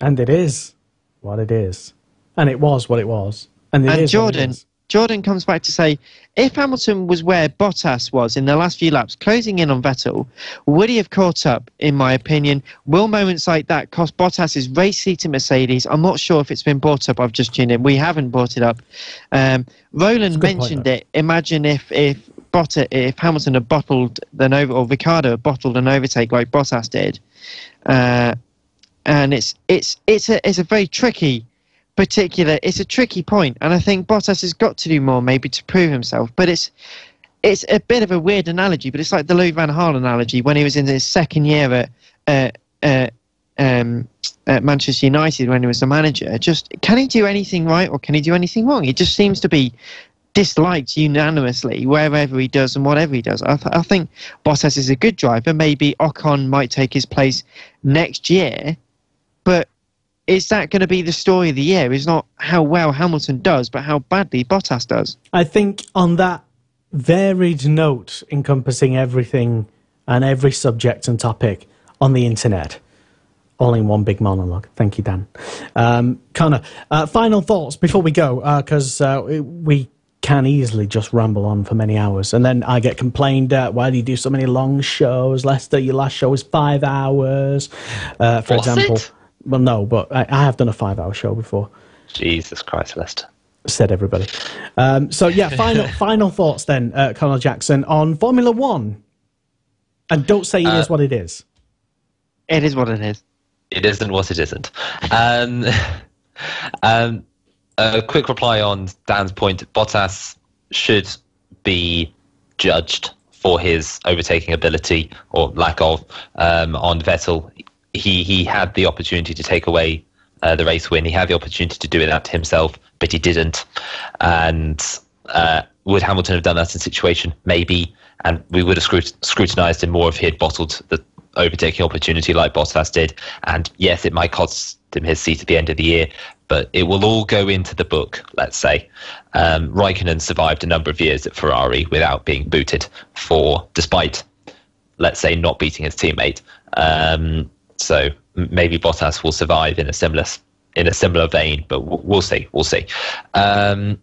And it is what it is. And it was what it was. And Jordan comes back to say, if Hamilton was where Bottas was in the last few laps, closing in on Vettel, would he have caught up, in my opinion? Will moments like that cost Bottas his race seat in Mercedes? I'm not sure if it's been brought up. I've just tuned in. We haven't brought it up. Roland mentioned it. Imagine if Hamilton had bottled or Ricciardo had bottled an overtake like Bottas did. And it's a very tricky point, and I think Bottas has got to do more maybe to prove himself. But it's a bit of a weird analogy, but it's like the Louis van Gaal analogy when he was in his second year at Manchester United when he was the manager. Just, can he do anything right or can he do anything wrong? He just seems to be disliked unanimously wherever he does and whatever he does. I think Bottas is a good driver. Maybe Ocon might take his place next year, but is that going to be the story of the year? It's not how well Hamilton does, but how badly Bottas does. I think on that varied note encompassing everything and every subject and topic on the internet, all in one big monologue. Thank you, Dan. Connor, final thoughts before we go, because we can easily just ramble on for many hours, and then I get complained at, why do you do so many long shows? Lester, your last show was 5 hours, for example. Well, no, but I have done a 5-hour show before. Jesus Christ, Lester. Said everybody. So, yeah, final thoughts then, Colonel Jackson, on Formula One. And don't say it is what it is. It is what it is. It isn't what it isn't. A quick reply on Dan's point. Bottas should be judged for his overtaking ability, or lack of, on Vettel. He had the opportunity to take away the race win. He had the opportunity to do that himself, but he didn't. And would Hamilton have done that in a situation? Maybe. And we would have scrutinised him more if he had bottled the overtaking opportunity like Bottas did. And yes, it might cost him his seat at the end of the year, but it will all go into the book, let's say. Raikkonen survived a number of years at Ferrari without being booted despite, let's say, not beating his teammate. So maybe Bottas will survive in a similar vein, but we'll see. I'm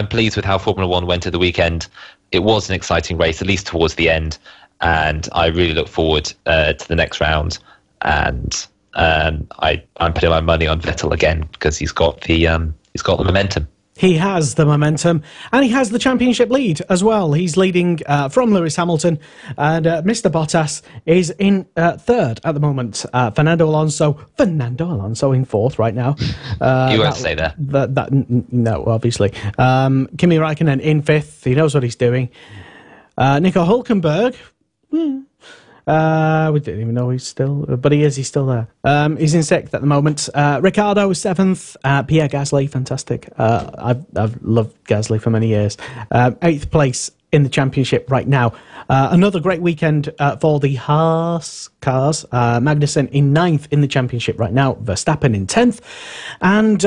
pleased with how Formula One went at the weekend. It was an exciting race, at least towards the end. and I really look forward to the next round. And I'm putting my money on Vettel again because he's got the momentum. He has the momentum, and he has the championship lead as well. He's leading from Lewis Hamilton, and Mr. Bottas is in third at the moment. Fernando Alonso in fourth right now. You won't say that. No, obviously. Kimi Räikkönen in fifth. He knows what he's doing. Nico Hülkenberg. We didn't even know he's still, but he's still there. He's in sixth at the moment. Ricciardo seventh. Pierre Gasly, fantastic. I've loved Gasly for many years. Eighth place in the championship right now. Another great weekend for the Haas cars. Magnussen in ninth in the championship right now. Verstappen in 10th. And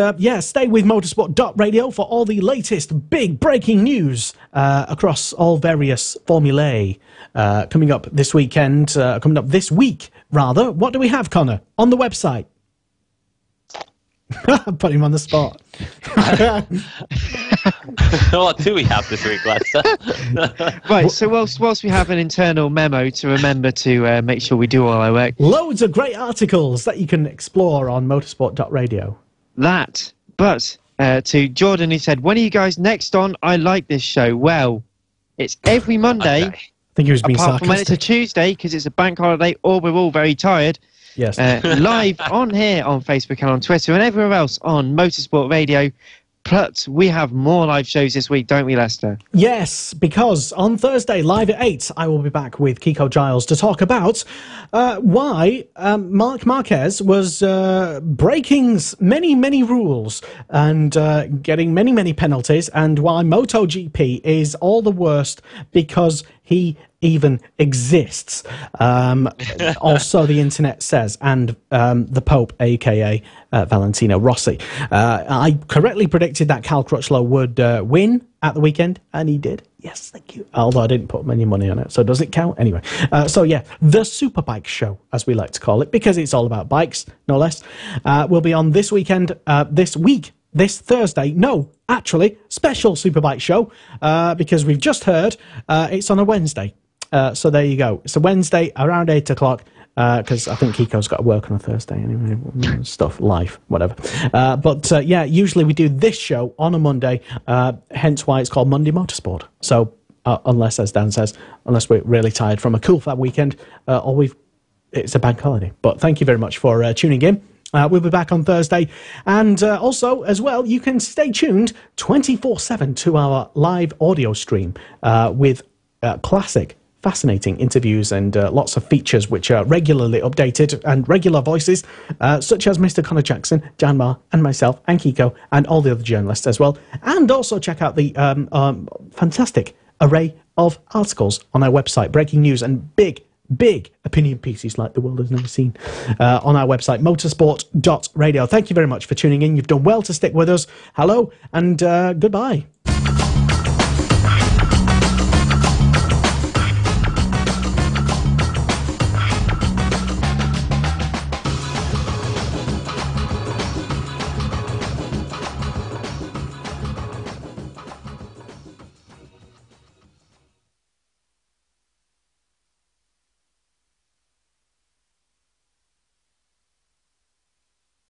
stay with motorsport.radio for all the latest big breaking news across all various formulae. Coming up this weekend, coming up this week, rather. What do we have, Connor, on the website? Put him on the spot. What do we have this week, Lester? Right, so whilst we have an internal memo to remember to make sure we do all our work. Loads of great articles that you can explore on motorsport.radio. But to Jordan, who said, when are you guys next on? I like this show. Well, it's every Monday. Okay. I think he was being apart sarcastic. from when it's a Tuesday, because it's a bank holiday, or we're all very tired. Yes. Live on here on Facebook and on Twitter and everywhere else on Motorsport Radio. But we have more live shows this week, don't we, Lester? Yes, because on Thursday, live at 8, I will be back with Kiko Giles to talk about why Marc Marquez was breaking many rules and getting many penalties, and why MotoGP is all the worst because he even exists. Also, the internet says, and the Pope, a.k.a. Valentino Rossi. I correctly predicted that Cal Crutchlow would win at the weekend, and he did. Yes, thank you. Although I didn't put any money on it, so does it count? Anyway, so yeah, the Superbike Show, as we like to call it, because it's all about bikes, no less, will be on this weekend, this Thursday. No, actually, special Superbike Show, because we've just heard it's on a Wednesday. So there you go. It's a Wednesday around 8 o'clock, because I think Kiko's got to work on a Thursday anyway, stuff, life, whatever. But usually we do this show on a Monday, hence why it's called Monday Motorsport. So unless, as Dan says, unless we're really tired from a cool fab weekend, it's a bank holiday. But thank you very much for tuning in. We'll be back on Thursday. And also, as well, you can stay tuned 24/7 to our live audio stream with classic, fascinating interviews and lots of features which are regularly updated, and regular voices such as Mr. Connor Jackson, Jan Marr, and myself, and Kiko, and all the other journalists as well. And also check out the fantastic array of articles on our website, breaking news and big opinion pieces like the world has never seen on our website, motorsport.radio. Thank you very much for tuning in. You've done well to stick with us. Hello and goodbye.